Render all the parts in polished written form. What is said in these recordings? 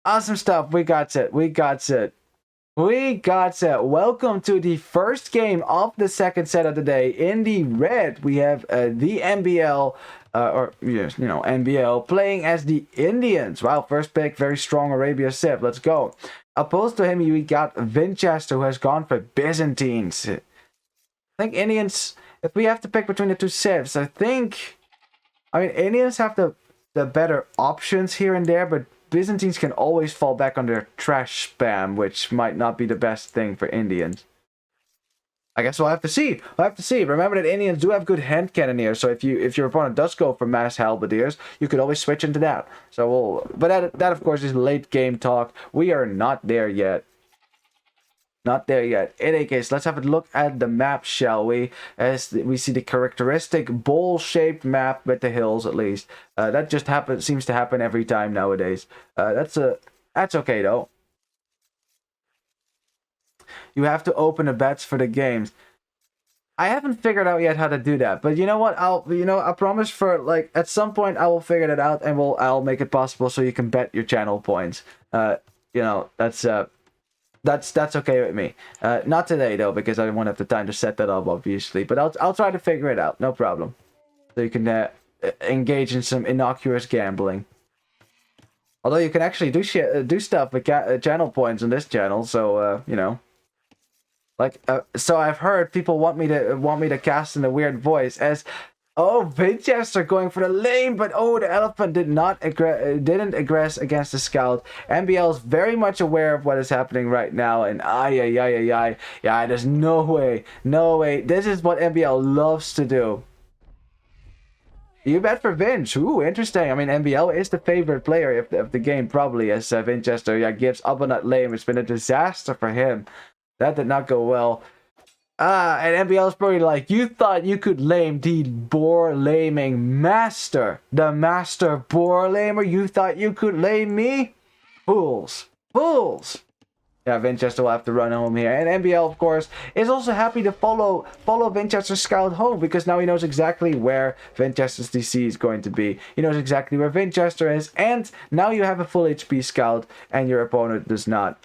Awesome stuff. We got it. We got it. We got it. Welcome to the first game of the second set of the day. In the red, we have the MbL, or yes, MbL playing as the Indians. Wow, first pick, very strong Arabia Civ. Let's go. Opposed to him, we got Vinchester, who has gone for Byzantines. I think Indians. If we have to pick between the two civs, I mean, Indians have the better options here and there, but Byzantines can always fall back on their trash spam, which might not be the best thing for Indians. I guess we'll have to see. We'll have to see. Remember that Indians do have good hand cannoneers, so if your opponent does go for mass halberdiers, you could always switch into that. But that of course is late game talk. We are not there yet. Not there yet. In any case, let's have a look at the map, shall we? As we see the characteristic bowl-shaped map with the hills, at least. That just seems to happen every time nowadays. That's okay though. You have to open the bets for the games. I haven't figured out yet how to do that, but you know what? I promise for at some point I will figure that out and I'll make it possible so you can bet your channel points. That's okay with me. Not today though, because I won't have the time to set that up, obviously. But I'll try to figure it out, no problem. So you can engage in some innocuous gambling. Although you can actually do stuff with channel points on this channel, so so I've heard people want me to cast in a weird voice as. Oh, Vinchester going for the lane, but the elephant didn't aggress against the scout. MbL is very much aware of what is happening right now, and yeah, there's no way. This is what MbL loves to do. You bet for Vinch. Ooh, interesting. I mean, MbL is the favorite player of the game, probably, as Vinchester gives up on that lane. It's been a disaster for him. That did not go well. And MbL is probably like, you thought you could lame the boar laming master. The master boar lamer. You thought you could lame me? Fools. Yeah, Vinchester will have to run home here. And MbL, of course, is also happy to follow Vinchester's scout home, because now he knows exactly where Vinchester's DC is going to be. He knows exactly where Vinchester is, and now you have a full HP scout, and your opponent does not.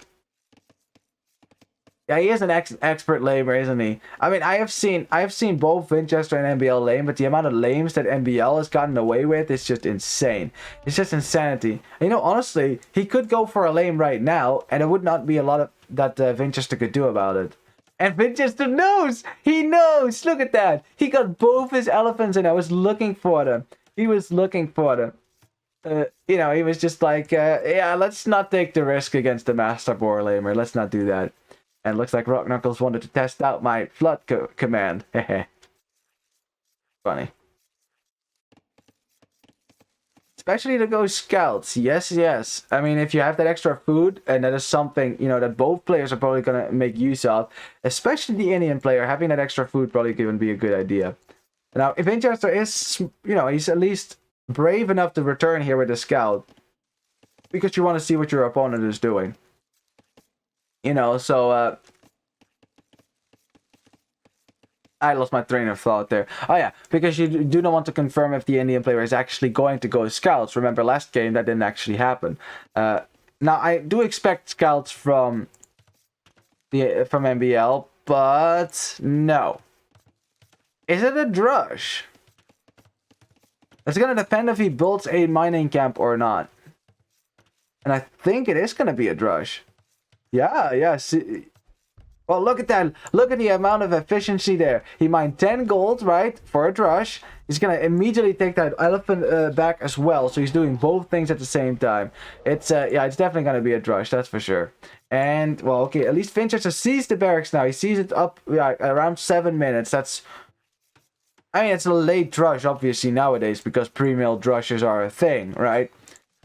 Yeah, he is an expert lamer, isn't he? I mean, I have seen both Vinchester and MbL lame, but the amount of lames that MbL has gotten away with is just insane. It's just insanity. And, honestly, he could go for a lame right now, and there would not be a lot of that Vinchester could do about it. And Vinchester knows! He knows! Look at that! He got both his elephants and I was looking for them. He was looking for them. He was just like, yeah, let's not take the risk against the Master Boar lamer. Let's not do that. And looks like Rock Knuckles wanted to test out my flood command. Hehe. Funny. Especially to go scouts. Yes. I mean, if you have that extra food, and that is something, that both players are probably going to make use of, especially the Indian player, having that extra food probably can be a good idea. Now, if Vinchester is, he's at least brave enough to return here with the scout, because you want to see what your opponent is doing. I lost my train of thought there. Oh yeah, because you do not want to confirm if the Indian player is actually going to go scouts. Remember last game that didn't actually happen. Now I do expect scouts from MbL, but no. Is it a drush? It's gonna depend if he builds a mining camp or not. And I think it is gonna be a drush. Yeah. See, well, look at that. Look at the amount of efficiency there. He mined 10 gold, right, for a drush. He's going to immediately take that elephant back as well. So he's doing both things at the same time. It's definitely going to be a drush, that's for sure. And, well, okay, at least Vinchester sees the barracks now. He sees it up around 7 minutes. It's a late drush, obviously, nowadays, because pre-mill drushes are a thing, right?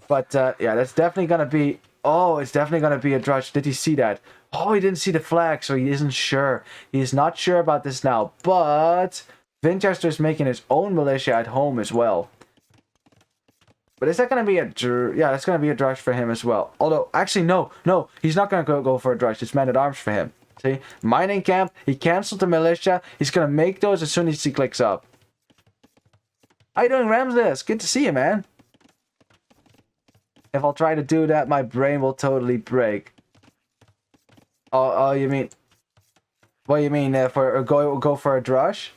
But, yeah, that's definitely going to be... Oh, it's definitely going to be a drush. Did he see that? Oh, he didn't see the flag, so he isn't sure. He is not sure about this now. But Vinchester is making his own militia at home as well. But is that going to be a... Yeah, that's going to be a drush for him as well. Although, actually, no. He's not going to go for a drush. It's man-at-arms for him. See? Mining camp. He canceled the militia. He's going to make those as soon as he clicks up. How you doing, Ramses? Good to see you, man. If I'll try to do that, my brain will totally break. Oh, you mean... What you mean, for go for a drush?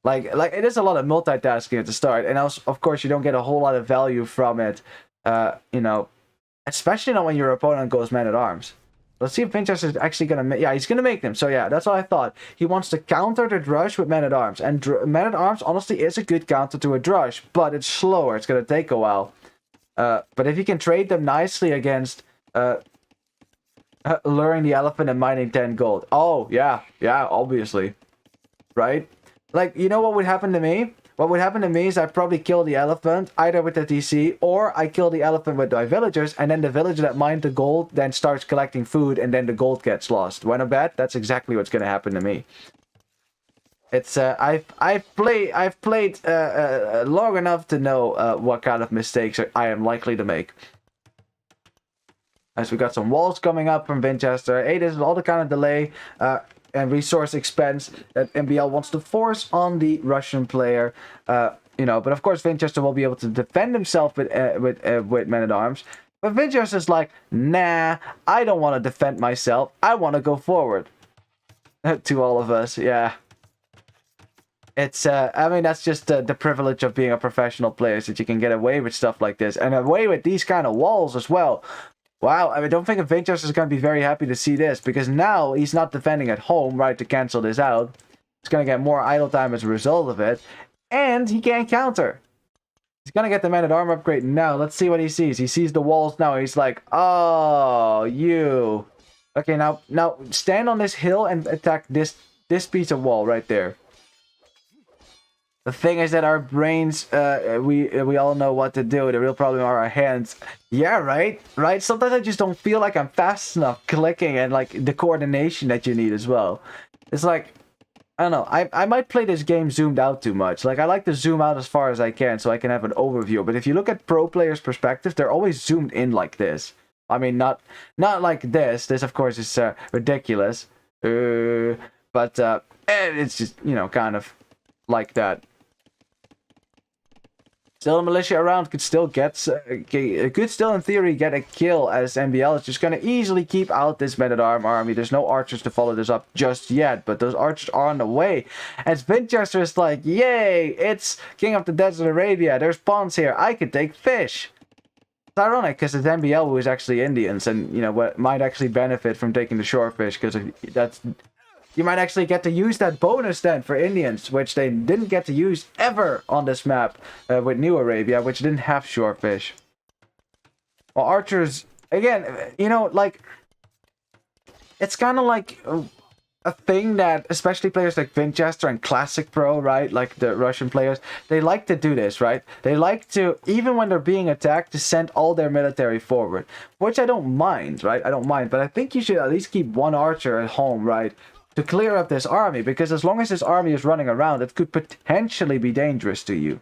Like it is a lot of multitasking at the start, and also, of course, you don't get a whole lot of value from it. You know, especially not when your opponent goes man-at-arms. Let's see if Vinchester's actually gonna make... Yeah, he's gonna make them. So yeah, that's what I thought. He wants to counter the drush with man-at-arms, and man-at-arms honestly is a good counter to a drush, but it's slower. It's gonna take a while. But if you can trade them nicely against luring the elephant and mining 10 gold. Oh yeah, obviously, right? Like, you know what would happen to me? What would happen to me is I'd probably kill the elephant, either with the TC, or I kill the elephant with my villagers, and then the villager that mined the gold then starts collecting food, and then the gold gets lost. Wanna bet? That's exactly what's gonna happen to me. It's I've played long enough to know what kind of mistakes I am likely to make. As we got some walls coming up from Vinchester. Hey, this is all the kind of delay and resource expense that MbL wants to force on the Russian player. You know, but of course Vinchester will be able to defend himself with men-at-arms. But Vinchester's like, nah, I don't want to defend myself. I want to go forward. To all of us, yeah. It's, I mean, that's just the privilege of being a professional player, is that you can get away with stuff like this. And away with these kind of walls as well. Wow, I don't think Vinchester is going to be very happy to see this, because now he's not defending at home, right, to cancel this out. He's going to get more idle time as a result of it, and he can't counter. He's going to get the man-at-arm upgrade now. Let's see what he sees. He sees the walls now. He's like, oh, you. Okay, now stand on this hill and attack this piece of wall right there. The thing is that our brains, we all know what to do. The real problem are our hands. Yeah, right? Sometimes I just don't feel like I'm fast enough clicking, and like the coordination that you need as well. It's like, I don't know, I might play this game zoomed out too much. Like, I like to zoom out as far as I can so I can have an overview. But if you look at pro players' perspective, they're always zoomed in like this. I mean, not like this. This, of course, is ridiculous. But it's just, you know, kind of like that. Still, a militia around could still in theory get a kill, as MbL is just going to easily keep out this men-at-arm army. There's no archers to follow this up just yet, but those archers are on the way. As Vinchester is like, yay, it's King of the Desert Arabia. There's ponds here. I could take fish. It's ironic, because it's MbL who is actually Indians, and, you know, what might actually benefit from taking the shore fish, because that's... You might actually get to use that bonus then for Indians, which they didn't get to use ever on this map with New Arabia, which didn't have shorefish. Well, archers, again, you know, like, it's kind of like a thing that, especially players like Vinchester and Classic Pro, right, like the Russian players, they like to do this, right? They like to, even when they're being attacked, to send all their military forward, which I don't mind, right? I don't mind, but I think you should at least keep one archer at home, right? To clear up this army, because as long as this army is running around, it could potentially be dangerous to you.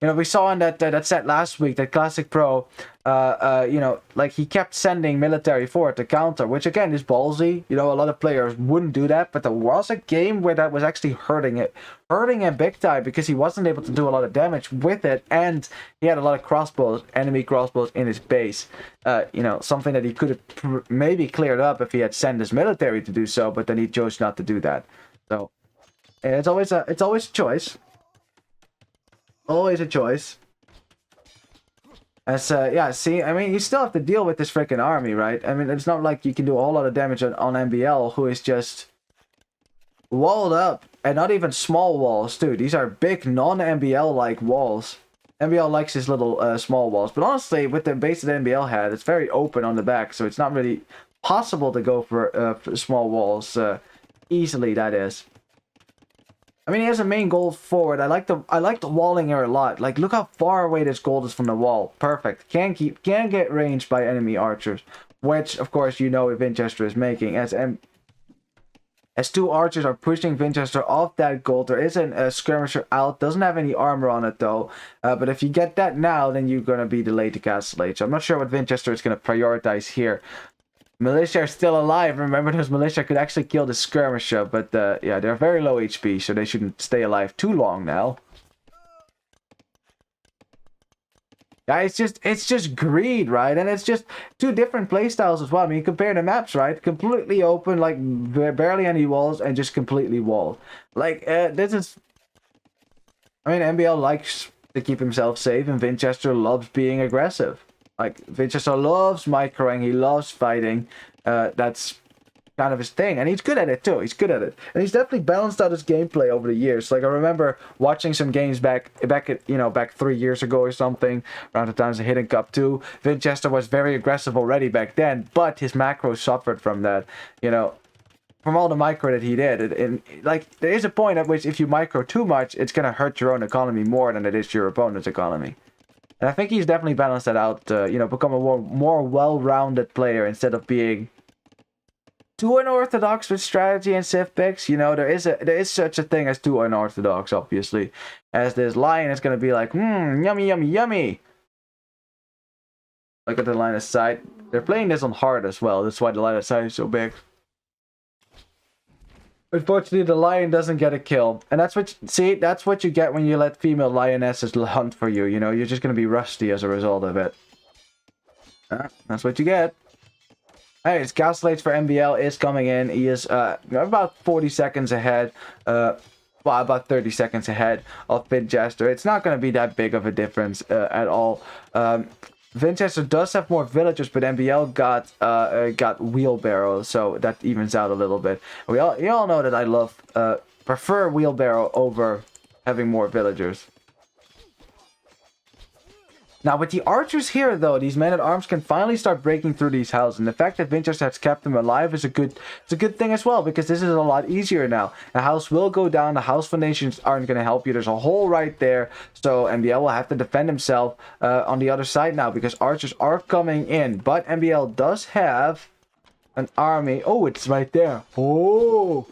You know, we saw in that set last week that Classic Pro, you know, like, he kept sending military forward to counter, which again is ballsy. You know, a lot of players wouldn't do that, but there was a game where that was actually hurting him big time, because he wasn't able to do a lot of damage with it, and he had a lot of crossbows, enemy crossbows in his base. You know, something that he could have maybe cleared up if he had sent his military to do so, but then he chose not to do that. So it's always a choice. Always a choice. As yeah, see, I mean, you still have to deal with this freaking army, right? I mean, it's not like you can do a whole lot of damage on MbL, who is just walled up, and not even small walls too. These are big non-MbL like walls. MbL likes his little small walls, but honestly, with the base that MbL had, it's very open on the back, so it's not really possible to go for small walls easily. That is. I mean, he has a main goal forward. I like the walling here a lot. Like, look how far away this gold is from the wall. Perfect. Can't get ranged by enemy archers, which of course you know Vinchester is making. As two archers are pushing Vinchester off that gold. There is a skirmisher out. Doesn't have any armor on it though. But if you get that now, then you're gonna be delayed to Castle Age. So I'm not sure what Vinchester is gonna prioritize here. Militia are still alive. Remember, those militia could actually kill the skirmisher, but yeah, they're very low HP, so they shouldn't stay alive too long now. It's just greed, right? And it's just two different playstyles as well. I mean, compare the maps, right? Completely open, like barely any walls, and just completely walled. Like this is. I mean, MbL likes to keep himself safe, and Vinchester loves being aggressive. Like Vinchester loves microing, he loves fighting. That's kind of his thing, and he's good at it too. He's good at it, and he's definitely balanced out his gameplay over the years. Like I remember watching some games back 3 years ago or something, around the times of Hidden Cup 2. Vinchester was very aggressive already back then, but his macros suffered from that. From all the micro that he did, and like there is a point at which if you micro too much, it's gonna hurt your own economy more than it is your opponent's economy. And I think he's definitely balanced that out. Become a more well-rounded player instead of being too unorthodox with strategy and civ picks. There is such a thing as too unorthodox, obviously. As this lion is gonna be like, yummy, yummy, yummy. Look at the line of sight. They're playing this on hard as well. That's why the line of sight is so big. Unfortunately, the lion doesn't get a kill. And that's what you get when you let female lionesses hunt for you. You're just gonna be rusty as a result of it. That's what you get. Hey, his Castellates for MbL is coming in. He is about 40 seconds ahead. About 30 seconds ahead of Vinchester. It's not going to be that big of a difference at all. Vinchester does have more villagers, but MbL got wheelbarrow, so that evens out a little bit. You all know that I prefer wheelbarrow over having more villagers. Now, with the archers here, though, these men-at-arms can finally start breaking through these houses. And the fact that Vinchester has kept them alive is a good thing as well, because this is a lot easier now. The house will go down. The house foundations aren't going to help you. There's a hole right there. So MbL will have to defend himself on the other side now, because archers are coming in. But MbL does have an army. Oh, it's right there. Oh!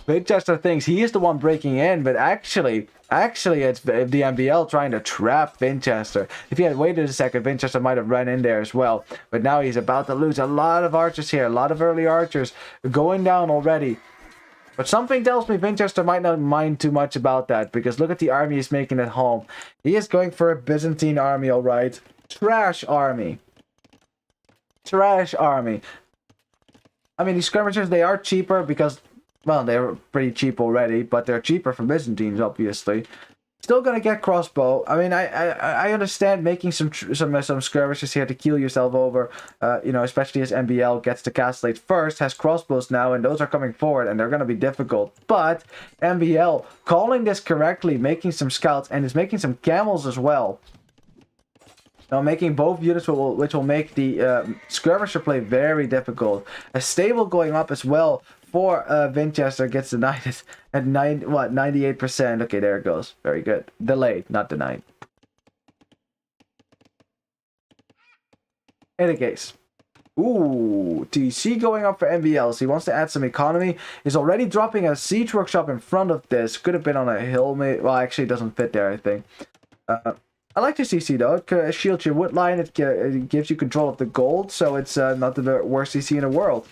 Vinchester thinks he is the one breaking in, but actually it's the MbL trying to trap Vinchester. If he had waited a second, Vinchester might have run in there as well. But now he's about to lose a lot of archers here. A lot of early archers going down already. But something tells me Vinchester might not mind too much about that, because look at the army he's making at home. He is going for a Byzantine army, alright. Trash army. Trash army. I mean, these skirmishers, they are cheaper because... well, they're pretty cheap already, but they're cheaper for Byzantines, obviously. Still gonna get crossbow. I mean, I understand making some skirmishes here to kill yourself over. Especially as MbL gets to Castellate first, has crossbows now, and those are coming forward, and they're gonna be difficult. But MbL calling this correctly, making some scouts, and is making some camels as well. Now making both units, which will make the skirmisher play very difficult. A stable going up as well. For Vinchester gets denied at 98%. Okay, there it goes. Very good. Delayed, not denied. In any case. Ooh, TC going up for MbL. So he wants to add some economy. He's already dropping a siege workshop in front of this. Could have been on a hill. Well, actually it doesn't fit there, I think. I like the CC though. It shields your wood line. It gives you control of the gold. So it's not the worst CC in the world.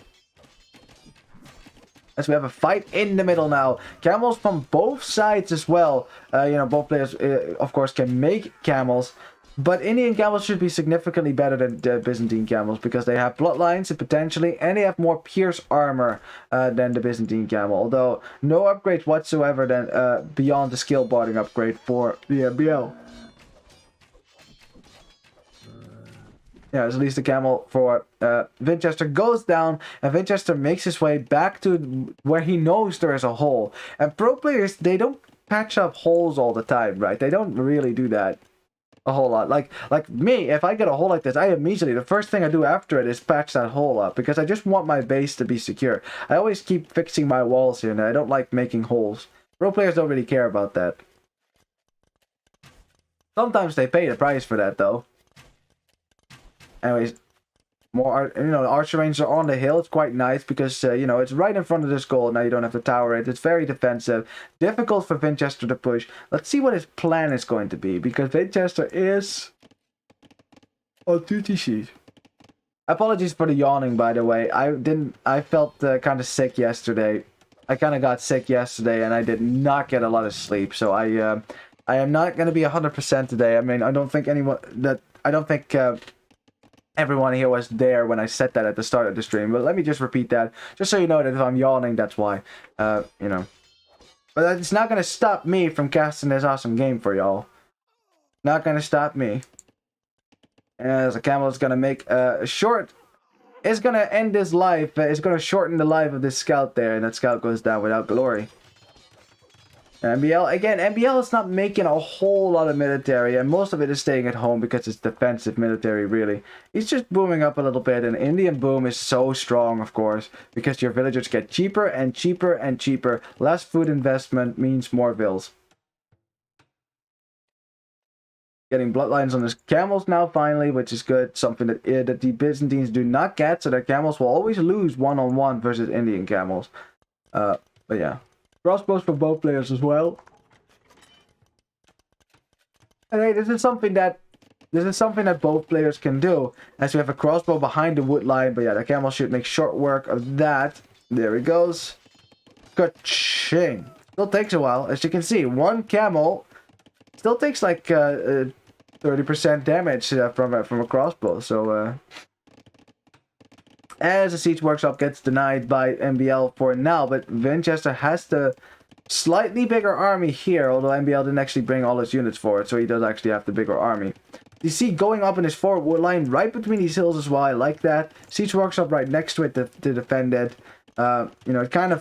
As we have a fight in the middle now. Camels from both sides as well. Both players, of course, can make camels. But Indian camels should be significantly better than the Byzantine camels, because they have bloodlines potentially, and they have more pierce armor than the Byzantine camel. Although, no upgrades whatsoever than beyond the skill barding upgrade for the MbL. Yeah, at least the camel for Vinchester goes down, and Vinchester makes his way back to where he knows there is a hole. And pro players, they don't patch up holes all the time, right? They don't really do that a whole lot. Like me, if I get a hole like this, I immediately, the first thing I do after it is patch that hole up, because I just want my base to be secure. I always keep fixing my walls here, and I don't like making holes. Pro players don't really care about that. Sometimes they pay the price for that, though. Anyways, more archer ranges are on the hill. It's quite nice because it's right in front of this goal. Now you don't have to tower it. It's very defensive, difficult for Vinchester to push. Let's see what his plan is going to be, because Vinchester is on 2TC. Apologies for the yawning, by the way. I felt kind of sick yesterday. I kind of got sick yesterday, and I did not get a lot of sleep. So I I am not going to be 100% today. I mean, I don't think everyone here was there when I said that at the start of the stream. But let me just repeat that, just so you know that if I'm yawning, that's why. You know. But it's not going to stop me from casting this awesome game for y'all. Not going to stop me. As a camel is going to make a short... It's going to end his life. It's going to shorten the life of this scout there. And that scout goes down without glory. MbL, again, MbL is not making a whole lot of military, and most of it is staying at home because it's defensive military, really. He's just booming up a little bit, and Indian boom is so strong, of course, because your villagers get cheaper and cheaper and cheaper. Less food investment means more vills. Getting bloodlines on his camels now, finally, which is good. Something that the Byzantines do not get, so their camels will always lose one-on-one versus Indian camels. But yeah. Crossbows for both players as well. And hey, this is something that both players can do, as we have a crossbow behind the wood line. But yeah, the camel should make short work of that. There he goes. Ka-ching. Still takes a while, as you can see. One camel still takes like 30% damage from a crossbow. So as the siege workshop gets denied by MbL for now, but Vinchester has the slightly bigger army here, although MbL didn't actually bring all his units for it, so he does actually have the bigger army. You see going up in his forward wood line right between these hills as well. I like that. Siege workshop right next to it to defend it. You know, it kind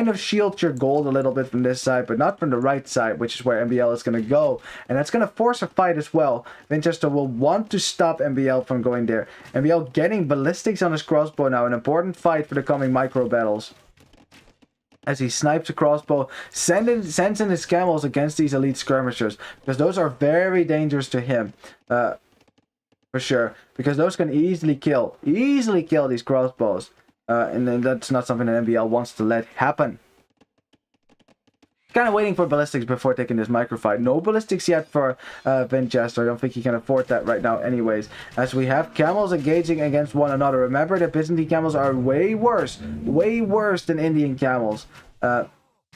of shields your gold a little bit from this side, but not from the right side, which is where MbL is going to go. And that's going to force a fight as well. Vinchester will want to stop MbL from going there. MbL getting ballistics on his crossbow now, an important fight for the coming micro battles. As he snipes a crossbow, sends in his camels against these elite skirmishers, because those are very dangerous to him. For sure, because those can easily kill these crossbows. And then that's not something that MbL wants to let happen. Kind of waiting for ballistics before taking this micro fight. No ballistics yet for Vinchester. I don't think he can afford that right now anyways. As we have camels engaging against one another. Remember that Byzantine camels are way worse than Indian camels.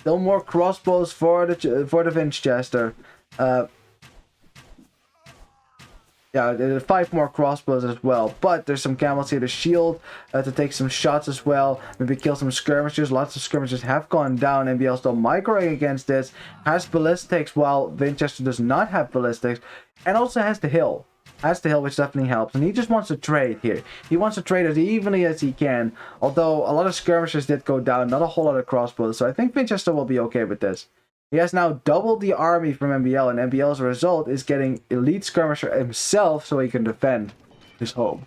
Still more crossbows for the Vinchester. Yeah, there are 5 more crossbows as well, but there's some camels here to shield, to take some shots as well, maybe kill some skirmishers. Lots of skirmishers have gone down. MbL still microing against this, has ballistics while Vinchester does not have ballistics, and also has the hill, which definitely helps. And he just wants to trade here. He wants to trade as evenly as he can, although a lot of skirmishers did go down, not a whole lot of crossbows, so I think Vinchester will be okay with this. He has now doubled the army from MbL, and MbL's result is getting elite skirmisher himself so he can defend his home.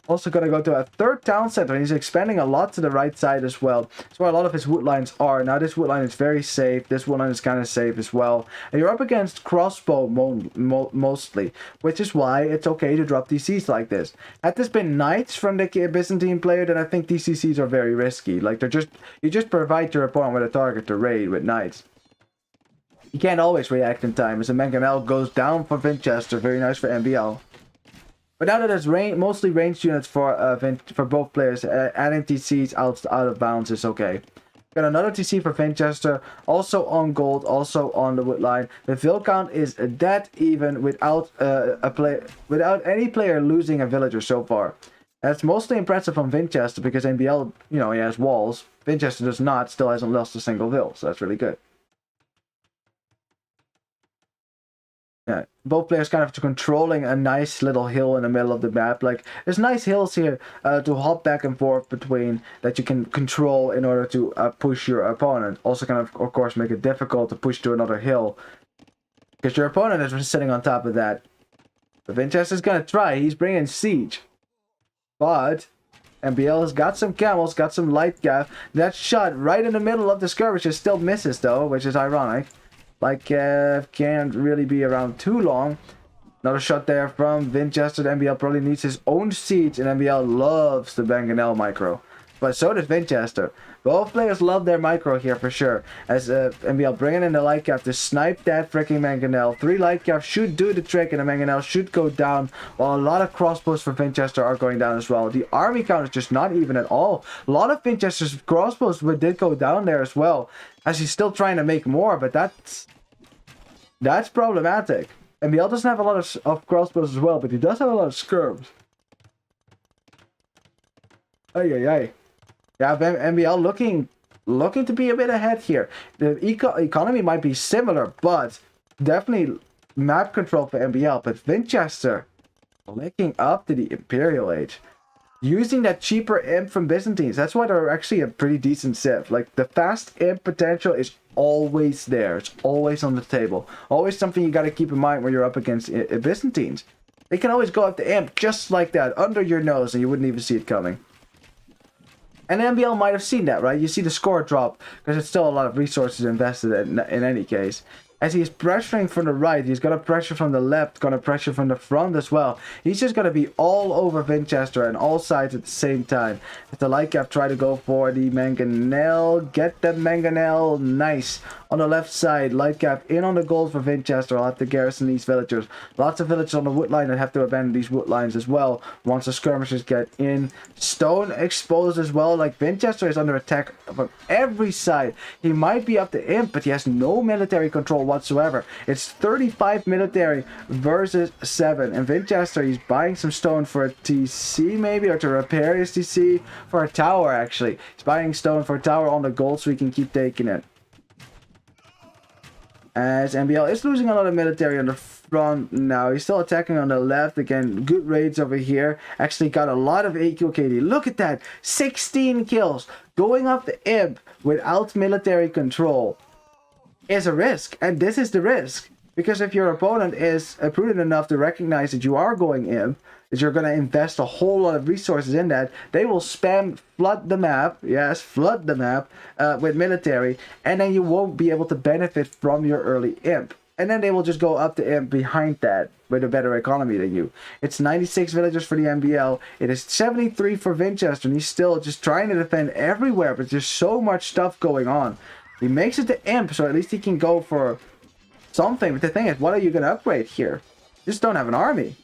Also gonna go to a third town center, and he's expanding a lot to the right side as well. That's where a lot of his wood lines are. Now this wood line is very safe. This wood line is kind of safe as well. And you're up against crossbow mostly, which is why it's okay to drop DCs like this. Had this been knights from the Byzantine player, then I think DCs are very risky. Like you just provide your opponent with a target to raid with knights. You can't always react in time, as a MbL goes down for Vinchester. Very nice for MbL. But now that it's mostly ranged units for both players, adding TCs out of bounds is okay. Got another TC for Vinchester, also on gold, also on the wood line. The vill count is dead even without any player losing a villager so far. That's mostly impressive on Vinchester because MbL, you know, he has walls. Vinchester does not, still hasn't lost a single vill, so that's really good. Yeah, both players kind of controlling a nice little hill in the middle of the map. Like, there's nice hills here to hop back and forth between that you can control in order to push your opponent. Also kind of course, make it difficult to push to another hill, because your opponent is just sitting on top of that. But Vinchester's gonna try. He's bringing siege. But MbL has got some camels, got some light gaff. That shot right in the middle of the skirmishes still misses, though, which is ironic. Like, can't really be around too long. Another shot there from Vinchester. MbL probably needs his own siege, and MbL loves the Banganel micro. but so does Vinchester. Both players love their micro here for sure. As MbL bringing in the light cap to snipe that freaking mangonel. 3 light cap should do the trick, and the mangonel should go down, while a lot of crossbows for Vinchester are going down as well. The army count is just not even at all. A lot of Vinchester's crossbows did go down there as well, as he's still trying to make more, but that's problematic. MbL doesn't have a lot of crossbows as well, but he does have a lot of skirms. Ay. Yeah, MbL looking to be a bit ahead here. The economy might be similar, but definitely map control for MbL. But Vinchester licking up to the Imperial Age, using that cheaper imp from Byzantines. That's why they're actually a pretty decent civ. Like, the fast imp potential is always there. It's always on the table. Always something you got to keep in mind when you're up against Byzantines. They can always go up the imp just like that, under your nose, and you wouldn't even see it coming. And MbL might have seen that, right? You see the score drop, because it's still a lot of resources invested in any case. As he's pressuring from the right, he's going to pressure from the left, going to pressure from the front as well. He's just going to be all over Vinchester and all sides at the same time. As the light cap try to go for the mangonel, get the mangonel, nice. On the left side, light cap in on the gold for Vinchester. I'll have to garrison these villagers. Lots of villagers on the wood line that have to abandon these wood lines as well once the skirmishers get in. Stone exposed as well. Like, Vinchester is under attack from every side. He might be up to imp, but he has no military control whatsoever. It's 35 military versus 7. And Vinchester, he's buying some stone for a TC maybe, or to repair his TC, for a tower actually. He's buying stone for a tower on the gold so he can keep taking it. As MbL is losing a lot of military on the front now. He's still attacking on the left. Again, good raids over here. Actually got a lot of AQKD. Look at that. 16 kills. Going up the imp without military control is a risk. And this is the risk. Because if your opponent is prudent enough to recognize that you are going imp, that you're going to invest a whole lot of resources in that, they will flood the map, yes, flood the map with military, and then you won't be able to benefit from your early imp. And then they will just go up the imp behind that with a better economy than you. It's 96 villagers for the MbL. It is 73 for Vinchester, and he's still just trying to defend everywhere, but there's so much stuff going on. He makes it to imp, so at least he can go for something. But the thing is, what are you going to upgrade here? Just don't have an army.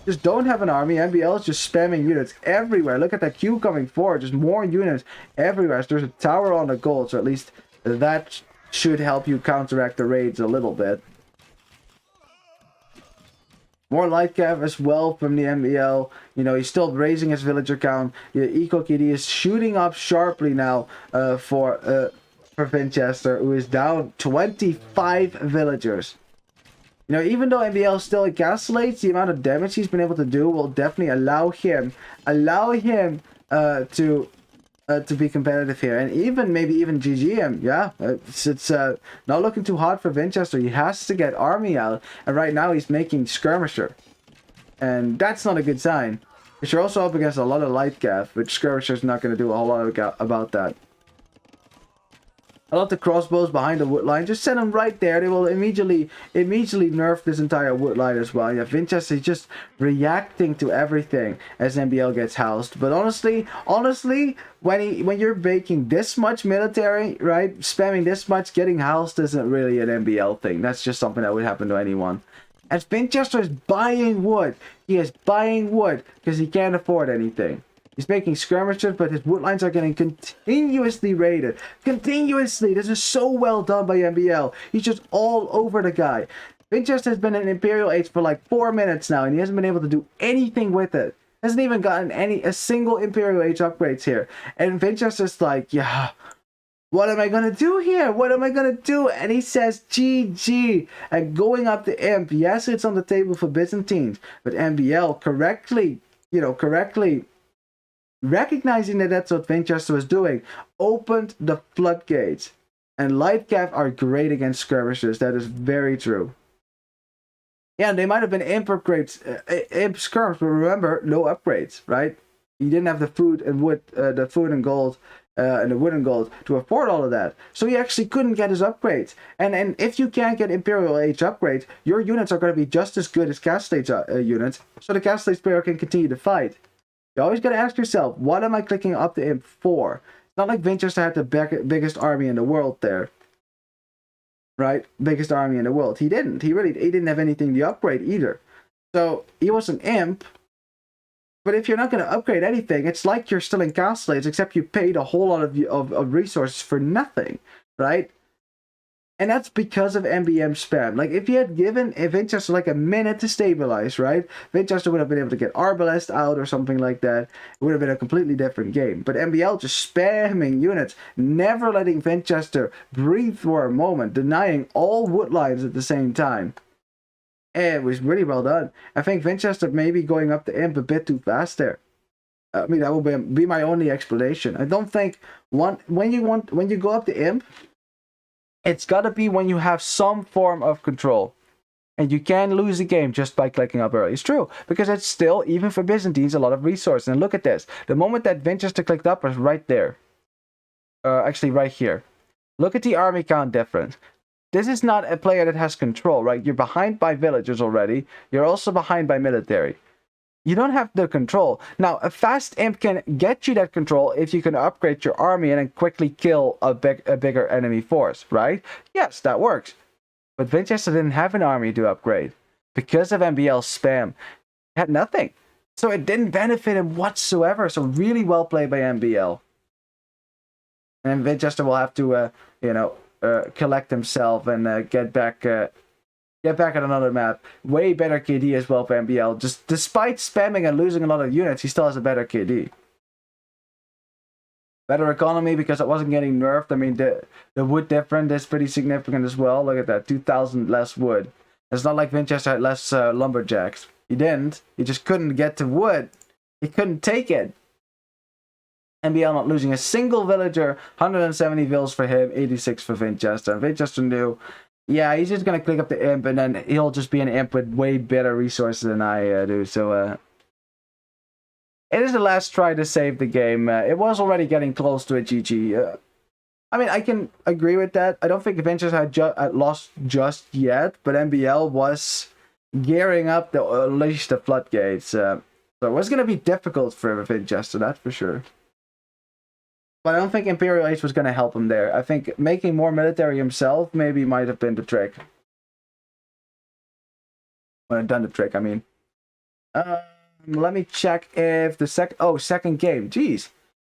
Just don't have an army. MbL is just spamming units everywhere. Look at that queue coming forward. Just more units everywhere. So there's a tower on the gold, so at least that should help you counteract the raids a little bit. More light cap as well from the MbL. You know, he's still raising his villager count. The EcoKD is shooting up sharply now for Vinchester, who is down 25 villagers. You know, even though MbL still encapsulates, the amount of damage he's been able to do will definitely allow him to be competitive here, and maybe even GG him. Yeah, it's not looking too hot for Vinchester. He has to get army out, and right now he's making skirmisher, and that's not a good sign. Because you're also up against a lot of light cap, which skirmisher's not going to do a whole lot about that. I love the crossbows behind the wood line. Just send them right there. They will immediately nerf this entire wood line as well. Yeah, Vinchester is just reacting to everything as MbL gets housed. But honestly, when you're baking this much military, right, spamming this much, getting housed isn't really an MbL thing. That's just something that would happen to anyone. As Vinchester is buying wood, he is buying wood because he can't afford anything. He's making skirmishers, but his wood lines are getting continuously raided. Continuously! This is so well done by MbL. He's just all over the guy. Vinchester has been in Imperial Age for like 4 minutes now, and he hasn't been able to do anything with it. Hasn't even gotten a single Imperial Age upgrades here. And Vinchester's like, yeah, what am I gonna do here? What am I gonna do? And he says GG. And going up the imp, yes, it's on the table for Byzantines, but MbL correctly recognizing that that's what Vinchester was doing, opened the floodgates. And light cap are great against skirmishers. That is very true. Yeah, they might have been imp upgrades, imp skirms, but remember, no upgrades, right? You didn't have the food and wood, the food and gold, and the wood and gold to afford all of that. So he actually couldn't get his upgrades. And if you can't get Imperial Age upgrades, your units are going to be just as good as Castle Age units, so the Castle Age player can continue to fight. You always got to ask yourself, what am I clicking up the imp for? It's not like Vinchester had the biggest army in the world there. Right? Biggest army in the world. He didn't. He didn't have anything to upgrade either. So he was an imp. But if you're not going to upgrade anything, it's like you're still in Castle Age, except you paid a whole lot of resources for nothing, right? And that's because of MBM spam. Like, if you had given Vinchester like a minute to stabilize, right? Vinchester would have been able to get Arbalest out or something like that. It would have been a completely different game. But MBL just spamming units, never letting Vinchester breathe for a moment, denying all wood lines at the same time. It was really well done. I think Vinchester maybe going up the imp a bit too fast there. I mean, that will be my only explanation. I don't think when you go up the imp, it's got to be when you have some form of control. And you can lose the game just by clicking up early. It's true, because it's still, even for Byzantines, a lot of resources. And look at this. The moment that Vinchester clicked up was right there. Actually, right here. Look at the army count difference. This is not a player that has control, right? You're behind by villagers already. You're also behind by military. You don't have the control. Now, a fast imp can get you that control if you can upgrade your army and then quickly kill a bigger enemy force, right? Yes, that works. But Vinchester didn't have an army to upgrade. Because of MbL spam, he had nothing. So it didn't benefit him whatsoever. So really well played by MbL. And Vinchester will have to, collect himself and get back at another map. Way better KD as well for MbL. Just despite spamming and losing a lot of units, he still has a better KD. Better economy because it wasn't getting nerfed. I mean, the wood difference is pretty significant as well. Look at that, 2,000 less wood. It's not like Vinchester had less lumberjacks. He didn't. He just couldn't get to wood. He couldn't take it. MbL not losing a single villager. 170 vills for him, 86 for Vinchester. And Vinchester knew, yeah, he's just going to click up the imp, and then he'll just be an imp with way better resources than I do. So, it is the last try to save the game. It was already getting close to a GG. I mean, I can agree with that. I don't think Vinchester had lost just yet, but MbL was gearing up to unleash the floodgates. So it was going to be difficult for Vinchester, that's for sure. But I don't think Imperial Age was going to help him there. I think making more military himself maybe might have been the trick. Well, done the trick, I mean. Let me check if the second game. Jeez.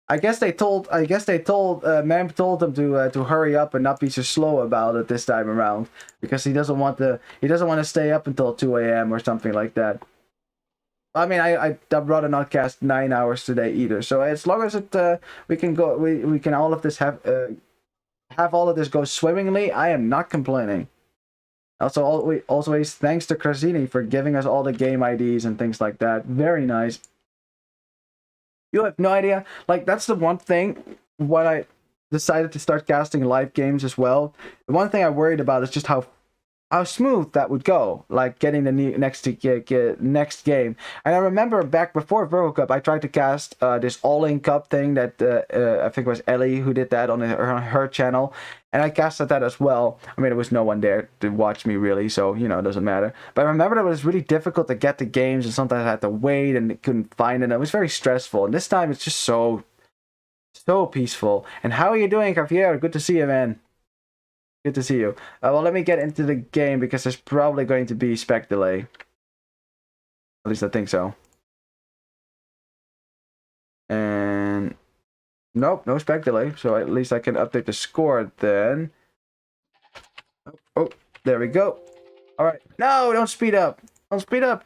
I guess they told Mem told him to hurry up and not be so slow about it this time around, because he doesn't want to stay up until 2 a.m. or something like that. I mean, I'd rather not cast 9 hours today either. So as long as we can all of this have all of this go swimmingly, I am not complaining. Also, always thanks to Krasini for giving us all the game IDs and things like that. Very nice. You have no idea. Like, that's the one thing when I decided to start casting live games as well. The one thing I worried about is just how smooth that would go, like getting the next game. And I remember back before Virgo Cup, I tried to cast this All-In Cup thing that I think it was Ellie who did that on her channel, and I casted that as well. I mean, there was no one there to watch me really, so it doesn't matter. But I remember that it was really difficult to get the games, and sometimes I had to wait and couldn't find it. It was very stressful, and this time it's just so peaceful. And how are you doing, Javier? Good to see you, man. Good to see you. Well, let me get into the game because there's probably going to be spec delay. At least I think so. And nope, no spec delay. So at least I can update the score then. Oh, there we go. All right. No, don't speed up. Don't speed up.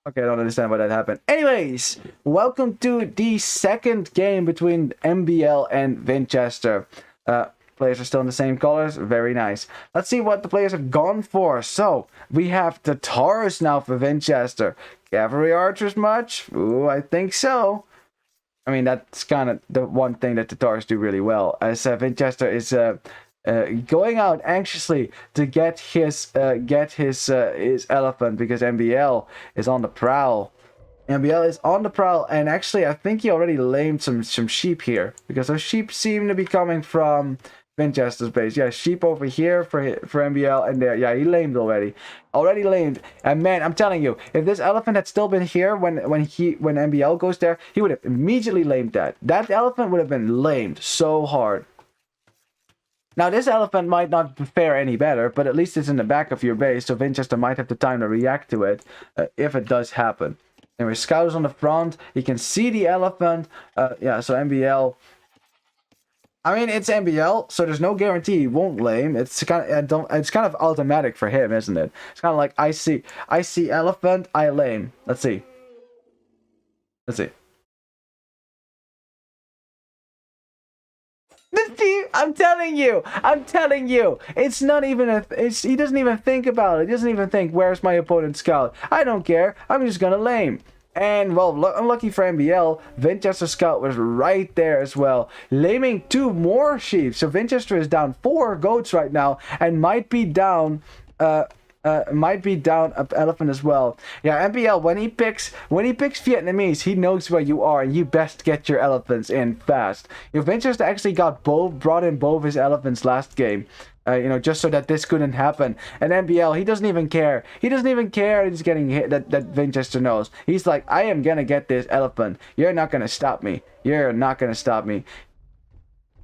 Okay, I don't understand why that happened. Anyways, welcome to the second game between MbL and Vinchester. Players are still in the same colors. Very nice. Let's see what the players have gone for. So, we have the Taurus now for Vinchester. Cavalry archers much? Ooh, I think so. I mean, that's kind of the one thing that the Taurus do really well. As Vinchester is going out anxiously to get his elephant, because MbL is on the prowl. MbL is on the prowl, and actually I think he already lamed some sheep here, because those sheep seem to be coming from Vinchester's base. Yeah, sheep over here for MbL, and there. Yeah, he lamed already. Already lamed. And man, I'm telling you, if this elephant had still been here when MbL goes there, he would have immediately lamed that. That elephant would have been lamed so hard. Now, this elephant might not fare any better, but at least it's in the back of your base, so Vinchester might have the time to react to it if it does happen. Anyway, scouts on the front. He can see the elephant. Yeah, so MbL. I mean, it's MbL, so there's no guarantee he won't lame. It's kind of automatic for him, isn't it? It's kind of like I see elephant, I lame. Let's see. I'm telling you, it's not even he doesn't even think about it. He doesn't even think, where's my opponent's scout? I don't care. I'm just gonna lame. And, well, unlucky for MbL, Vinchester's scout was right there as well, laming 2 more sheep. So Vinchester is down 4 goats right now, and might be down an elephant as well. Yeah, MbL, when he picks Vietnamese, he knows where you are, and you best get your elephants in fast. You know, Vinchester actually brought in both his elephants last game. You know, just so that this couldn't happen. And MbL, he doesn't even care. He's getting hit, that Vinchester knows. He's like, I am gonna get this elephant. You're not gonna stop me.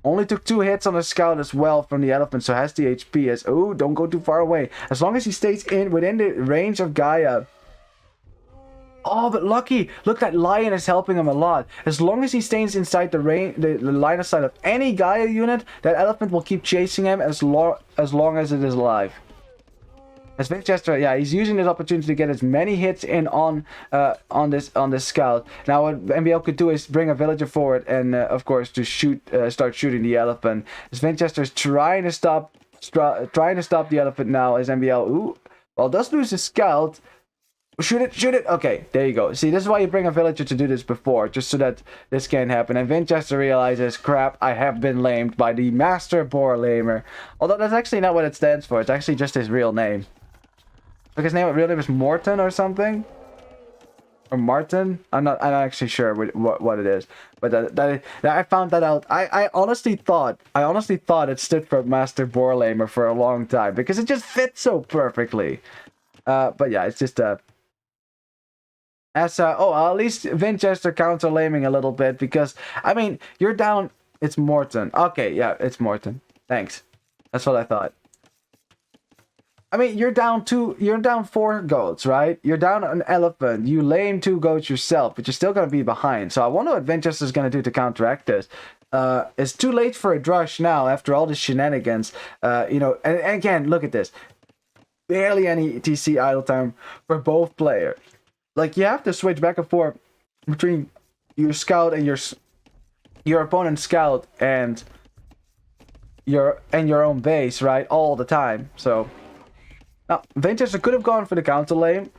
Only took 2 hits on the scout as well from the elephant, so has the HP as, oh, don't go too far away. As long as he stays within the range of Gaia. Oh, but lucky. Look, that lion is helping him a lot. As long as he stays inside the line of sight of any Gaia unit, that elephant will keep chasing him as long as it is alive. As Vinchester, yeah, he's using this opportunity to get as many hits in on this scout. Now, what MbL could do is bring a villager forward and, of course, to start shooting the elephant. As Vinchester is trying to stop the elephant now, as MbL, does lose his scout. Shoot it. Okay, there you go. See, this is why you bring a villager to do this before, just so that this can't happen. And Vinchester realizes, crap, I have been lamed by the Master Boar Lamer. Although that's actually not what it stands for. It's actually just his real name. Like, his real name is Morton or something? Or Martin? I'm not actually sure what it is. But I found that out. I honestly thought it stood for Master Boar Lamer for a long time, because it just fits so perfectly. But yeah, it's just at least Vinchester counter laming a little bit, because I mean, you're down. It's Morton. Okay, yeah, it's Morton. Thanks. That's what I thought. I mean, you're down 4 goats, right? You're down an elephant. You lame 2 goats yourself, but you're still gonna be behind. So I wonder what Vinchester's gonna do to counteract this. It's too late for a drush now after all the shenanigans. You know, and again, look at this. Barely any TC idle time for both players. Like, you have to switch back and forth between your scout and your opponent's scout and your own base, right? All the time. So now Vinchester could have gone for the counter lane.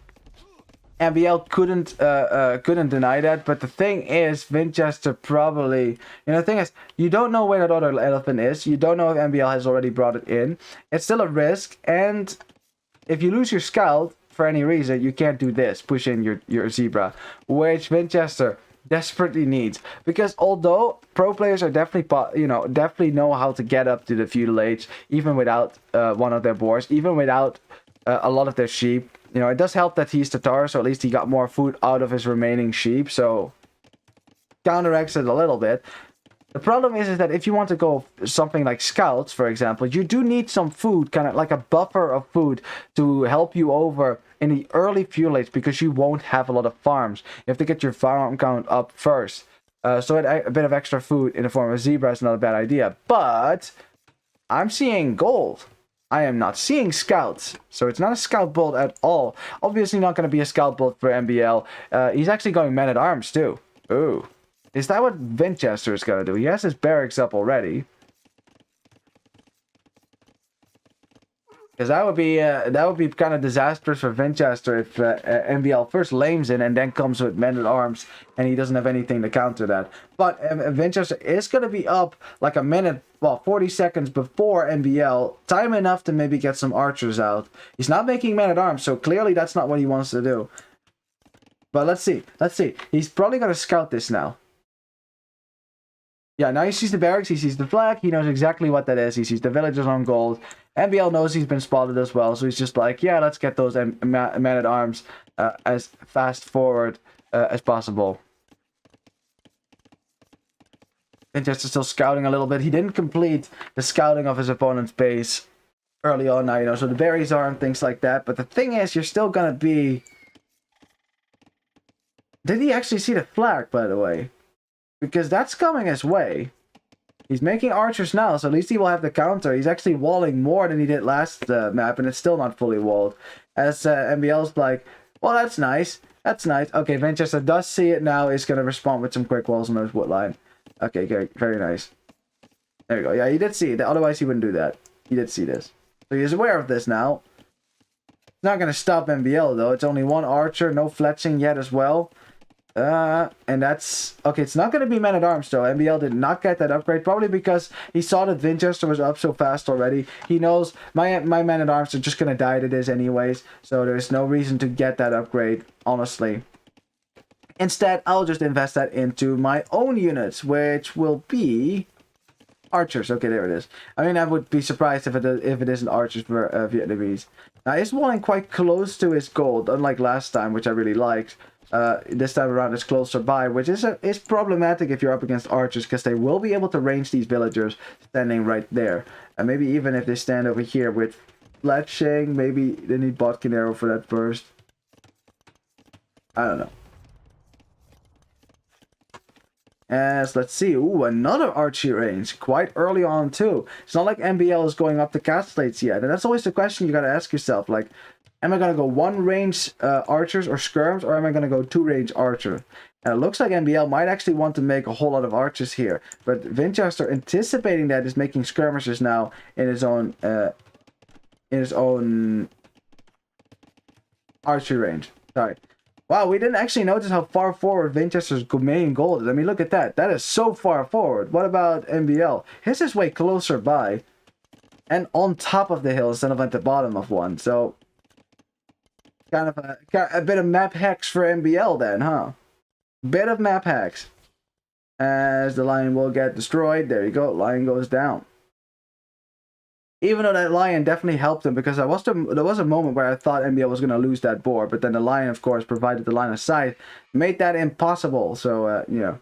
MbL couldn't deny that, but the thing is, Vinchester probably, you know, the thing is, you don't know where that other elephant is. You don't know if MbL has already brought it in. It's still a risk, and if you lose your scout for any reason, you can't do this, push in your zebra, which Vinchester desperately needs. Because although pro players are definitely know how to get up to the feudal age, even without one of their boars, even without a lot of their sheep, you know, it does help that he's Tatar, so at least he got more food out of his remaining sheep, so counteracts it a little bit. The problem is that if you want to go something like scouts, for example, you do need some food, kind of like a buffer of food to help you over in the early feudal age, because you won't have a lot of farms. You have to get your farm count up first. So a bit of extra food in the form of zebra is not a bad idea. But I'm seeing gold. I am not seeing scouts. So it's not a scout build at all. Obviously not going to be a scout build for MbL. He's actually going man-at-arms too. Ooh. Is that what Vinchester is going to do? He has his barracks up already. Because that would be kind of disastrous for Vinchester if MbL first lames in and then comes with men-at-arms and he doesn't have anything to counter that. But Vinchester is going to be up like a minute, 40 seconds before MbL. Time enough to maybe get some archers out. He's not making men-at-arms, so clearly that's not what he wants to do. But let's see. He's probably going to scout this now. Yeah, now he sees the barracks, he sees the flag, he knows exactly what that is, he sees the villagers on gold. MbL knows he's been spotted as well, so he's just like, yeah, let's get those men-at-arms as fast forward as possible. Vinchester's still scouting a little bit. He didn't complete the scouting of his opponent's base early on now, you know, so the berries are and things like that. But the thing is, you're still gonna be... Did he actually see the flag, by the way? Because that's coming his way. He's making archers now, so at least he will have the counter. He's actually walling more than he did last map, and it's still not fully walled. As MbL's like, well, that's nice. That's nice. Okay, Vinchester does see it now. He's going to respond with some quick walls on his wood line. Okay, very, very nice. There you go. Yeah, he did see it. Otherwise, he wouldn't do that. He did see this. So he's aware of this now. It's not going to stop MbL, though. It's only one archer. No fletching yet as well. And that's... Okay, it's not going to be men-at-arms, though. MbL did not get that upgrade, probably because he saw that Vinchester was up so fast already. He knows my men-at-arms are just going to die to this anyways, so there's no reason to get that upgrade, honestly. Instead, I'll just invest that into my own units, which will be... archers. Okay, there it is. I mean, I would be surprised if it isn't archers for Vietnamese. Now, he's walling quite close to his gold, unlike last time, which I really liked. This time around it's closer by, which is problematic if you're up against archers, because they will be able to range these villagers standing right there. And maybe even if they stand over here with fletching, maybe they need Botkin arrow for that burst. I don't know. As let's see, ooh, another archery range quite early on too. It's not like MbL is going up the castellates yet, and that's always the question you gotta ask yourself. Like, am I going to go one range archers or skirms, or am I going to go two range archer? And it looks like MbL might actually want to make a whole lot of archers here. But Vinchester, anticipating that, is making skirmishers now in his own archery range. Sorry. Wow, we didn't actually notice how far forward Vinchester's main goal is. I mean, look at that. That is so far forward. What about MbL? His is way closer by. And on top of the hill instead of at the bottom of one. So... kind of a bit of map hacks for MbL then, huh? Bit of map hacks. As the lion will get destroyed. There you go. Lion goes down. Even though that lion definitely helped him, because there was a moment where I thought MbL was going to lose that boar, but then the lion, of course, provided the line of sight, made that impossible. So, you know.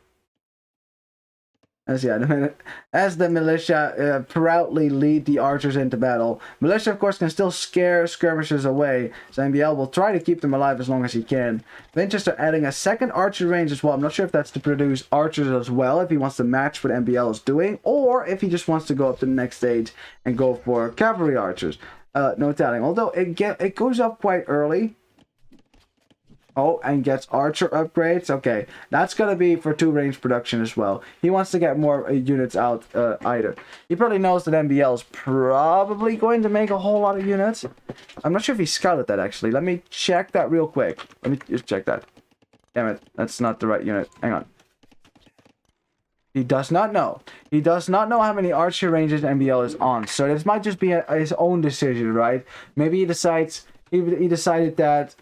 As the militia proudly lead the archers into battle. Militia, of course, can still scare skirmishers away, so MbL will try to keep them alive as long as he can. Vinchester adding a second archer range as well. I'm not sure if that's to produce archers as well, if he wants to match what MbL is doing, or if he just wants to go up to the next stage and go for cavalry archers. No telling. Although it goes up quite early. Oh, and gets archer upgrades. Okay, that's gonna be for two range production as well. He wants to get more units out either. He probably knows that MbL is probably going to make a whole lot of units. I'm not sure if he scouted that actually. Let me check that real quick. Let me just check that. Damn it, that's not the right unit. Hang on. He does not know. He does not know how many archer ranges MbL is on. So this might just be his own decision, right? Maybe he decides. He decided that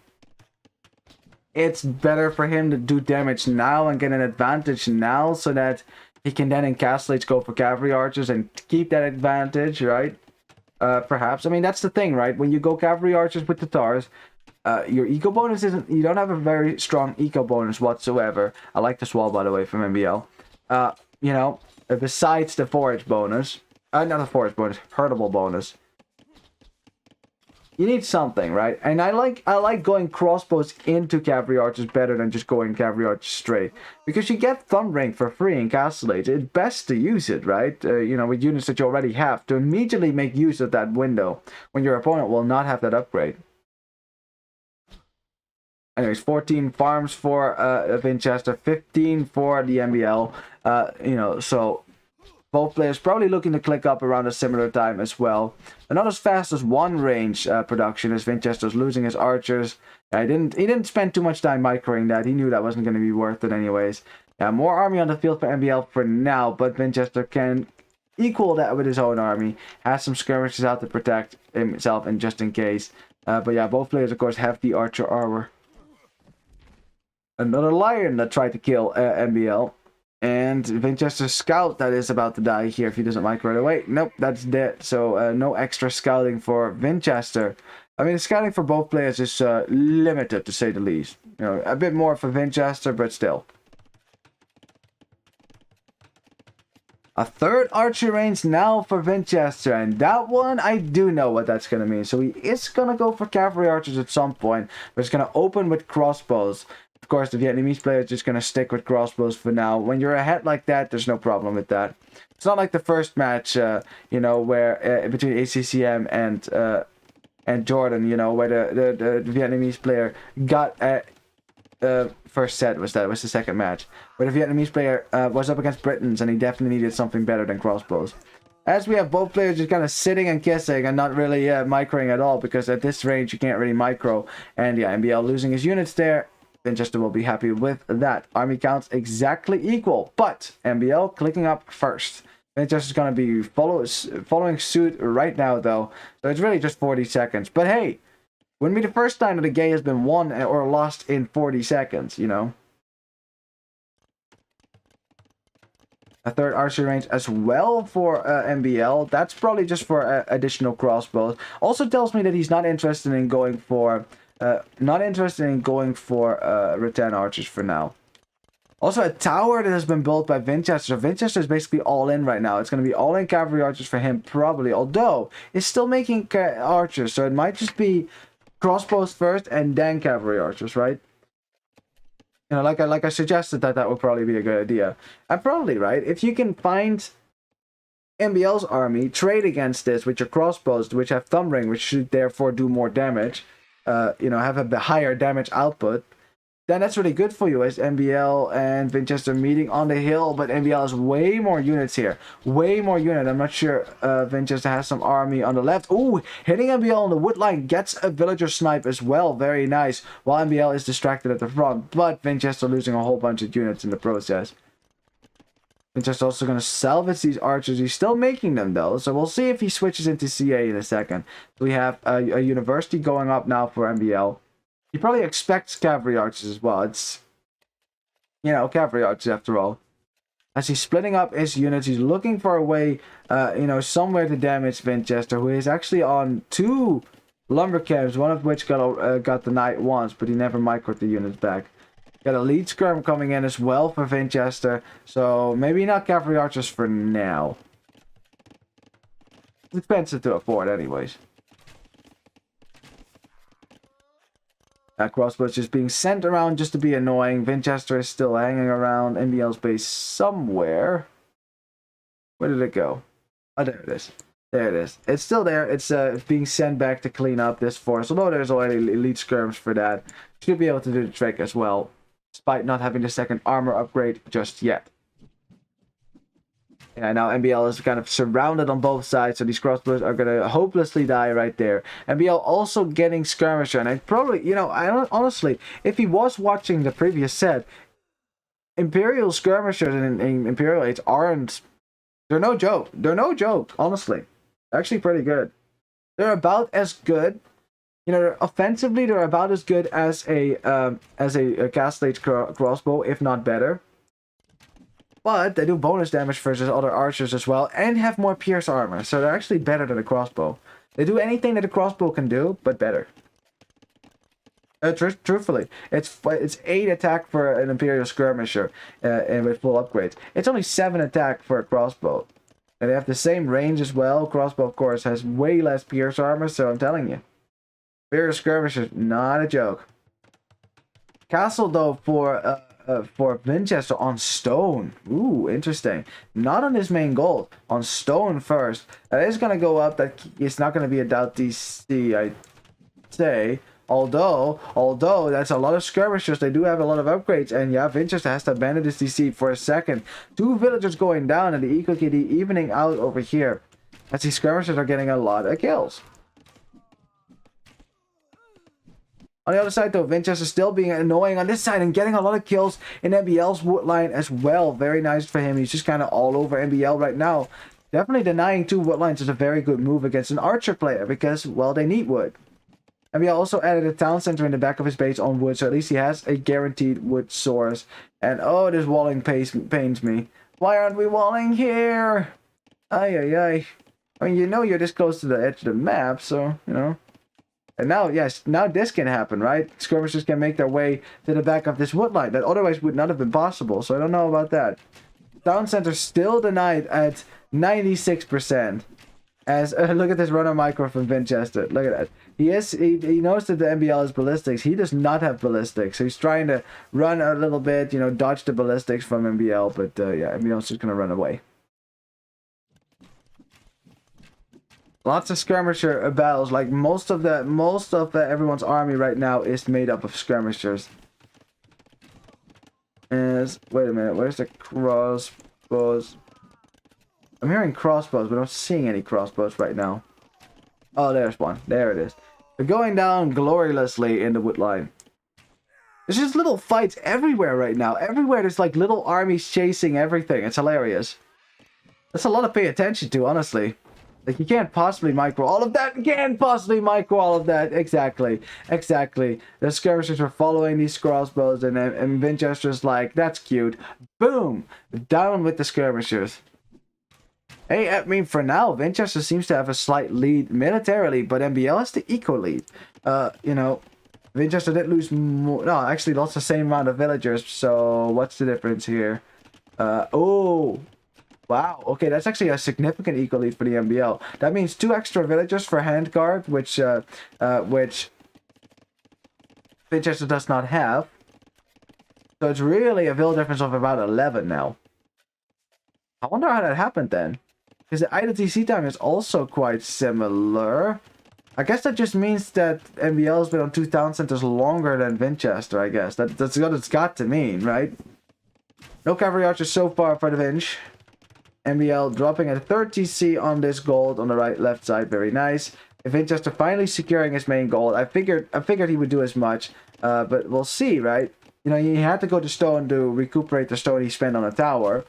it's better for him to do damage now and get an advantage now, so that he can then in castellates go for cavalry archers and keep that advantage, right? Perhaps. I mean, that's the thing, right? When you go cavalry archers with the Tars, your eco bonus isn't... You don't have a very strong eco bonus whatsoever. I like this wall, by the way, from MbL. You know, besides the forage bonus... not the forage bonus, herdable bonus. You need something, right? And I like going crossbows into cavalry archers better than just going cavalry archers straight, because you get thumb ring for free in castellates. It's best to use it, right? You know, with units that you already have, to immediately make use of that window when your opponent will not have that upgrade. Anyways, 14 farms for Vinchester, 15 for the MbL. You know, so both players probably looking to click up around a similar time as well. And not as fast as one range production, as Vinchester's losing his archers. He didn't spend too much time microing that. He knew that wasn't going to be worth it anyways. More army on the field for MbL for now, but Vinchester can equal that with his own army. Has some skirmishes out to protect himself and just in case. But yeah, both players of course have the archer armor. Another lion that tried to kill MbL. And Vinchester's scout that is about to die here if he doesn't micro right away. Nope, that's dead. So no extra scouting for Vinchester. I mean, scouting for both players is limited, to say the least. You know, a bit more for Vinchester, but still. A third archery range now for Vinchester, and that one, I do know what that's going to mean. So he is going to go for cavalry archers at some point, but it's going to open with crossbows. Of course, the Vietnamese player is just going to stick with crossbows for now. When you're ahead like that, there's no problem with that. It's not like the first match, you know, where between ACCM and Jordan, you know, where the Vietnamese player got first set was the second match, where the Vietnamese player was up against Britons, and he definitely needed something better than crossbows. As we have both players just kind of sitting and kissing and not really microing at all, because at this range you can't really micro. And yeah, MbL losing his units there. Vinchester will be happy with that. Army counts exactly equal, but MbL clicking up first. Vinchester's going to be following suit right now, though, so it's really just 40 seconds. But hey, wouldn't be the first time that a game has been won or lost in 40 seconds, you know? A third archery range as well for MbL. That's probably just for additional crossbows. Also tells me that he's not interested in going for rattan archers for now. Also, a tower that has been built by Vinchester. Vinchester is basically all in right now. It's going to be all in cavalry archers for him, probably. Although, it's still making archers, so it might just be crossbows first and then cavalry archers, right? You know, like I suggested that would probably be a good idea. And probably, right, if you can find MbL's army, trade against this with your crossbows, which have thumb ring, which should therefore do more damage, you know, have a higher damage output, then that's really good for you as MbL and Vinchester meeting on the hill. But MbL has way more units here. Way more units. I'm not sure Vinchester has some army on the left. Ooh, hitting MbL on the wood line gets a villager snipe as well. Very nice. While MbL is distracted at the front. But Vinchester losing a whole bunch of units in the process. Vinchester also going to salvage these archers. He's still making them though. So we'll see if he switches into CA in a second. We have a university going up now for MbL. He probably expects cavalry archers as well. It's, you know, cavalry archers after all. As he's splitting up his units, he's looking for a way, you know, somewhere to damage Vinchester, who is actually on 2 lumber camps, one of which got the knight once, but he never microed the units back. Got a lead skirm coming in as well for Vinchester, so maybe not cavalry archers for now. It's expensive to afford anyways. Crossbows just being sent around just to be annoying. Vinchester is still hanging around MbL's base somewhere. Where did it go? Oh, there it is. There it is. It's still there. It's being sent back to clean up this force. Although there's already elite skirms for that. Should be able to do the trick as well, despite not having the second armor upgrade just yet. Yeah, now MbL is kind of surrounded on both sides, so these crossbows are going to hopelessly die right there. MbL also getting skirmisher, and I probably, you know, honestly, if he was watching the previous set, Imperial skirmishers in Imperial Age aren't, they're no joke. They're no joke, honestly. Actually pretty good. They're about as good, you know, offensively, they're about as good as a Castle Age crossbow, if not better. But they do bonus damage versus other archers as well, and have more pierce armor, so they're actually better than a crossbow. They do anything that a crossbow can do, but better. Truthfully, it's 8 attack for an Imperial skirmisher, and with full upgrades. It's only 7 attack for a crossbow. And they have the same range as well. Crossbow, of course, has way less pierce armor, so I'm telling you. Imperial skirmisher, not a joke. Castle, though, for Vinchester on stone. Ooh, interesting. Not on his main gold. On stone first. That is going to go up. That it's not going to be a doubt DC, I'd say. Although that's a lot of skirmishers. They do have a lot of upgrades. And yeah, Vinchester has to abandon this DC for a second. 2 villagers going down and the Eco KD evening out over here. As these skirmishers are getting a lot of kills. On the other side, though, Vinchester still being annoying on this side and getting a lot of kills in MbL's wood line as well. Very nice for him. He's just kind of all over MbL right now. Definitely denying 2 wood lines is a very good move against an archer player because, well, they need wood. MbL also added a town center in the back of his base on wood, so at least he has a guaranteed wood source. And oh, this walling pains me. Why aren't we walling here? Ay, ay, ay. I mean, you know you're this close to the edge of the map, so, you know. And now, yes, now this can happen, right? Skirmishers can make their way to the back of this wood line. That otherwise would not have been possible, so I don't know about that. Town center still denied at 96%. As look at this runner micro from Vinchester. Look at that. He knows that the MbL has ballistics. He does not have ballistics, so he's trying to run a little bit, you know, dodge the ballistics from MbL. But yeah, MbL's just gonna run away. Lots of skirmisher battles. Like most of everyone's army right now is made up of skirmishers. Wait a minute, where's the crossbows? I'm hearing crossbows, but I'm not seeing any crossbows right now. Oh, there's one. There it is. They're going down gloriously in the wood line. There's just little fights everywhere right now. Everywhere there's like little armies chasing everything. It's hilarious. That's a lot to pay attention to, honestly. Like, you can't possibly micro all of that. You can't possibly micro all of that. Exactly. Exactly. The skirmishers are following these crossbows, and Vinchester's like, that's cute. Boom! Down with the skirmishers. Hey, I mean, for now, Vinchester seems to have a slight lead militarily, but MbL has the eco lead. You know, Vinchester did lose more. No, actually lost the same amount of villagers, so what's the difference here? Oh, wow. Okay, that's actually a significant eco lead for the MbL. That means 2 extra villagers for handguard, which Vinchester does not have. So it's really a vill difference of about 11 now. I wonder how that happened then. Because the IDTC time is also quite similar. I guess that just means that MbL has been on 2 town centers longer than Vinchester, I guess. That's what it's got to mean, right? No cavalry archers so far for the Vinch. MbL dropping a 3rd TC on this gold on the left side. Very nice. Vinchester finally securing his main gold. I figured he would do as much. But we'll see, right? You know, he had to go to stone to recuperate the stone he spent on a tower.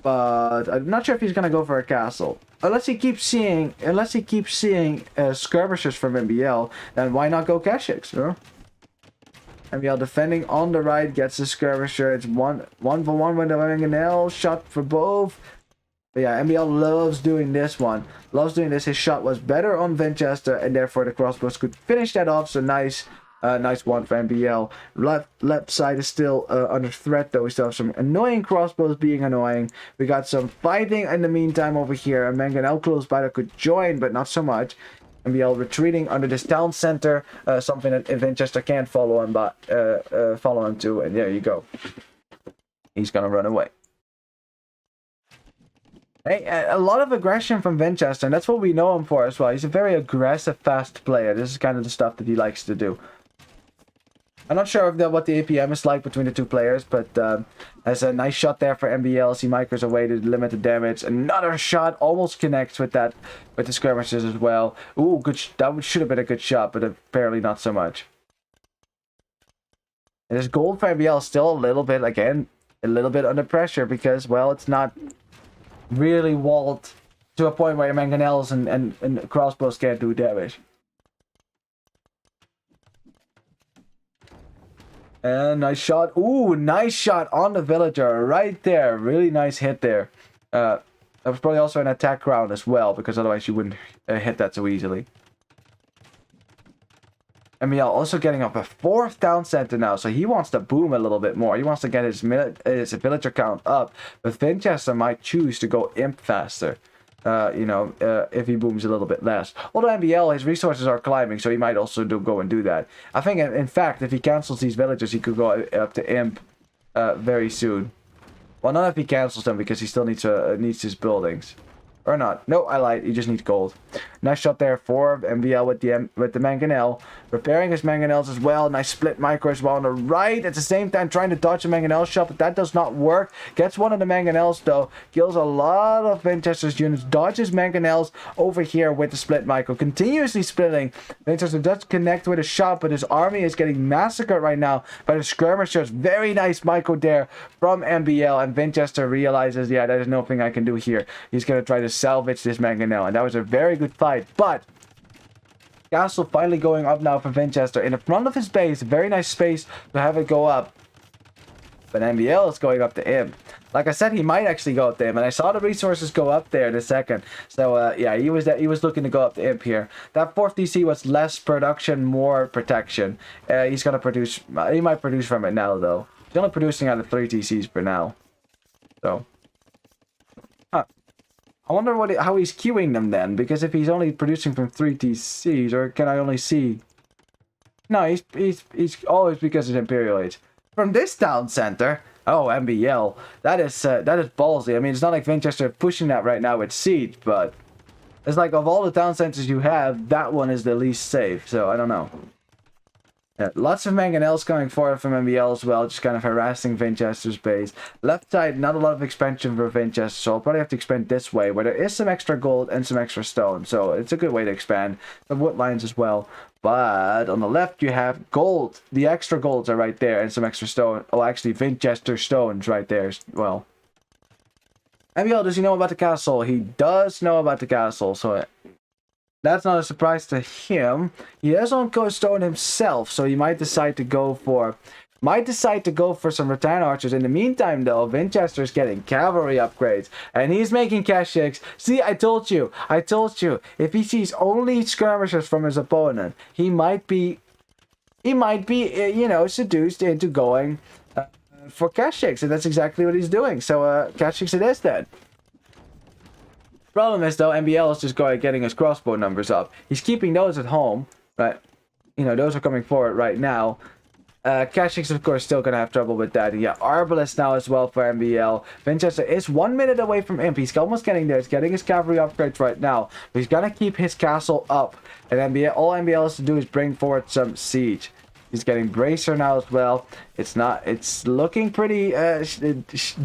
But I'm not sure if he's gonna go for a castle. Unless he keeps seeing skirmishers from MbL, then why not go Keshiks, you know? MbL defending on the right, gets the skirmisher. It's one for one with the mangonel, shot for both. But yeah, MbL loves doing this one. Loves doing this. His shot was better on Vinchester, and therefore the crossbows could finish that off. So nice. Nice one for MbL. Left side is still under threat, though. We still have some annoying crossbows being annoying. We got some fighting in the meantime over here. A mangonel close by that could join, but not so much. MbL retreating under this town center, something that Vinchester can't follow him, but follow him to, and there you go. He's gonna run away. Hey, a lot of aggression from Vinchester, and that's what we know him for as well. He's a very aggressive, fast player. This is kind of the stuff that he likes to do. I'm not sure what the APM is like between the 2 players, but there's a nice shot there for MbL. He micros away to limit the damage. Another shot almost connects with that, with the skirmishers as well. Ooh, good. That should have been a good shot, but apparently not so much. And this gold for MbL is still a little bit, again, a little bit under pressure because, well, it's not really walled to a point where mangonels and crossbows can't do damage. And nice shot. Ooh, nice shot on the villager right there. Really nice hit there. That was probably also an attack round as well, because otherwise you wouldn't hit that so easily. MbL also getting up a 4th town center now, so he wants to boom a little bit more. He wants to get his villager count up, but Vinchester might choose to go imp faster. You know, if he booms a little bit less. Although MbL, his resources are climbing, so he might also go and do that. I think, in fact, if he cancels these villagers, he could go up to imp very soon. Well, not if he cancels them, because he still needs his buildings. Or not. No, I lied. He just needs gold. Nice shot there for MbL with the mangonel. Repairing his mangonels as well. Nice split micro as well on the right. At the same time trying to dodge a mangonel shot, but that does not work. Gets one of the mangonels though. Kills a lot of Vinchester's units. Dodges mangonels over here with the split micro. Continuously splitting. Vinchester does connect with a shot, but his army is getting massacred right now by the skirmishers. Very nice micro there from MbL, and Vinchester realizes, yeah, there's nothing I can do here. He's going to try to salvage this mangonel, and that was a very good fight, but castle finally going up now for Vinchester in the front of his base. Very nice space to have it go up. But MbL is going up to him. Like I said, he might actually go up to him, and I saw the resources go up there in a second. So yeah, he was looking to go up to imp here. That 4th DC was less production, more protection. He's gonna produce. He might produce from it now though. He's only producing out of 3 DCs for now. So, I wonder how he's queuing them then, because if he's only producing from 3 DCs, or can I only see? No, he's always because of Imperial Age. From this town center, oh, MbL, that is ballsy. I mean, it's not like Vinchester pushing that right now with Siege, but it's like of all the town centers you have, that one is the least safe, so I don't know. Yeah, lots of mangonels coming forward from MbL as well, just kind of harassing Vinchester's base. Left side, not a lot of expansion for Vinchester, so I'll probably have to expand this way, where there is some extra gold and some extra stone, so it's a good way to expand. The wood lines as well. But on the left, you have gold. The extra golds are right there, and some extra stone. Oh, actually, Vinchester stones right there as well. MbL, does he know about the castle? He does know about the castle, so that's not a surprise to him. He does own stone himself, so he might decide to go for some rattan archers. In the meantime, though, Vinchester is getting cavalry upgrades, and he's making Keshiks. See, I told you. If he sees only skirmishers from his opponent, he might be, you know, seduced into going for Keshiks, and that's exactly what he's doing. So, Keshiks it is then. Problem is, though, MbL is just getting his crossbow numbers up. He's keeping those at home, but, you know, those are coming forward right now. Keshiks, of course, still gonna have trouble with that. Yeah, Arbalest now as well for MbL. Vinchester is 1 minute away from Imp. He's almost getting there. He's getting his cavalry upgrades right now. But he's gonna keep his castle up. And all MbL has to do is bring forward some siege. He's getting Bracer now as well. It's looking pretty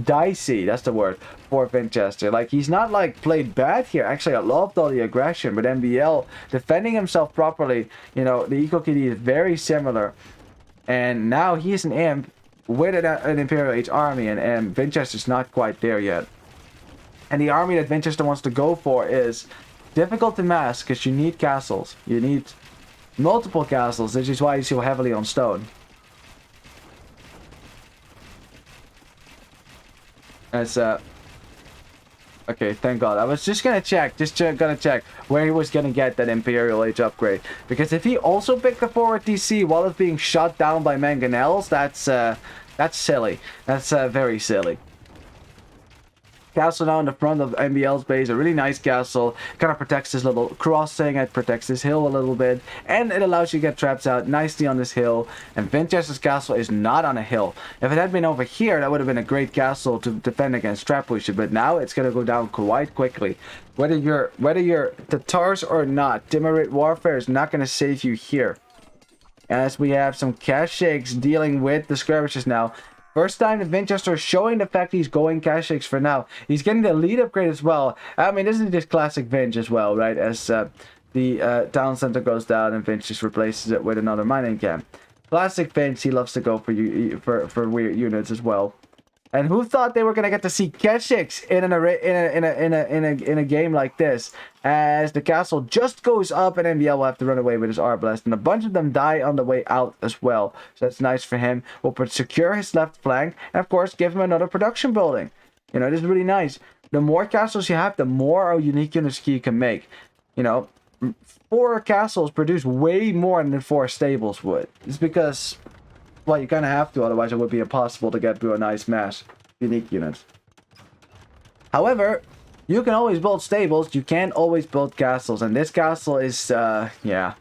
dicey, that's the word, for Vinchester. Like, he's not, like, played bad here. Actually, I loved all the aggression, but MbL defending himself properly, you know, the Eco KD is very similar. And now he's an imp with an Imperial Age army, and Vinchester's not quite there yet. And the army that Vinchester wants to go for is difficult to mass, because you need castles. You need multiple castles, which is why he's so heavily on stone. That's okay, thank God. I was just gonna check, where he was gonna get that Imperial Age upgrade. Because if he also picked the forward DC while it's being shot down by mangonels, that's silly. That's very silly. Castle now in the front of MbL's base, a really nice castle. Kind of protects this little crossing, it protects this hill a little bit, and it allows you to get traps out nicely on this hill. And Vinchester's castle is not on a hill. If it had been over here, that would have been a great castle to defend against trap pushers, but now it's going to go down quite quickly. Whether you're Tatars or not, Timurid warfare is not going to save you here. As we have some Keshiks dealing with the skirmishes now. First time that Vinchester is showing the fact he's going Keshiks for now. He's getting the lead upgrade as well. I mean, this is just classic Vinch as well, right? As the town center goes down and Vinch just replaces it with another mining camp. Classic Vinch, he loves to go for weird units as well. And who thought they were gonna get to see Keshiks in a game like this? As the castle just goes up and MbL will have to run away with his Arbalest, and a bunch of them die on the way out as well. So that's nice for him. We'll secure his left flank, and of course give him another production building. You know, this is really nice. The more castles you have, the more unique units you can make. You know, 4 castles produce way more than 4 stables would. It's because, well, you kind of have to, otherwise it would be impossible to get through a nice mass unique units. However, you can always build stables, you can't always build castles, and this castle is, yeah.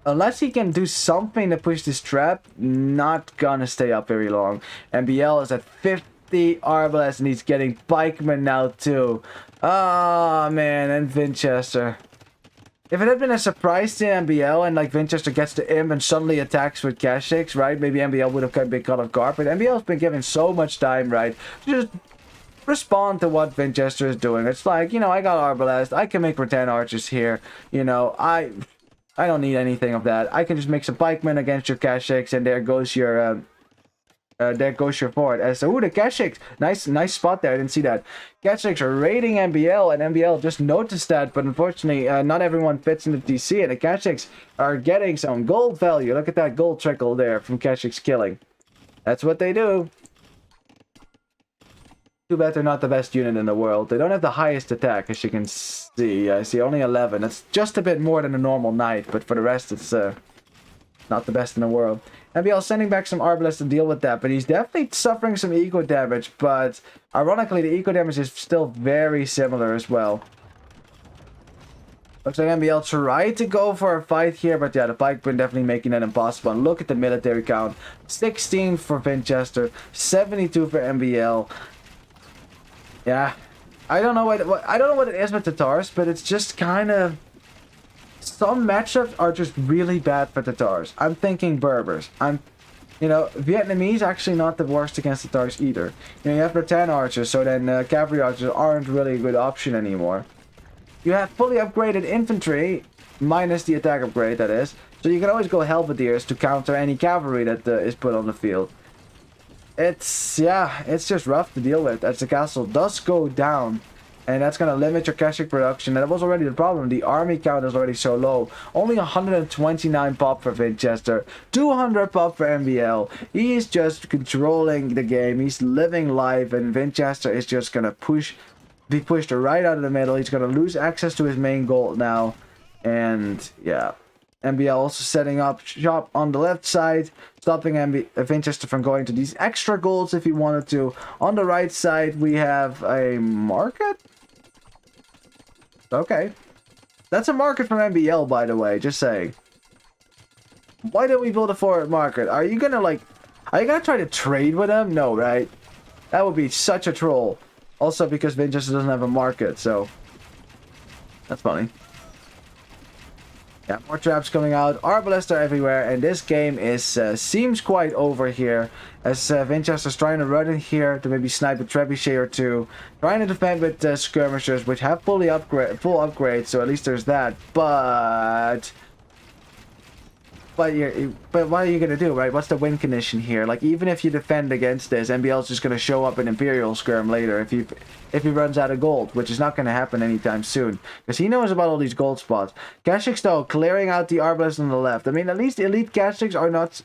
Unless he can do something to push this trap, not gonna stay up very long. MbL is at 50 Arbalest, and he's getting Pikemen now too. Oh man, and Vinchester. If it had been a surprise to MbL and like Vinchester gets to Imp and suddenly attacks with Keshiks, right? Maybe MbL would have been caught off guard, but MbL's been given so much time, right? To just respond to what Vinchester is doing. It's like, you know, I got Arbalest, I can make rattan archers here, you know, I don't need anything of that. I can just make some pikemen against your Keshiks, and there goes your there goes your forward. As ooh, the Keshiks, nice spot there. I didn't see that. Keshiks are raiding MbL, and MbL just noticed that, but unfortunately, not everyone fits in the DC, and the Keshiks are getting some gold value. Look at that gold trickle there from Keshiks killing. That's what they do. Too bad they're not the best unit in the world. They don't have the highest attack, as you can see. I see only 11. That's just a bit more than a normal knight, but for the rest, it's not the best in the world. MbL sending back some Arbalest to deal with that, but he's definitely suffering some eco damage, but ironically, the eco damage is still very similar as well. Looks like MbL tried to go for a fight here, but yeah, the Pikemen definitely making that impossible. And look at the military count. 16 for Vinchester, 72 for MbL. Yeah, I don't know what it is with the Tatars, but it's just kind of... Some matchups are just really bad for Tatars. I'm thinking Berbers. Vietnamese actually not the worst against Tatars either. You have Rattan archers, so then cavalry archers aren't really a good option anymore. You have fully upgraded infantry, minus the attack upgrade, that is. So you can always go Halberdiers to counter any cavalry that is put on the field. It's just rough to deal with as the castle does go down. And that's going to limit your Keshik production. And that was already the problem. The army count is already so low. Only 129 pop for Vinchester. 200 pop for MbL. He's just controlling the game. He's living life. And Vinchester is just going to be pushed right out of the middle. He's going to lose access to his main goal now. And yeah. MbL also setting up shop on the left side, stopping Vinchester from going to these extra goals if he wanted to. On the right side, we have a market? Okay. That's a market from MbL, by the way, just saying. Why don't we build a forward market? Are you gonna try to trade with him? No, right? That would be such a troll. Also because Vinchester doesn't have a market, so... That's funny. Yeah, more traps coming out. Arbalists are everywhere, and this game is seems quite over here. As Vinchester's trying to run in here to maybe snipe a trebuchet or two, trying to defend with skirmishers, which have full upgrades, so at least there's that. But what are you gonna do, right? What's the win condition here? Like, even if you defend against this, MbL's just gonna show up in Imperial Skirm later if he runs out of gold, which is not gonna happen anytime soon, because he knows about all these gold spots. Keshiks though, clearing out the Arbalists on the left. I mean, at least elite Keshiks are not,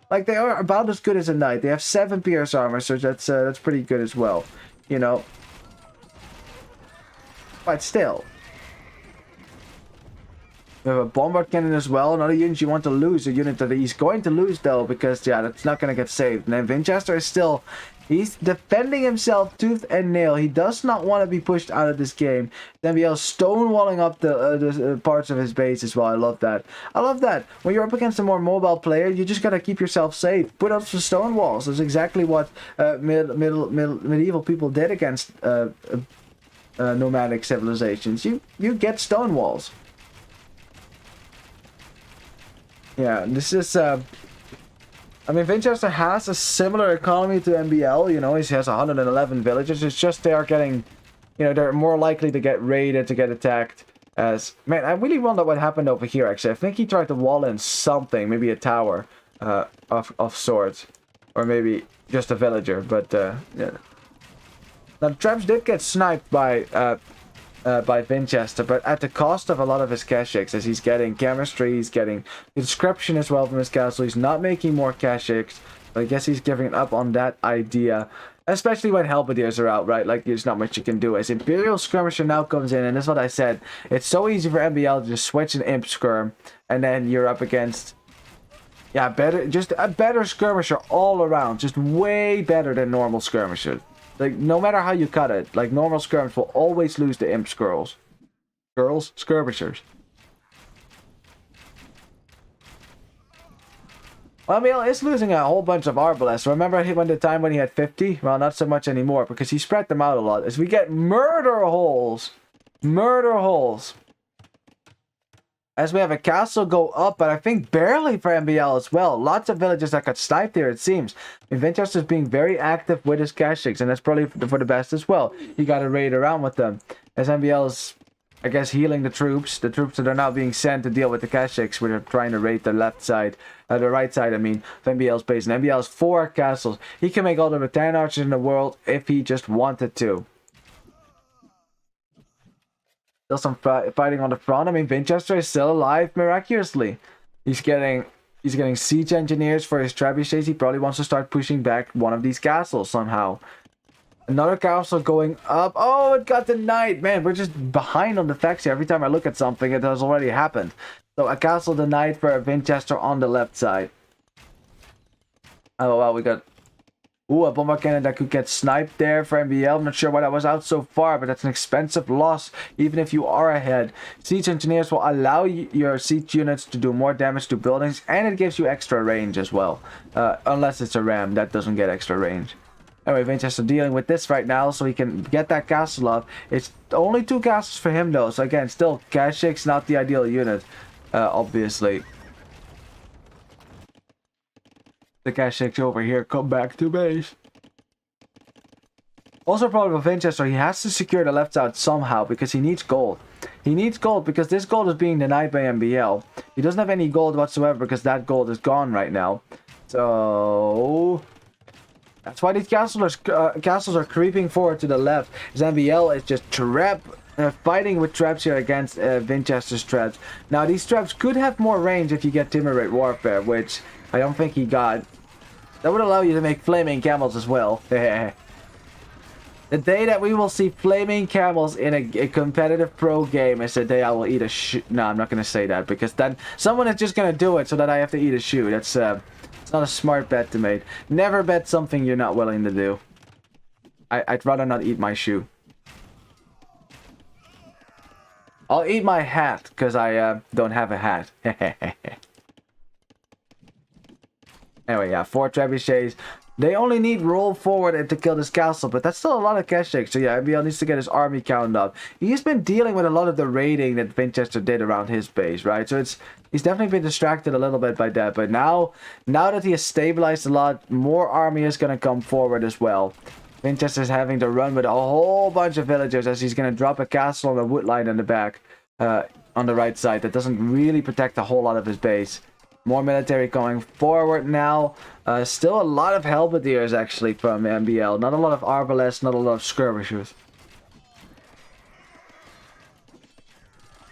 like, they are about as good as a knight. They have 7 pierce armor, so that's pretty good as well, you know. But still. We have a bombard cannon as well. Another unit you want to lose. A unit that he's going to lose though, because yeah, that's not going to get saved. And then Vinchester is still... He's defending himself tooth and nail. He does not want to be pushed out of this game. Then MbL stonewalling up the parts of his base as well. I love that. I love that. When you're up against a more mobile player, you just got to keep yourself safe. Put up some stone walls. That's exactly what medieval people did against nomadic civilizations. You get stone walls. Yeah, this is, I mean, Vinchester has a similar economy to MbL, you know, he has 111 villages, it's just they are getting, you know, they're more likely to get raided, to get attacked, as, man, I really wonder what happened over here, actually. I think he tried to wall in something, maybe a tower, of sorts, or maybe just a villager, but, yeah. Now, the traps did get sniped by Vinchester, but at the cost of a lot of his Keshiks, as he's getting chemistry, he's getting inscription as well from his castle. He's not making more Keshiks, but I guess he's giving up on that idea, especially when Halberdiers are out, right? Like, there's not much you can do. As Imperial Skirmisher now comes in, and that's what I said, it's so easy for MbL to just switch an Imp Skirm, and then you're up against, yeah, just a better Skirmisher all around, just way better than normal Skirmishers. Like, no matter how you cut it, like, normal skirms will always lose the Imp Skirls. Skirmishers. Well, MbL is losing a whole bunch of Arbalists. Remember the time when he had 50? Well, not so much anymore, because he spread them out a lot. As we get murder holes. Murder holes. As we have a castle go up, but I think barely for MbL as well. Lots of villages that got sniped here, it seems. Vinchester is being very active with his Keshiks, and that's probably for the best as well. You got to raid around with them. As MbL is, I guess, healing the troops that are now being sent to deal with the Keshiks, which are trying to raid the left side. The right side, I mean, of MbL's base. And MbL has 4 castles. He can make all the return archers in the world if he just wanted to. Still some fighting on the front. I mean, Vinchester is still alive miraculously. He's getting siege engineers for his trebuchets. He probably wants to start pushing back one of these castles somehow. Another castle going up. Oh, it got denied. Man, we're just behind on the facts here. Every time I look at something, it has already happened. So a castle denied for Vinchester on the left side. Oh, well, we got... Ooh, a bomber cannon that could get sniped there for MbL. I'm not sure why that was out so far, but that's an expensive loss, even if you are ahead. Siege engineers will allow your siege units to do more damage to buildings, and it gives you extra range as well. Unless it's a ram, that doesn't get extra range. Anyway, Vinchester dealing with this right now, so he can get that castle up. It's only 2 castles for him, though, so again, still, Kashik's not the ideal unit, obviously. The Kashyyyks over here come back to base. Also, problem with Vinchester, he has to secure the left side somehow because he needs gold. He needs gold because this gold is being denied by MbL. He doesn't have any gold whatsoever because that gold is gone right now. So that's why these castles are creeping forward to the left. As MbL is just fighting with traps here against Vinchester's traps. Now these traps could have more range if you get Timber Rate Warfare, which I don't think he got. That would allow you to make flaming camels as well. The day that we will see flaming camels in a competitive pro game is the day I will eat a shoe. No, I'm not going to say that because then someone is just going to do it so that I have to eat a shoe. That's it's not a smart bet to make. Never bet something you're not willing to do. I'd rather not eat my shoe. I'll eat my hat because I don't have a hat. Anyway, yeah, 4 trebuchets. They only need roll forward to kill this castle, but that's still a lot of Kashyyyks. So yeah, MbL needs to get his army count up. He's been dealing with a lot of the raiding that Vinchester did around his base, right? So he's definitely been distracted a little bit by that. But now that he has stabilized a lot, more army is going to come forward as well. Vinchester's having to run with a whole bunch of villagers as he's going to drop a castle on a wood line in the back on the right side. That doesn't really protect a whole lot of his base. More military going forward now. Still a lot of halberdiers actually from MbL. Not a lot of arbalests, not a lot of skirmishers.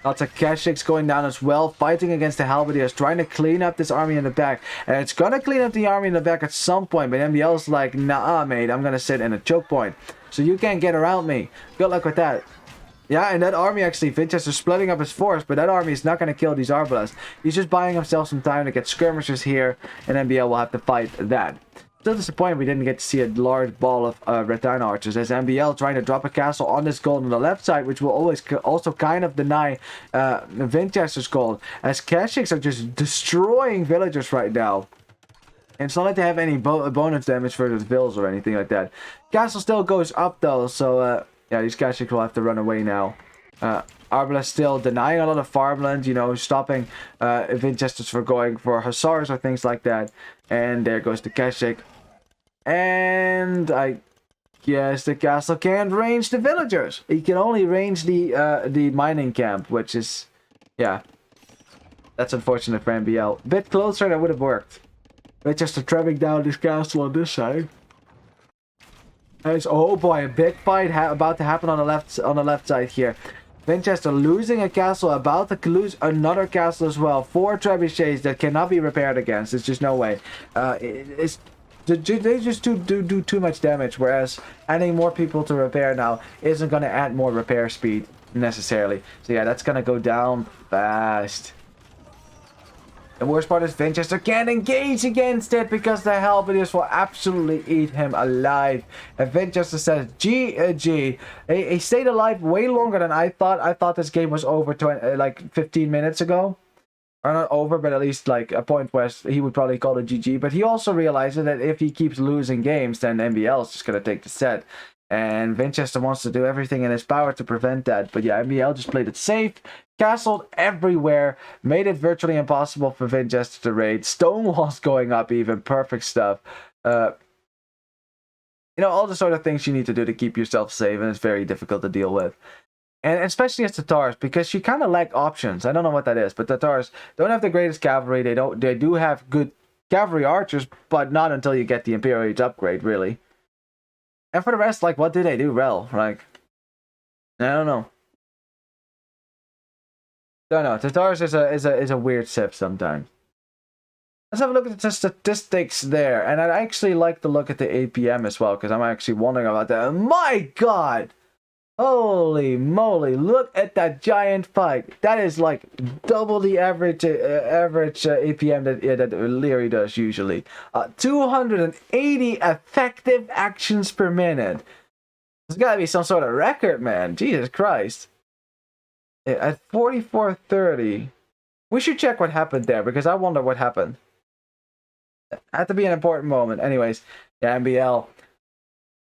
Lots of Kashyyyks going down as well, fighting against the halberdiers, trying to clean up this army in the back. And it's gonna clean up the army in the back at some point, but MbL's like, nah, mate, I'm gonna sit in a choke point. So you can't get around me. Good luck with that. Yeah, and that army actually, Vinchester's splitting up his force, but that army is not going to kill these arbalests. He's just buying himself some time to get skirmishers here, and MbL will have to fight that. Still disappointed we didn't get to see a large ball of return archers, as MbL trying to drop a castle on this gold on the left side, which will always also kind of deny Vinchester's gold, as Kashyyyks are just destroying villagers right now. And it's not like they have any bonus damage for the vills or anything like that. Castle still goes up though, so yeah, these Kashyyyks will have to run away now. Arbalest still denying a lot of farmland, you know, stopping Vinchesters for going for hussars or things like that. And there goes the Kashyyk. And I guess the castle can't range the villagers. He can only range the mining camp, which is, yeah, that's unfortunate for MbL. A bit closer, that would have worked. Vinchester trapping down this castle on this side. Oh boy, a big fight about to happen on the left side here. Vinchester losing a castle, about to lose another castle as well. 4 trebuchets that cannot be repaired against. It's just no way. They just do too much damage, whereas adding more people to repair now isn't going to add more repair speed necessarily. So yeah, that's going to go down fast. The worst part is Vinchester can't engage against it because the halberdiers will absolutely eat him alive. And Vinchester says, GG. He stayed alive way longer than I thought. I thought this game was over like 15 minutes ago. Or not over, but at least like a point where he would probably call it GG. But he also realizes that if he keeps losing games, then MbL is just going to take the set. And Vinchester wants to do everything in his power to prevent that. But yeah, MbL just played it safe. Castled everywhere. Made it virtually impossible for Vinchester to raid. Stone walls going up even. Perfect stuff. You know, all the sort of things you need to do to keep yourself safe. And it's very difficult to deal with. And especially as Tatars, because you kind of lack options. I don't know what that is, but Tatars don't have the greatest cavalry. They do have good cavalry archers, but not until you get the Imperial Age upgrade, really. And for the rest, like, what do they do well? Like, I don't know. Don't know. Tatars is a weird sip sometimes. Let's have a look at the statistics there, and I'd actually like to look at the APM as well, because I'm actually wondering about that. My God! Holy moly, look at that giant fight. That is like double the average APM that Leary does usually. 280 effective actions per minute. There's gotta be some sort of record, man. Jesus Christ. At 44:30. We should check what happened there, because I wonder what happened. Had to be an important moment. Anyways, yeah, MbL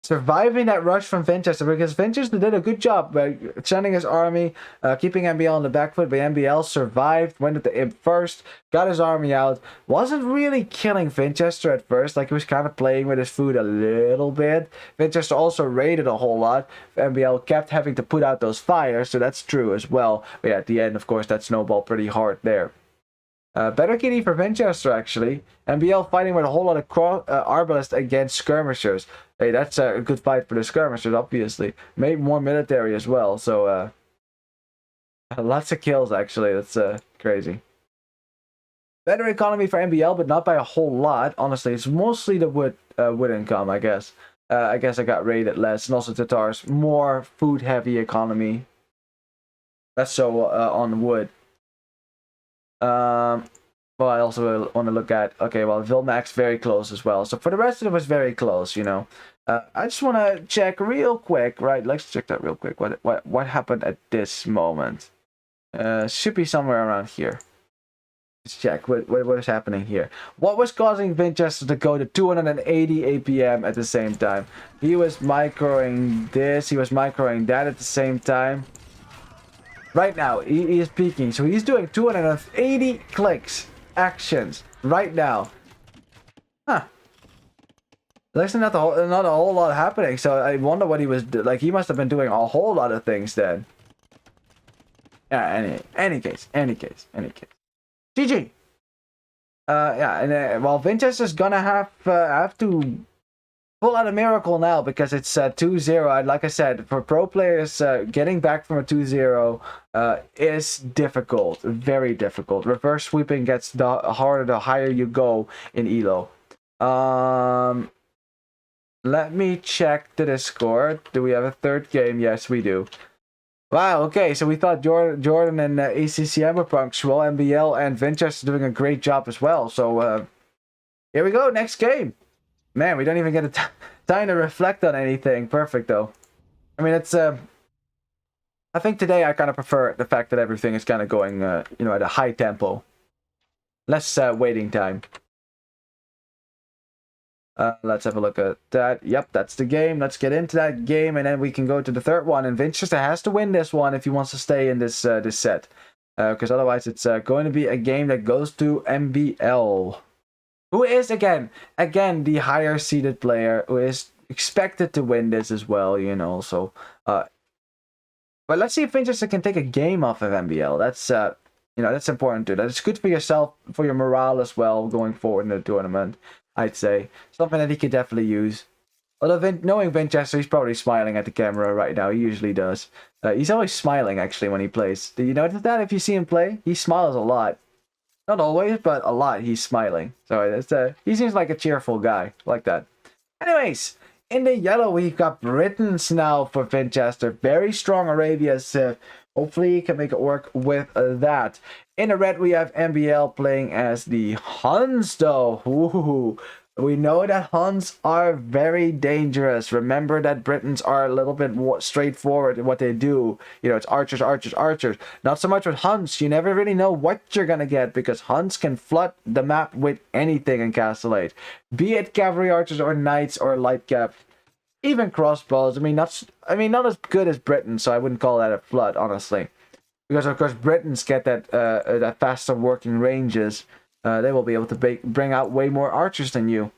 surviving that rush from Vinchester, because Vinchester did a good job by sending his army, keeping MbL on the back foot, but MbL survived, went at the imp first, got his army out, wasn't really killing Vinchester at first, like he was kind of playing with his food a little bit. Vinchester also raided a whole lot. MbL kept having to put out those fires, so that's true as well. But yeah, at the end, of course, that snowballed pretty hard there. Better KD for Vinchester, actually. MbL fighting with a whole lot of arbalists against skirmishers. Hey, that's a good fight for the skirmishers, obviously. Made more military as well, so lots of kills, actually. That's crazy. Better economy for MbL, but not by a whole lot. Honestly, it's mostly the wood income, I guess. I guess I got raided less, and also Tatars. More food-heavy economy. That's so on wood. Well, I also want to look at, okay, well, Vilmax very close as well. So for the rest of it was very close, you know. I just want to check real quick, right? Let's check that real quick. What happened at this moment? Should be somewhere around here. Let's check what is happening here. What was causing Vinchester to go to 280 APM at the same time? He was microing this, he was microing that at the same time. Right now, he is peaking, so he's doing 280 clicks, actions, right now. Huh. There's not a whole lot happening, so I wonder what he was like. He must have been doing a whole lot of things then. Yeah, any case. GG. Yeah, and while Vinchester's gonna have to pull out a miracle now, because it's 2-0. Like I said, for pro players, getting back from a 2-0 is difficult, very difficult. Reverse sweeping gets harder the higher you go in Elo. Let me check the Discord. Do we have a third game? Yes, we do. Wow, okay, so we thought Jordan and ACCM were punctual. MbL and Vinchester doing a great job as well. So here we go, next game. Man, we don't even get a time to reflect on anything. Perfect, though. I mean, it's I think today I kind of prefer the fact that everything is kind of going, you know, at a high tempo. Less waiting time. Let's have a look at that. Yep, that's the game. Let's get into that game, and then we can go to the third one. And Vinchester has to win this one if he wants to stay in this this set, because otherwise it's going to be a game that goes to MbL, who is again the higher seeded player, who is expected to win this as well. You know, so but let's see if Vinchester can take a game off of MbL. That's you know, that's important too. That's good for yourself, for your morale as well, going forward in the tournament. I'd say something that he could definitely use. Although knowing Vinchester, he's probably smiling at the camera right now. He usually does. He's always smiling actually when he plays. Do you notice that? If you see him play, he smiles a lot. Not always, but a lot. He's smiling. So it's he seems like a cheerful guy, like that. Anyways, in the yellow we've got Britons now for Vinchester. Very strong Arabia Civ. Hopefully he can make it work with that. In the red, we have MbL playing as the Huns, though. Ooh, we know that Huns are very dangerous. Remember that Britons are a little bit more straightforward in what they do. You know, it's archers, archers, archers. Not so much with Huns. You never really know what you're going to get, because Huns can flood the map with anything in Castle 8. Be it cavalry archers or knights or light cap. Even crossbows. I mean, not as good as Britons, so I wouldn't call that a flood, honestly. Because of course Britons get that faster working ranges. They will be able to bring out way more archers than you.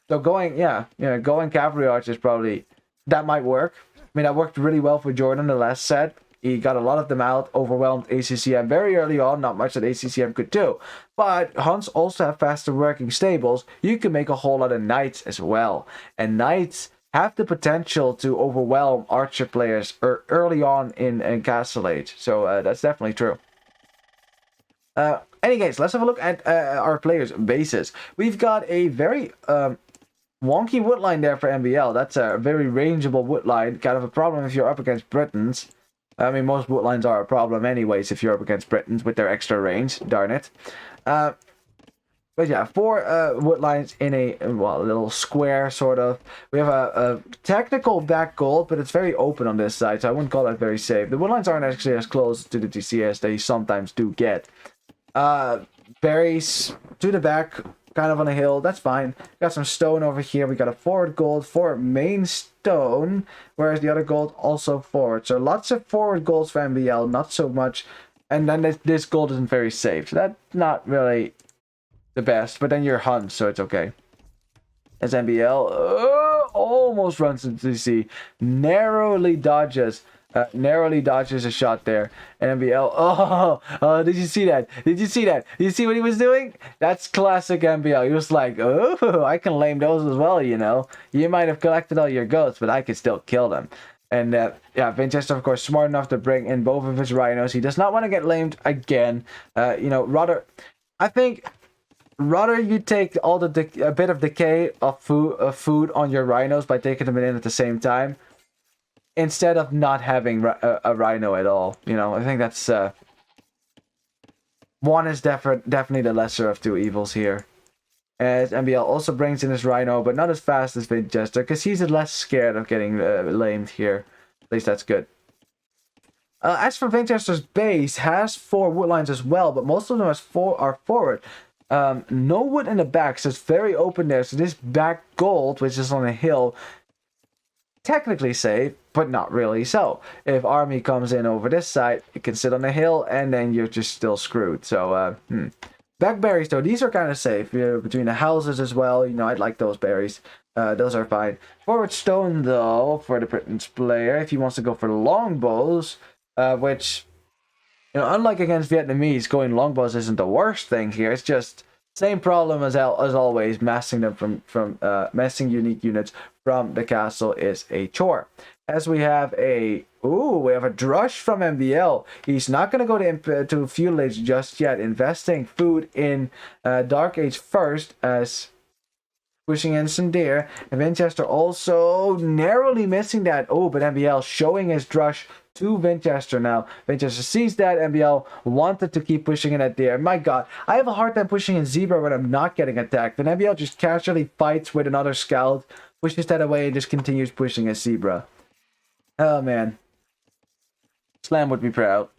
So going cavalry archers probably that might work. mean, that worked really well for Jordan the last set. He got a lot of them out, overwhelmed ACCM very early on, not much that ACCM could do. But Huns also have faster working stables. You can make a whole lot of Knights as well. And Knights have the potential to overwhelm Archer players early on in Castle Age. So that's definitely true. Anyways, let's have a look at our players' bases. We've got a very wonky wood line there for MbL. That's a very rangeable wood line. Kind of a problem if you're up against Britons. I mean, most wood lines are a problem anyways if you're up against Britons with their extra range. Darn it. But yeah, 4 wood lines in a little square, sort of. We have a technical back gold, but it's very open on this side, so I wouldn't call that very safe. The wood lines aren't actually as close to the TC as they sometimes do get. Berries to the back, kind of on a hill. That's fine. Got some stone over here. We got a forward gold, 4 main stone, whereas the other gold also forward. So lots of forward golds for MbL, not so much. And then this gold isn't very safe. So that's not really the best. But then you're Huns, so it's okay. As MbL almost runs into the sea, narrowly dodges a shot there. And MbL, did you see that? Did you see that? Did you see what he was doing? That's classic MbL. He was like, oh, I can lame those as well, you know. You might have collected all your goats, but I can still kill them. And yeah, Vinchester, of course, smart enough to bring in both of his rhinos. He does not want to get lamed again. You know, I think rather you take all a bit of decay of food on your rhinos by taking them in at the same time, instead of not having a rhino at all. You know, I think that's one is definitely the lesser of two evils here. As MbL also brings in his rhino, but not as fast as Vinchester, because he's less scared of getting lamed here. At least that's good. As for Vinchester's base, has 4 wood lines as well, but most of them are forward. No wood in the back, so it's very open there. So this back gold, which is on a hill, technically safe, but not really so. If army comes in over this side, it can sit on the hill, and then you're just still screwed. So, Back berries, though, these are kind of safe. Between the houses as well, you know, I'd like those berries. Those are fine. Forward stone, though, for the Britons player, if he wants to go for longbows, which, you know, unlike against Vietnamese, going longbows isn't the worst thing here. It's just same problem as always. Massing them massing unique units from the castle is a chore. As we have a drush from MbL. He's not going to go to Feudal Age just yet. Investing food in Dark Age first, as pushing in some deer. And Vinchester also narrowly missing that. Oh, but MbL showing his drush to Vinchester now. Vinchester sees that. MbL wanted to keep pushing in that deer. My god, I have a hard time pushing in zebra when I'm not getting attacked. And MbL just casually fights with another scout, pushes that away, and just continues pushing a zebra. Oh man. Slam would be proud.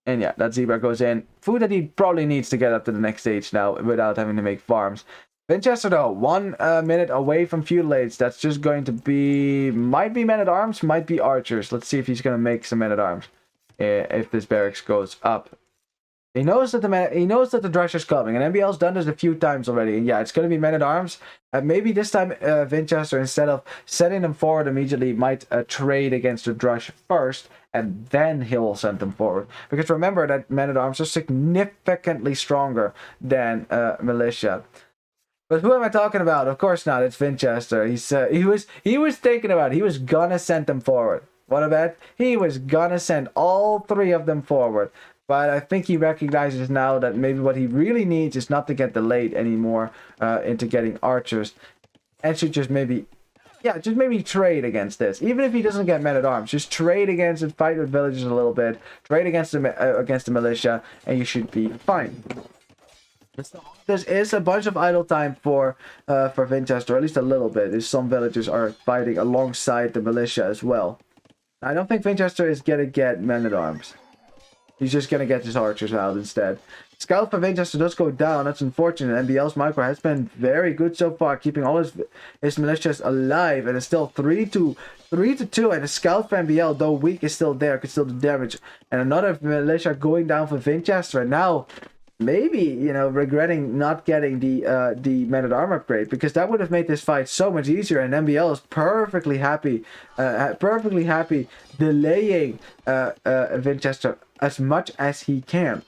And yeah, that zebra goes in. Food that he probably needs to get up to the next stage now without having to make farms. Vinchester, though, 1 minute away from Feudal Age. That's just going to be... might be men-at-arms, might be archers. Let's see if he's going to make some men-at-arms. If this barracks goes up. He knows that the Drusher's coming, and MbL's done this a few times already. And yeah, it's going to be men-at-arms. Maybe this time Vinchester, instead of setting them forward immediately, might trade against the Drush first, and then he'll send them forward. Because remember that men-at-arms are significantly stronger than militia. But who am I talking about? Of course not. It's Vinchester. He was thinking about it. He was gonna send them forward. What about? He was gonna send all 3 of them forward. But I think he recognizes now that maybe what he really needs is not to get delayed anymore into getting archers, and should just maybe trade against this. Even if he doesn't get men-at-arms, just trade against it, fight with villagers a little bit, trade against the militia, and you should be fine. There is a bunch of idle time for Vinchester, or at least a little bit, as some villagers are fighting alongside the militia as well. I don't think Vinchester is going to get men-at-arms. He's just going to get his archers out instead. Scout for Vinchester does go down. That's unfortunate. MbL's micro has been very good so far, keeping all his militias alive. And it's still 3-2. And the scout for MbL, though weak, is still there. Could still do damage. And another militia going down for Vinchester. And now maybe, you know, regretting not getting the men-at-arm upgrade, because that would have made this fight so much easier, and MbL is perfectly happy delaying Vinchester as much as he can.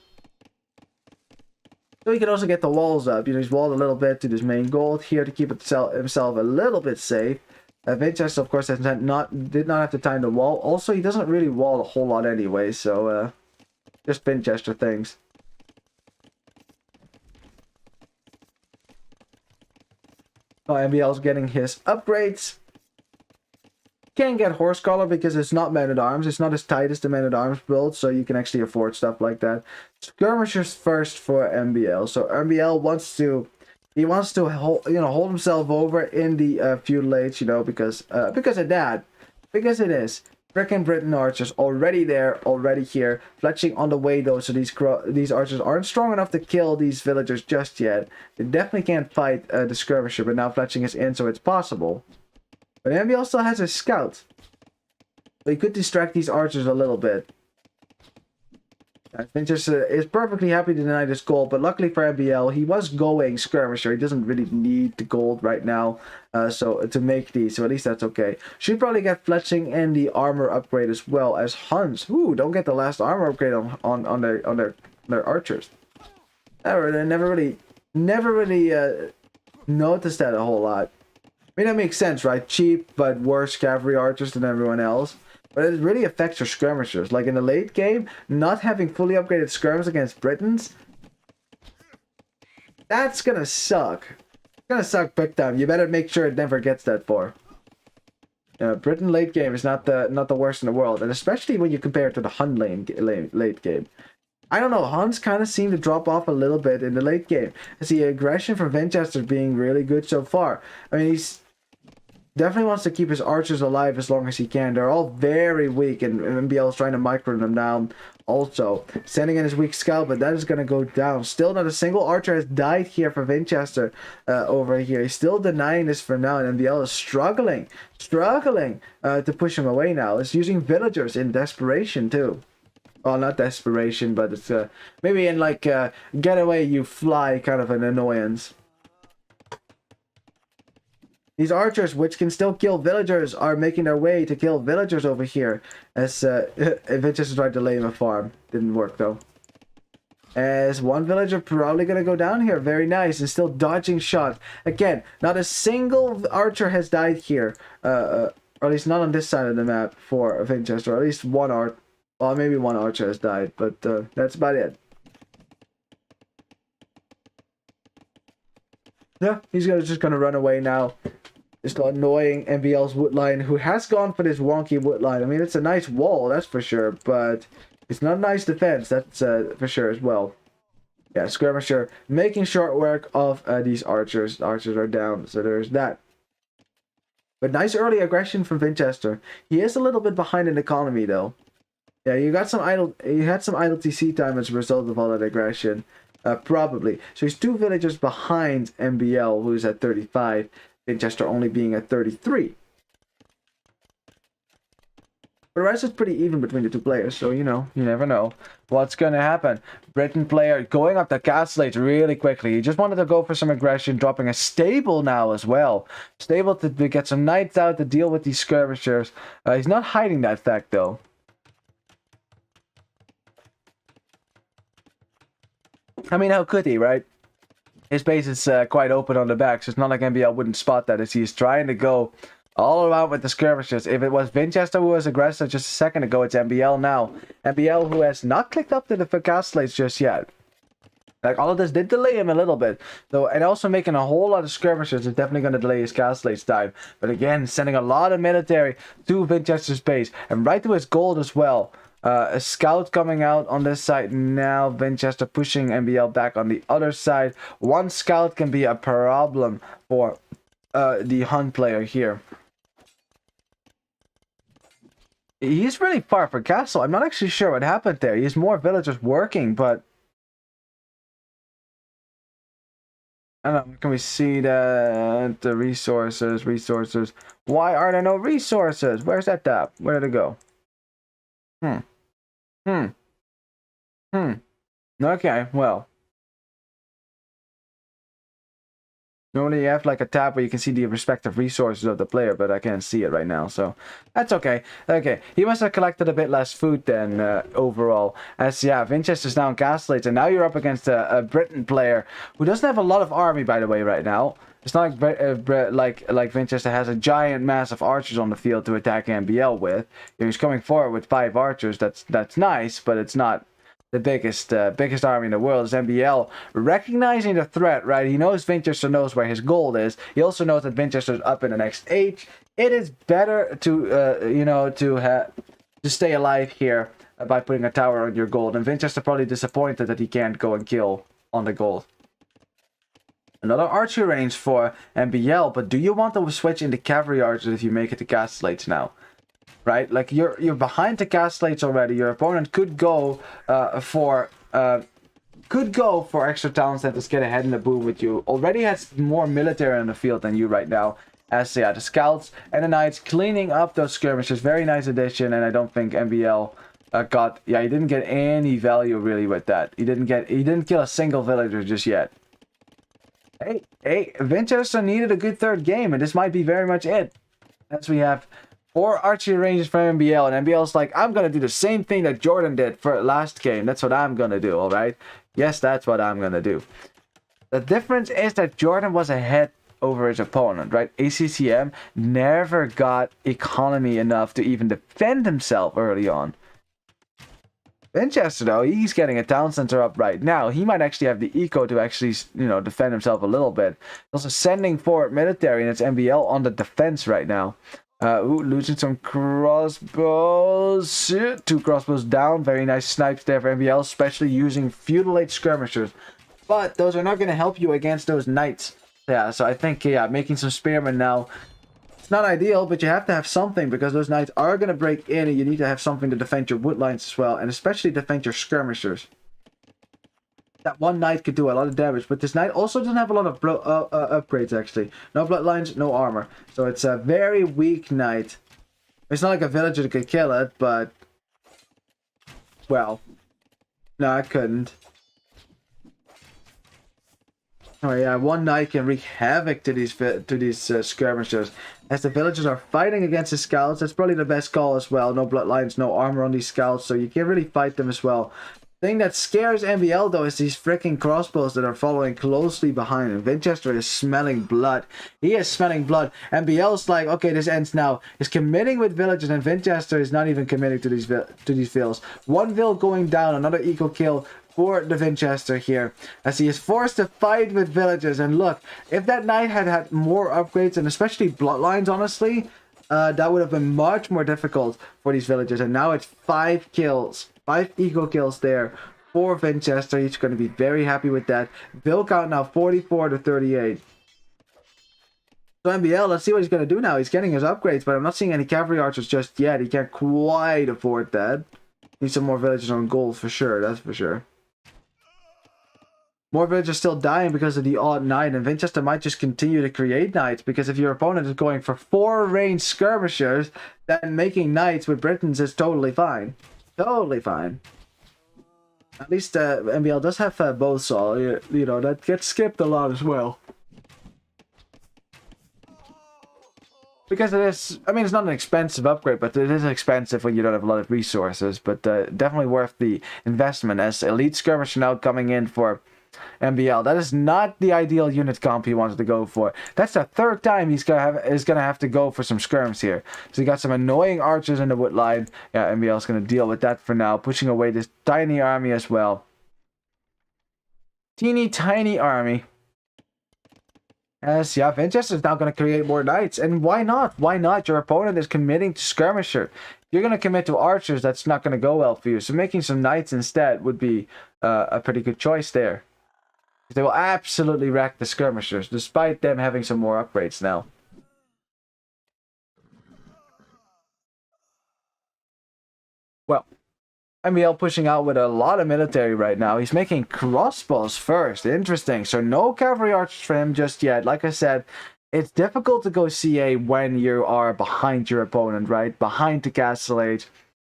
So he can also get the walls up. You know, he's walled a little bit to his main goal here to keep himself a little bit safe. Vinchester, of course, did not have the time to wall. Also, he doesn't really wall a whole lot anyway, so just Vinchester things. Oh, MbL's getting his upgrades. Can't get horse collar because it's not men-at-arms. It's not as tight as the men-at-arms build, so you can actually afford stuff like that. Skirmishers first for MbL. So MbL wants to hold himself over in the feudal age, you know, because of that, because it is. Frickin' Britain archers already there, already here. Fletching on the way though, so these archers aren't strong enough to kill these villagers just yet. They definitely can't fight the skirmisher, but now Fletching is in, so it's possible. But MbL still has a scout, so he could distract these archers a little bit. Vinchester is perfectly happy to deny this gold, but luckily for MbL, he was going skirmisher. He doesn't really need the gold right now, so to make these, so at least that's okay. Should probably get Fletching and the armor upgrade as well as Huns. Ooh, don't get the last armor upgrade on their archers. They never really noticed that a whole lot. I mean, that makes sense, right? Cheap but worse cavalry archers than everyone else. But it really affects your skirmishers. Like in the late game, not having fully upgraded skirms against Britons, that's gonna suck. It's gonna suck big time. You better make sure it never gets that far. Britain late game is not the worst in the world, and especially when you compare it to the Hun late game. I don't know, Huns kind of seem to drop off a little bit in the late game. I see aggression from Vinchester being really good so far. I mean, he's definitely wants to keep his archers alive as long as he can. They're all very weak, and MbL is trying to micro them down also. Sending in his weak scout, but that is going to go down. Still not a single archer has died here for Vinchester over here. He's still denying this for now, and MbL is struggling to push him away now. He's using villagers in desperation too. Well, not desperation, but it's maybe in like get away you fly kind of an annoyance. These archers, which can still kill villagers, are making their way to kill villagers over here. As Vinchester tried to lay him a farm. Didn't work though. As one villager probably going to go down here. Very nice. And still dodging shots. Again, not a single archer has died here. Or at least not on this side of the map for Vinchester. Or at least one archer. Well, maybe one archer has died. But that's about it. Yeah, he's just going to run away now. Just annoying MbL's woodline, who has gone for this wonky woodline. I mean, it's a nice wall, that's for sure, but it's not a nice defense, that's for sure as well. Yeah, skirmisher making short work of these archers. The archers are down, so there's that. But nice early aggression from Vinchester. He is a little bit behind in economy, though. Yeah, you had some idle TC time as a result of all that aggression. Probably. So he's 2 villagers behind MbL, who's at 35. Vinchester only being at 33. But the rest is pretty even between the 2 players, so you know, you never know what's gonna happen. Britain player going up the castle age really quickly. He just wanted to go for some aggression, dropping a stable now as well. Stable to get some knights out to deal with these skirmishers. He's not hiding that fact though. I mean, how could he, right? His base is quite open on the back, so it's not like MbL wouldn't spot that as he's trying to go all around with the skirmishers. If it was Vinchester who was aggressive just a second ago, it's MbL now. MbL who has not clicked up to the castles just yet. Like, all of this did delay him a little bit. So, and also making a whole lot of skirmishers is definitely going to delay his castles time. But again, sending a lot of military to Vinchester's base and right to his gold as well. A scout coming out on this side now. Vinchester pushing MbL back on the other side. One scout can be a problem for the Hun player here. He's really far for castle. I'm not actually sure what happened there. He has more villagers working, but I don't know. Can we see that? The resources. Why are there no resources? Where's that tab? Where did it go? Okay, well. Normally you have like a tab where you can see the respective resources of the player, but I can't see it right now, so that's okay. Okay, he must have collected a bit less food then overall. As yeah, Vinchester's now in Castellates, and now you're up against a Britain player who doesn't have a lot of army, by the way, right now. It's not like Vinchester has a giant mass of archers on the field to attack MbL with. He's coming forward with 5 archers. That's nice, but it's not the biggest army in the world. Is MbL recognizing the threat, right? He knows Vinchester knows where his gold is. He also knows that Vinchester's up in the next age. It is better to to stay alive here by putting a tower on your gold. And Vinchester probably disappointed that he can't go and kill on the gold. Another archer range for MbL, but do you want to switch into cavalry archers if you make it to Castellates now? Right, like you're behind the Castellates already. Your opponent could go for extra town centers, get ahead in the boom with you. Already has more military on the field than you right now. As yeah, the scouts and the knights cleaning up those skirmishes. Very nice addition, and I don't think MbL he didn't get any value really with that. He didn't kill a single villager just yet. Hey, Vinchester needed a good third game, and this might be very much it. As we have 4 archery ranges from MbL, and MbL's like, I'm gonna do the same thing that Jordan did for last game. That's what I'm gonna do, alright? Yes, that's what I'm gonna do. The difference is that Jordan was ahead over his opponent, right? ACCM never got economy enough to even defend himself early on. Vinchester, though, he's getting a town center up right now. He might actually have the eco to actually, defend himself a little bit. Also sending forward military, and it's MbL on the defense right now. Losing some crossbows. 2 crossbows down. Very nice snipes there for MbL, especially using feudal age skirmishers. But those are not going to help you against those knights. Yeah, so I think, making some spearmen now. It's not ideal, but you have to have something because those knights are going to break in, and you need to have something to defend your wood lines as well, and especially defend your skirmishers. That one knight could do a lot of damage, but this knight also doesn't have a lot of upgrades, actually. No bloodlines, no armor. So it's a very weak knight. It's not like a villager that could kill it, but... well... no, I couldn't. Oh yeah, one knight can wreak havoc to these skirmishers. As the villagers are fighting against the scouts, that's probably the best call as well. No bloodlines, no armor on these scouts, so you can't really fight them as well. The thing that scares MbL though is these freaking crossbows that are following closely behind him. Vinchester is smelling blood. He is smelling blood. MbL's like, okay, this ends now. He's committing with villagers, and Vinchester is not even committing to these vills. One vill going down, another eco kill for the Vinchester here, as he is forced to fight with villagers. And look, if that knight had had more upgrades, and especially bloodlines, honestly, that would have been much more difficult for these villagers. And now it's 5 kills, 5 eco kills there for Vinchester. He's going to be very happy with that. Bill count now 44 to 38. So MbL, let's see what he's going to do now. He's getting his upgrades, but I'm not seeing any cavalry archers just yet. He can't quite afford that. Need some more villagers on gold for sure, that's for sure. More villagers still dying because of the odd knight, and Vinchester might just continue to create knights, because if your opponent is going for 4 ranged skirmishers, then making knights with Britons is totally fine. Totally fine. At least MbL does have bowsaw, that gets skipped a lot as well. Because it is, I mean, it's not an expensive upgrade, but it is expensive when you don't have a lot of resources, but definitely worth the investment, as Elite Skirmisher now coming in for MbL. That is not the ideal unit comp he wanted to go for. That's the 3rd time he's gonna have to go for some skirms here. So he got some annoying archers in the wood line. Yeah, MbL's gonna deal with that for now, pushing away this tiny army as well. Teeny tiny army. Yes, yeah, Vinchester is now going to create more knights. And why not? Why not? Your opponent is committing to skirmisher. You're going to commit to archers, that's not going to go well for you. So making some knights instead would be a pretty good choice there. They will absolutely wreck the skirmishers, despite them having some more upgrades now. Well, MbL pushing out with a lot of military right now. He's making crossbows first. Interesting. So no cavalry archers for him just yet. Like I said, it's difficult to go CA when you are behind your opponent, right? Behind the castle age.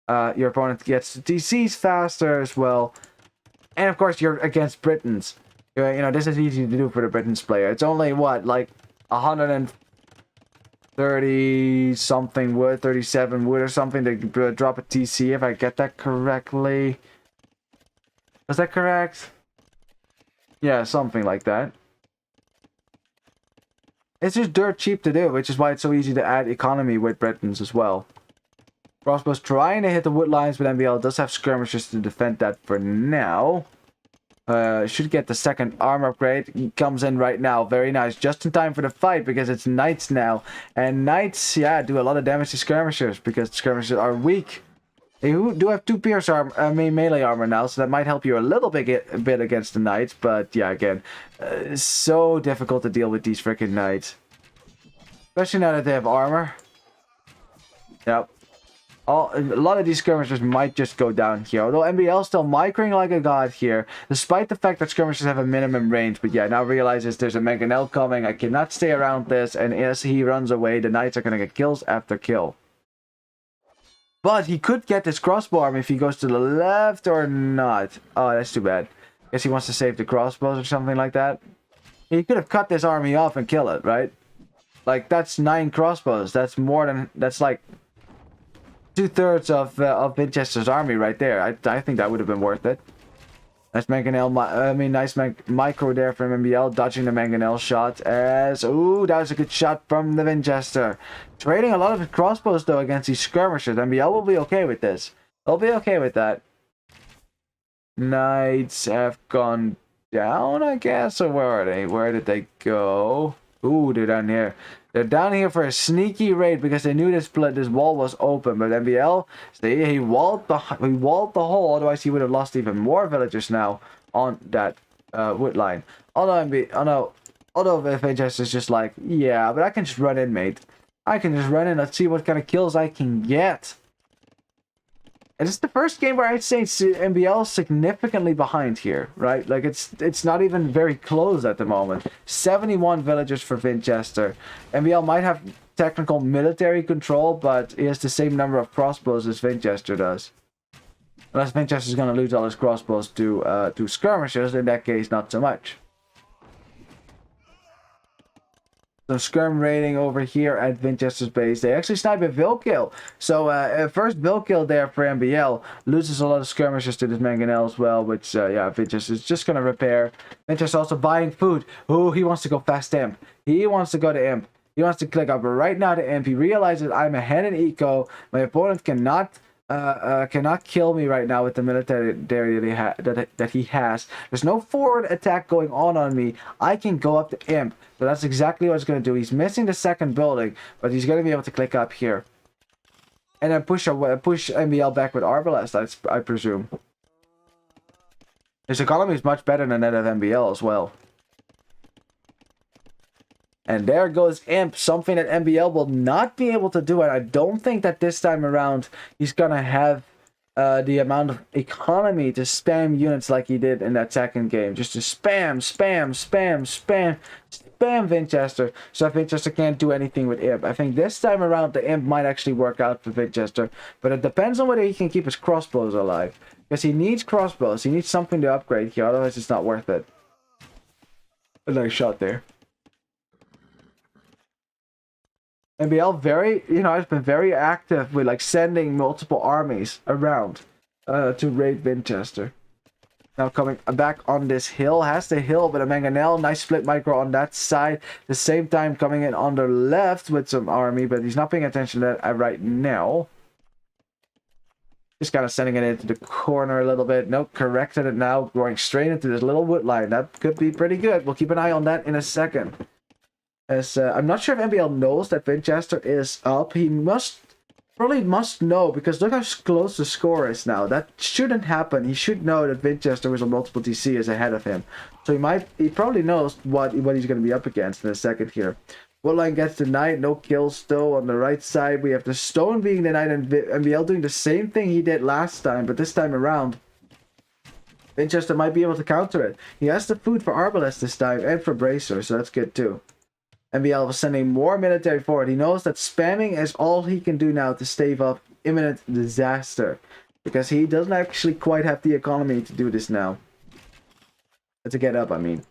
Your opponent gets to DCs faster as well. And of course, you're against Britons. You know, this is easy to do for the Britons player. It's only, what, like 130 something wood, 37 wood or something to drop a TC, if I get that correctly. Was that correct? Yeah, something like that. It's just dirt cheap to do, which is why it's so easy to add economy with Britons as well. Crossbows trying to hit the wood lines, but MbL does have skirmishers to defend that for now. Should get the second armor upgrade. He comes in right now. Very nice. Just in time for the fight because it's knights now. And knights, yeah, do a lot of damage to skirmishers because skirmishers are weak. They do have 2 pierce armor, melee armor now, so that might help you a little bit against the knights. But yeah, again, so difficult to deal with these freaking knights. Especially now that they have armor. Yep. A lot of these skirmishers might just go down here. Although MbL still microing like a god here. Despite the fact that skirmishers have a minimum range. But yeah, now realizes there's a mangonel coming. I cannot stay around this. And as he runs away, the knights are going to get kills after kill. But he could get this crossbow arm if he goes to the left or not. Oh, that's too bad. Guess he wants to save the crossbows or something like that. He could have cut this army off and kill it, right? Like, that's 9 crossbows. That's more than... That's like... 2/3 of Vinchester's army right there. I think that would have been worth it. Nice mangonel, nice micro there from MbL, dodging the mangonel shot as... Ooh, that was a good shot from the Vinchester. Trading a lot of his crossbows, though, against these skirmishers. MbL will be okay with this. They'll be okay with that. Knights have gone down, I guess, or where are they? Where did they go? Ooh, they're down here. They're down here for a sneaky raid because they knew this wall was open. But MbL, he walled the hole. Otherwise, he would have lost even more villagers now on that wood line. Although Vinchester is just like, yeah, but I can just run in, mate. I can just run in. Let's see what kind of kills I can get. And it's the first game where I'd say MbL is significantly behind here, right? Like, it's not even very close at the moment. 71 villagers for Vinchester. MbL might have technical military control, but he has the same number of crossbows as Vinchester does. Unless Vinchester's going to lose all his crossbows to skirmishers, in that case, not so much. So skirm raiding over here at Vinchester's base. They actually snipe a Vil kill. So first Vil kill there for MbL. Loses a lot of skirmishers to this mangonel as well. Which, yeah, Vinchester's just going to repair. Vinchester's also buying food. Oh, he wants to go fast imp. He wants to go to imp. He wants to click up right now to imp. He realizes I'm ahead in eco. My opponent cannot kill me right now with the military that he has. There's no forward attack going on me. I can go up to imp. So that's exactly what he's going to do. He's missing the second building, but he's going to be able to click up here. And then push MbL back with Arbalest, I presume. His economy is much better than that of MbL as well. And there goes Imp, something that MbL will not be able to do. And I don't think that this time around he's going to have the amount of economy to spam units like he did in that second game. Just to spam Vinchester. So Vinchester can't do anything with Imp. I think this time around the Imp might actually work out for Vinchester. But it depends on whether he can keep his crossbows alive. Because he needs crossbows. He needs something to upgrade here. Otherwise it's not worth it. A nice shot there. MbL has been very active with like sending multiple armies around to raid Vinchester. Now coming back on this hill, has the hill with a mangonel, nice split micro on that side. The same time coming in on the left with some army, but he's not paying attention to that right now. Just kind of sending it into the corner a little bit. Nope, corrected it now, going straight into this little wood line. That could be pretty good. We'll keep an eye on that in a second. As I'm not sure if MbL knows that Vinchester is up. He probably must know, because look how close the score is now. That shouldn't happen. He should know that Vinchester with a multiple TC is ahead of him. So he probably knows what he's going to be up against in a second here. Woodline gets denied, no kills though. On the right side we have the stone being denied and MbL doing the same thing he did last time, but this time around Vinchester might be able to counter it. He has the food for Arbalest this time and for Bracer, so that's good too. MbL was sending more military forward. He knows that spamming is all he can do now to stave off imminent disaster. Because he doesn't actually quite have the economy to do this now. To get up, I mean.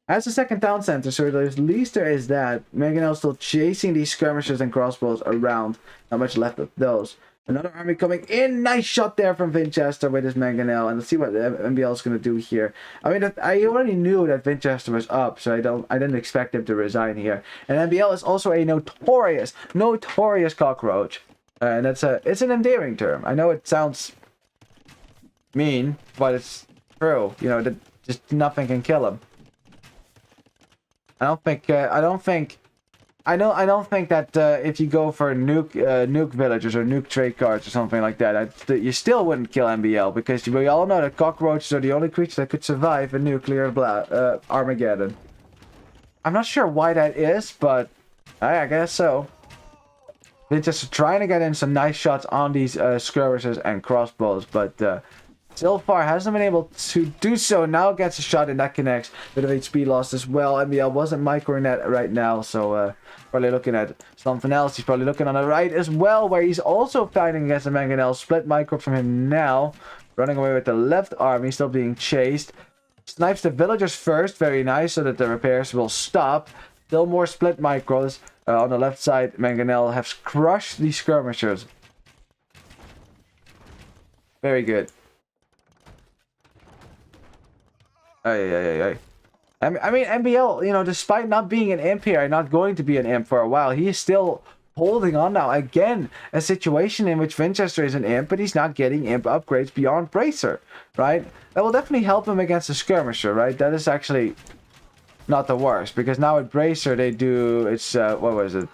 As the second town center, so at least there is that. Mangonel still chasing these skirmishers and crossbows around. Not much left of those. Another army coming in. Nice shot there from Vinchester with his Mangonel. And let's see what MbL is going to do here. I mean, I already knew that Vinchester was up, so I didn't expect him to resign here. And MbL is also a notorious cockroach. And it's an endearing term. I know it sounds mean, but it's true. You know, that just nothing can kill him. I don't think that if you go for nuke villagers or nuke trade cards or something like that, you still wouldn't kill MbL, because we all know that cockroaches are the only creatures that could survive a nuclear Armageddon. I'm not sure why that is, but I guess so. They're just trying to get in some nice shots on these skirmishers and crossbows, but so far hasn't been able to do so. Now gets a shot and that connects. Bit of HP loss as well. MbL wasn't microing that right now, so probably looking at something else. He's probably looking on the right as well, where he's also fighting against the Mangonel. Split micro from him now. Running away with the left army, still being chased. Snipes the villagers first, very nice, so that the repairs will stop. Still more split micros. On the left side, Mangonel has crushed the skirmishers. Very good. I mean, MbL, you know, despite not being an imp here, not going to be an imp for a while, he is still holding on now. Again, a situation in which Vinchester is an imp, but he's not getting imp upgrades beyond Bracer, right? That will definitely help him against the skirmisher, right? That is actually not the worst, because now with Bracer they do, it's, what was it,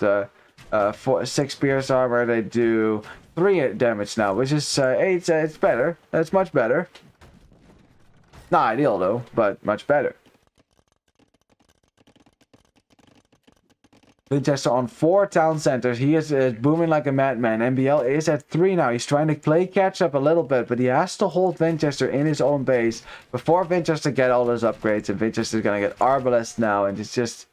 6 pierce armor, they do 3 damage now, which is, it's better. It's much better. Not ideal though, but much better. Vinchester on 4 town centers. He is booming like a madman. MbL is at 3 now. He's trying to play catch up a little bit, but he has to hold Vinchester in his own base before Vinchester get all those upgrades. And Vinchester is gonna get Arbalest now, and it's just,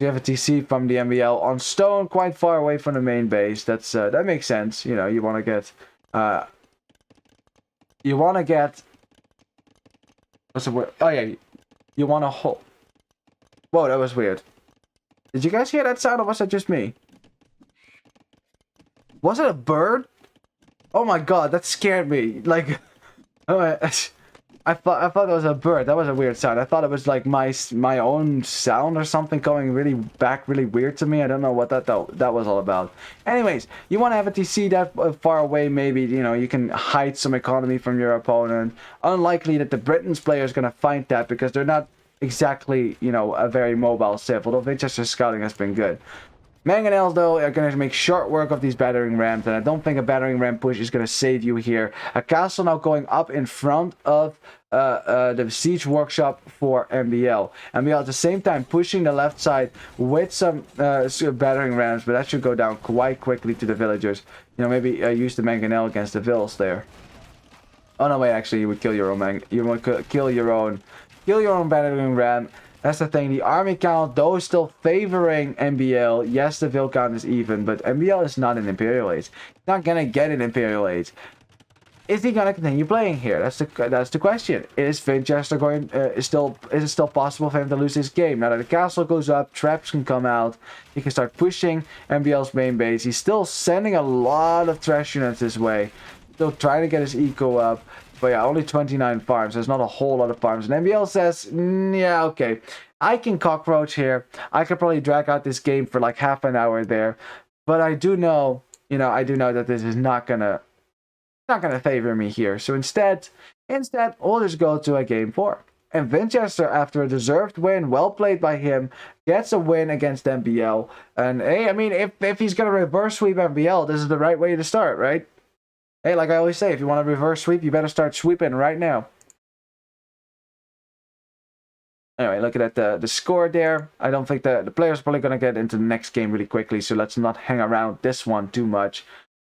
you have a TC from the MbL on stone, quite far away from the main base. That's that makes sense. You know, you want to get what's the word? Oh yeah, you want to hold. Whoa, that was weird. Did you guys hear that sound, or was that just me? Was it a bird? Oh my god, that scared me. Like, I thought it was a bird. That was a weird sound. I thought it was like my own sound or something going really weird to me. I don't know what that was all about. Anyways, you want to have a TC that far away, maybe, you know, you can hide some economy from your opponent. Unlikely that the Britain's player is going to find that, because they're not exactly, you know, a very mobile civ, although Vinchester's scouting has been good. Mangonels, though, are going to make short work of these battering rams, and I don't think a battering ram push is going to save you here. A castle now going up in front of the siege workshop for MbL. MbL at the same time pushing the left side with some battering rams, but that should go down quite quickly to the villagers. You know, maybe use the Mangonel against the vills there. Oh no, wait, actually, you would kill your own kill your own battering ram. That's the thing. The army count, though, is still favoring MbL. Yes, the vill count is even, but MbL is not an Imperial Age. He's not gonna get an Imperial Age. Is he gonna continue playing here? That's the question. Is Vinchester going? Is it still possible for him to lose this game? Now that the castle goes up, traps can come out. He can start pushing MbL's main base. He's still sending a lot of trash units this way. Still trying to get his eco up. But yeah, only 29 farms. There's not a whole lot of farms. And MbL says, yeah, okay. I can cockroach here. I could probably drag out this game for like half an hour there. But I do know, that this is not gonna favor me here. So instead, we'll just go to a game 4. And Vinchester, after a deserved win, well played by him, gets a win against MbL. And hey, I mean, if he's gonna reverse sweep MbL, this is the right way to start, right? Hey, like I always say, if you want to reverse sweep, you better start sweeping right now. Anyway, looking at the score there, I don't think the player's probably going to get into the next game really quickly, so let's not hang around this one too much.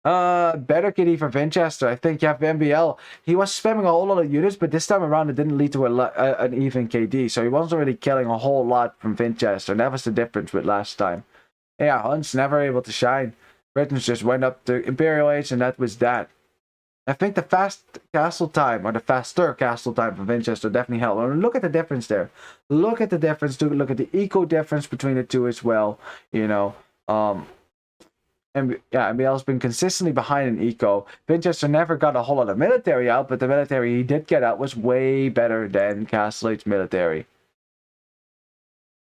Better KD for Vinchester. I think you have MbL. He was spamming a whole lot of units, but this time around it didn't lead to an even KD, so he wasn't really killing a whole lot from Vinchester, and that was the difference with last time. Yeah, Hunt's never able to shine. Britons just went up to Imperial Age, and that was that. I think the fast castle time, or the faster castle time for Vinchester definitely helped. And look at the difference there. Look at the difference. Look at the eco difference between the two as well. You know, and yeah, MbL's been consistently behind in eco. Vinchester never got a whole lot of military out, but the military he did get out was way better than Castle Age's military.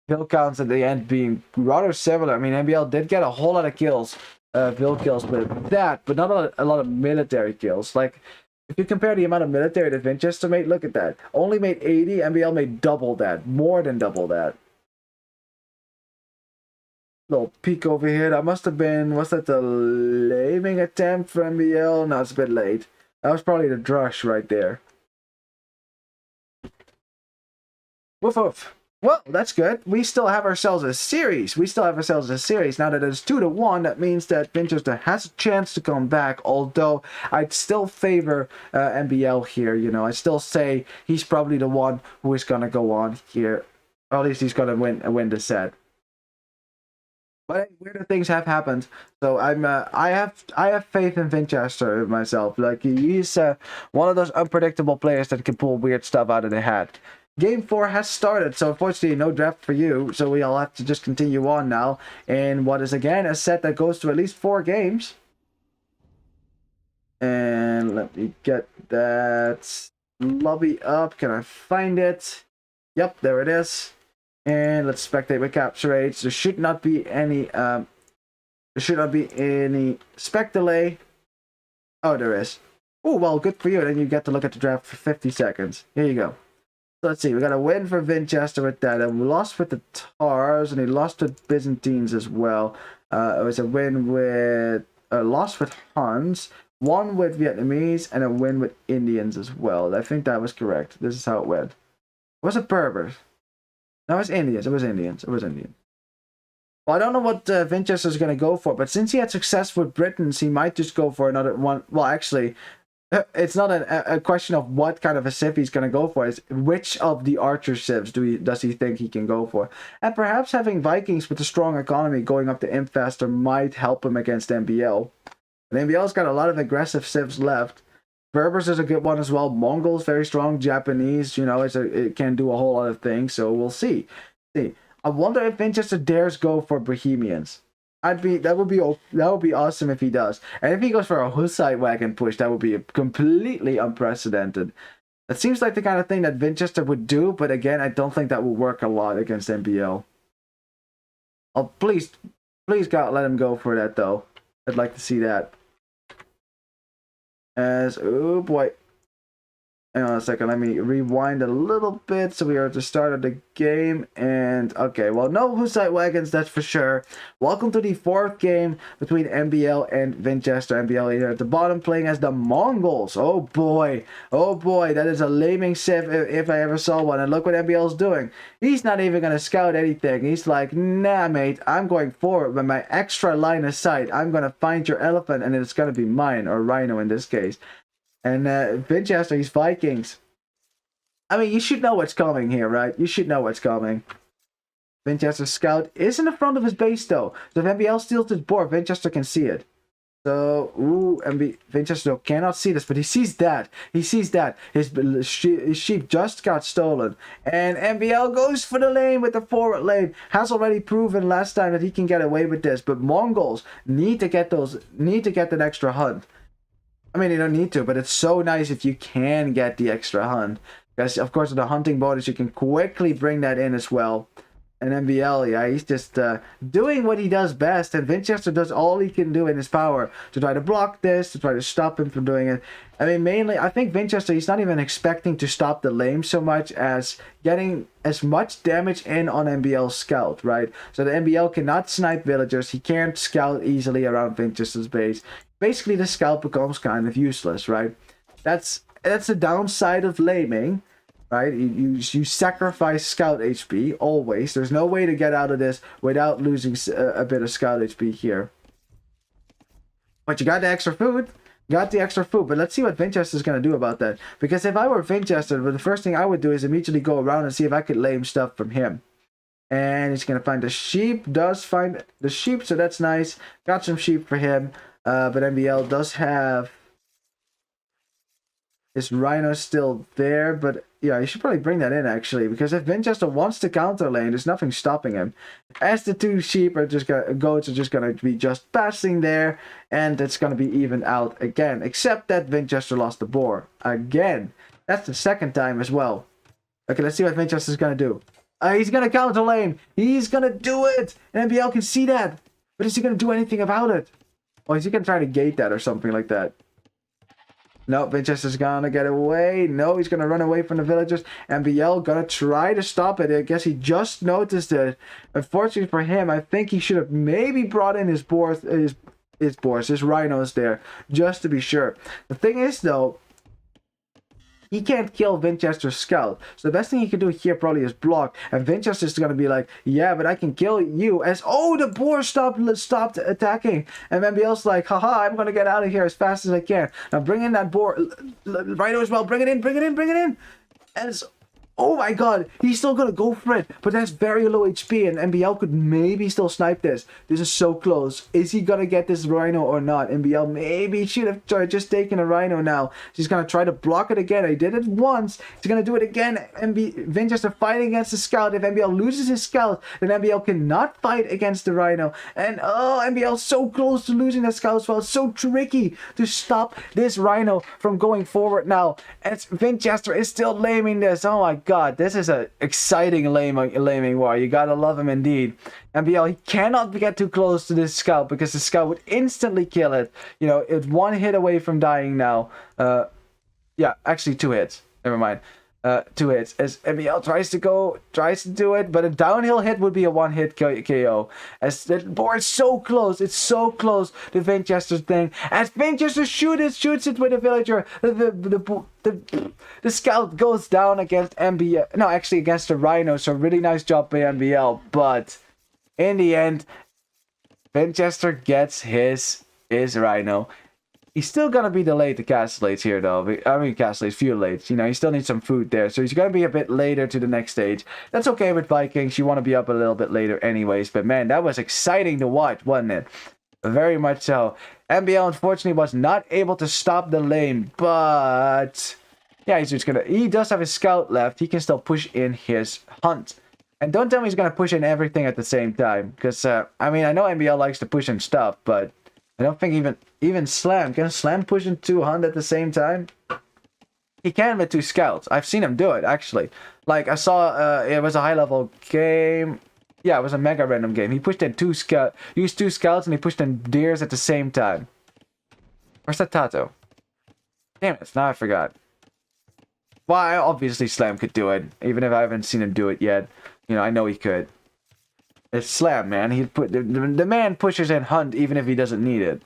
Kill counts at the end being rather similar. I mean, MbL did get a whole lot of kills. Bill kills with that, but not a lot of military kills. Like, if you compare the amount of military that Vinchester made, look at that. Only made 80, MbL made double that. More than double that. Little peek over here. That must have been, was that the laming attempt for MbL? No, it's a bit late. That was probably the drush right there. Woof woof. Well, that's good. We still have ourselves a series. Now that it's 2-1, that means that Vinchester has a chance to come back. Although I'd still favor MbL here. You know, I still say he's probably the one who is gonna go on here. Or at least he's gonna win the set. But weirder things have happened, so I have faith in Vinchester myself. Like, he's one of those unpredictable players that can pull weird stuff out of the hat. Game 4 has started, so unfortunately no draft for you, so we all have to just continue on now in what is again a set that goes to at least 4 games. And let me get that lobby up. Can I find it? Yep, there it is. And let's spectate with capture rates. There should not be any spec delay. Oh, there is. Oh, well, good for you. Then you get to look at the draft for 50 seconds. Here you go. So let's see, we got a win for Vinchester with that, and we lost with the Tars, and he lost with Byzantines as well. It was a win with, loss with Huns, one with Vietnamese, and a win with Indians as well. I think that was correct. This is how it went. Was it Berbers? No, it was Indians. It was Indians. Well, I don't know what Vinchester's going to go for, but since he had success with Britons, he might just go for another one. Well, actually, it's not a question of what kind of a civ he's going to go for. It's which of the archer civs does he think he can go for. And perhaps having Vikings with a strong economy going up to imp faster might help him against MbL. And MbL's got a lot of aggressive civs left. Berbers is a good one as well. Mongols, very strong. Japanese, you know, it can do a whole lot of things. So we'll see. I wonder if Vinchester dares go for Bohemians. That would be awesome if he does. And if he goes for a Hussite wagon push, that would be completely unprecedented. It seems like the kind of thing that Vinchester would do, but again, I don't think that will work a lot against MbL. Oh, please God, let him go for that though. I'd like to see that. Oh boy. Hang on a second, let me rewind a little bit so we are at the start of the game. And okay, well, no Hussite wagons, that's for sure. Welcome to the 4th game between MbL and Vinchester. MbL here at the bottom playing as the Mongols. Oh boy, that is a laming civ if I ever saw one. And look what MbL's doing. He's not even going to scout anything. He's like, nah mate, I'm going forward with my extra line of sight. I'm going to find your elephant and it's going to be mine, or rhino in this case. And Vinchester, he's Vikings. I mean, you should know what's coming here, right? You should know what's coming. Vinchester's scout is in the front of his base, though. So if MbL steals his board, Vinchester can see it. So, Vinchester cannot see this, but he sees that. His sheep just got stolen. And MbL goes for the lane with the forward lane. Has already proven last time that he can get away with this. But Mongols need to get that extra hunt. I mean, you don't need to, but it's so nice if you can get the extra hunt. Because, of course, with the hunting bonus, you can quickly bring that in as well. And MbL, yeah, he's just doing what he does best. And Vinchester does all he can do in his power to try to block this, to try to stop him from doing it. I mean, mainly, I think Vinchester, he's not even expecting to stop the lame so much as getting as much damage in on MbL's scout, right? So the MbL cannot snipe villagers. He can't scout easily around Vinchester's base. Basically, the scout becomes kind of useless, right? That's the downside of laming, right? You sacrifice scout HP always. There's no way to get out of this without losing a bit of scout HP here. But you got the extra food. But let's see what Vinchester's going to do about that. Because if I were Vinchester, the first thing I would do is immediately go around and see if I could lame stuff from him. And he's going to find the sheep. Does find the sheep, so that's nice. Got some sheep for him. But MbL does have His rhino's still there, but yeah, you should probably bring that in actually, because if Vinchester wants to counter lane, there's nothing stopping him. As the two sheep are just gonna, goats are just gonna be just passing there, and it's gonna be even out again. Except that Vinchester lost the boar again. That's the second time as well. Okay, let's see what Vinchester's gonna do. He's gonna counter lane. He's gonna do it, and MbL can see that. But is he gonna do anything about it? Or is he gonna try to gate that or something like that? No, Vinchester's gonna get away. No, he's gonna run away from the villagers. MbL gonna try to stop it. I guess he just noticed it. Unfortunately for him, I think he should have maybe brought in his boars, his rhinos there, just to be sure. The thing is, though, he can't kill Vinchester's scout. So the best thing he can do here probably is block. And Vinchester's going to be like, yeah, but I can kill you. As, oh, the boar stopped attacking. And MbL's like, haha, I'm going to get out of here as fast as I can. Now bring in that boar. Rhino as well. Bring it in, bring it in, bring it in. As, oh my god, he's still going to go for it. But that's very low HP. And MbL could maybe still snipe this. This is so close. Is he going to get this rhino or not? MbL maybe should have just taken a rhino now. He's going to try to block it again. He did it once. He's going to do it again. Vinchester fighting against the scout. If MbL loses his scout, then MbL cannot fight against the rhino. And oh, MbL so close to losing the scout as well. It's so tricky to stop this rhino from going forward now. As Vinchester is still laming this. Oh my god, this is an exciting laming war. You gotta love him indeed. MbL, he cannot get too close to this scout because the scout would instantly kill it. You know, it's one hit away from dying now. Yeah, actually 2 hits. Never mind. 2 hits. As MbL tries to do it, but a downhill hit would be a 1-hit KO. As the board is so close, it's so close to Vinchester's thing. As Vinchester shoots it with a villager, the scout goes down against MbL. No, actually against the rhino. So really nice job by MbL. But in the end, Vinchester gets his rhino. He's still going to be delayed to castellates here, though. I mean, castellates, feudilates. You know, he still needs some food there. So he's going to be a bit later to the next stage. That's okay with Vikings. You want to be up a little bit later anyways. But man, that was exciting to watch, wasn't it? Very much so. MbL, unfortunately, was not able to stop the lane. But yeah, he's just going to... He does have his scout left. He can still push in his hunt. And don't tell me he's going to push in everything at the same time. Because, I mean, I know MbL likes to push in stuff, but... I don't think even Slam. Can Slam push in 2 hunt at the same time? He can with 2 scouts. I've seen him do it, actually. Like, I saw, it was a high-level game. Yeah, it was a mega random game. He pushed in 2 scouts, used 2 scouts, and he pushed in deers at the same time. Where's that Tato? Damn it, now I forgot. Well, obviously Slam could do it, even if I haven't seen him do it yet. You know, I know he could. It's Slam, man. He put the man pushes in hunt even if he doesn't need it.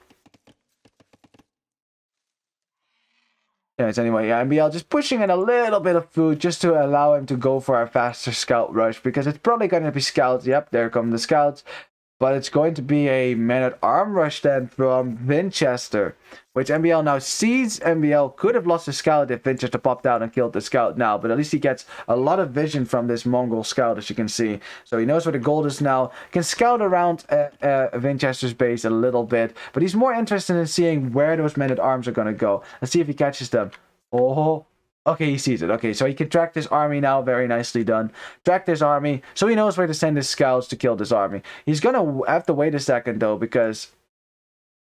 Anyways, anyway, yeah, MbL just pushing in a little bit of food just to allow him to go for a faster scout rush because it's probably going to be scouts. Yep, there come the scouts. But it's going to be a man-at-arm rush then from Vinchester, which MbL now sees. MbL could have lost the scout if Vinchester popped out and killed the scout now, but at least he gets a lot of vision from this Mongol scout, as you can see. So he knows where the gold is now, can scout around Vinchester's base a little bit, but he's more interested in seeing where those men-at-arms are going to go. Let's see if he catches them. Oh, okay, he sees it. Okay, so he can track this army now. Very nicely done. Track this army. So he knows where to send his scouts to kill this army. He's going to have to wait a second, though, because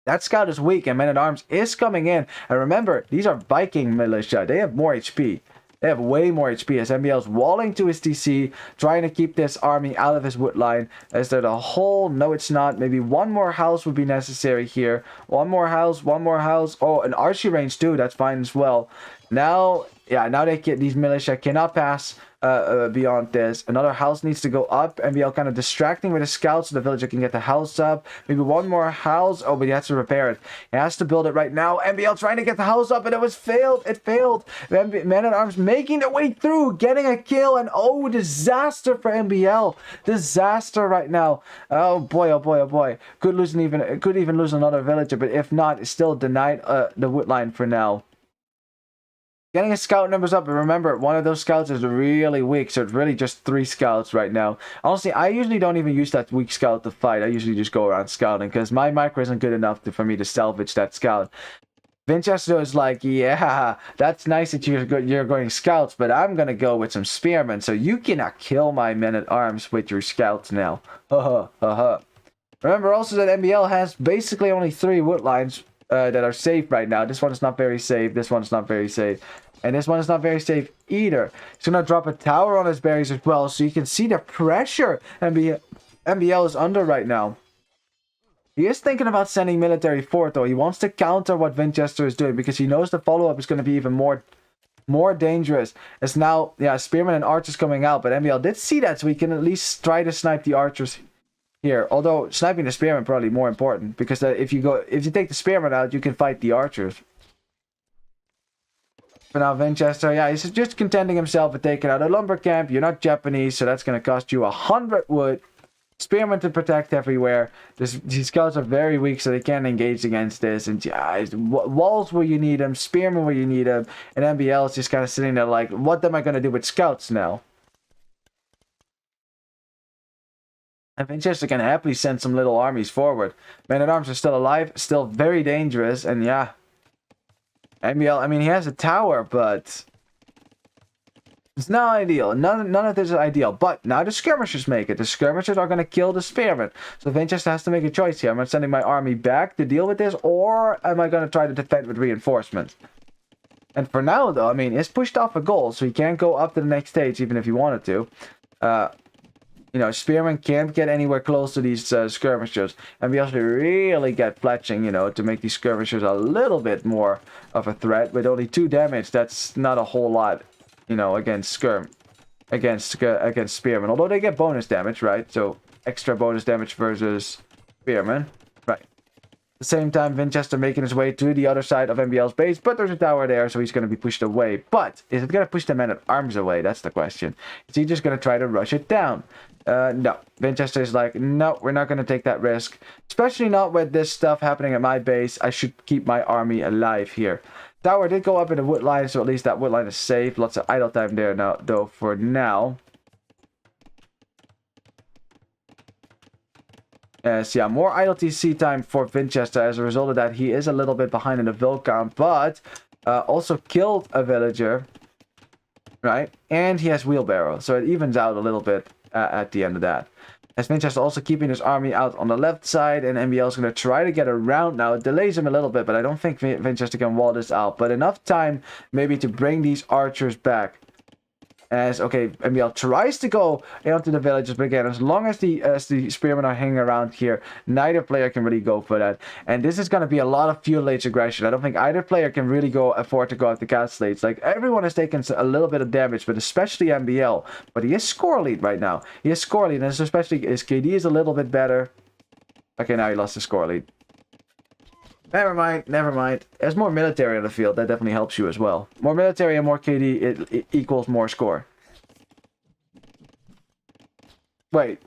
that scout is weak and men-at-arms is coming in. And remember, these are Viking militia. They have more HP. They have way more HP as MbL's walling to his TC, trying to keep this army out of his wood line. Is there a hole? No, it's not. Maybe one more house would be necessary here. One more house, one more house. Oh, an archery range too. That's fine as well. Now, yeah, now these militia cannot pass beyond this. Another house needs to go up. MbL kind of distracting with the scouts so the villager can get the house up. Maybe one more house. Oh, but he has to repair it. He has to build it right now. MbL trying to get the house up, and it was failed. It failed. Men-at-arms making their way through, getting a kill, and oh, disaster for MbL. Disaster right now. Oh boy, oh boy, oh boy. Could even lose another villager, but if not, it's still denied the wood line for now. Getting his scout numbers up, but remember, one of those scouts is really weak, so it's really just 3 scouts right now. Honestly, I usually don't even use that weak scout to fight. I usually just go around scouting, because my micro isn't good enough for me to salvage that scout. Vinchester is like, yeah, that's nice that you're going scouts, but I'm gonna go with some spearmen, so you cannot kill my men-at-arms with your scouts now. Haha, haha. Remember also that MbL has basically only 3 wood lines that are safe right now. This one is not very safe, this one's not very safe, and this one is not very safe either. He's gonna drop a tower on his berries as well, so you can see the pressure MbL is under right now. He is thinking about sending military forth, though. He wants to counter what Vinchester is doing because he knows the follow-up is going to be even more dangerous. It's now, yeah, spearmen and archers coming out, but MbL did see that, so he can at least try to snipe the archers here. Although sniping the spearmen probably more important because if you take the spearmen out, you can fight the archers. For now, Vinchester, yeah, he's just contenting himself with taking out a lumber camp. You're not Japanese, so that's going to cost you 100 wood. Spearmen to protect everywhere. These scouts are very weak, so they can't engage against this. And yeah, walls where you need them, spearmen where you need them, and MbL is just kind of sitting there like, what am I going to do with scouts now? And Vinchester can happily send some little armies forward. Men-at-arms are still alive, still very dangerous, and yeah. MbL, I mean, he has a tower, but it's not ideal. None of this is ideal. But now the skirmishers make it. The skirmishers are going to kill the spearmen. So Vinchester has to make a choice here. Am I sending my army back to deal with this? Or am I going to try to defend with reinforcements? And for now, though, I mean, he's pushed off a goal. So he can't go up to the next stage even if he wanted to. You know, spearmen can't get anywhere close to these skirmishers. And we also really get fletching, you know, to make these skirmishers a little bit more of a threat. With only 2 damage, that's not a whole lot. You know, against spearmen, although they get bonus damage, right? So extra bonus damage versus spearmen, right? At the same time, Vinchester making his way to the other side of MbL's base, but there's a tower there, so he's going to be pushed away. But is it going to push the men-at-arms away? That's the question. Is he just going to try to rush it down? No. Vinchester is like, no, we're not going to take that risk, especially not with this stuff happening at my base. I should keep my army alive here. Tower did go up in the wood line, so at least that wood line is safe. Lots of idle time there now, though, for now. Yes, yeah, more idle TC time for Vinchester. As a result of that, he is a little bit behind in the Vulcan, but also killed a villager, right? And he has wheelbarrow, so it evens out a little bit at the end of that. As Vinchester also keeping his army out on the left side, and MbL is going to try to get around now. It delays him a little bit, but I don't think Vinchester can wall this out. But enough time maybe to bring these archers back. As, okay, MbL tries to go into the villages, but again, as long as the spearmen are hanging around here, neither player can really go for that. And this is going to be a lot of feudal age aggression. I don't think either player can really afford to go out the castle age. Like, everyone has taken a little bit of damage, but especially MbL. But he is score lead right now. He is score lead, and especially his KD is a little bit better. Okay, now he lost his score lead. Never mind, never mind. There's more military on the field. That definitely helps you as well. More military and more KD, it equals more score. Wait.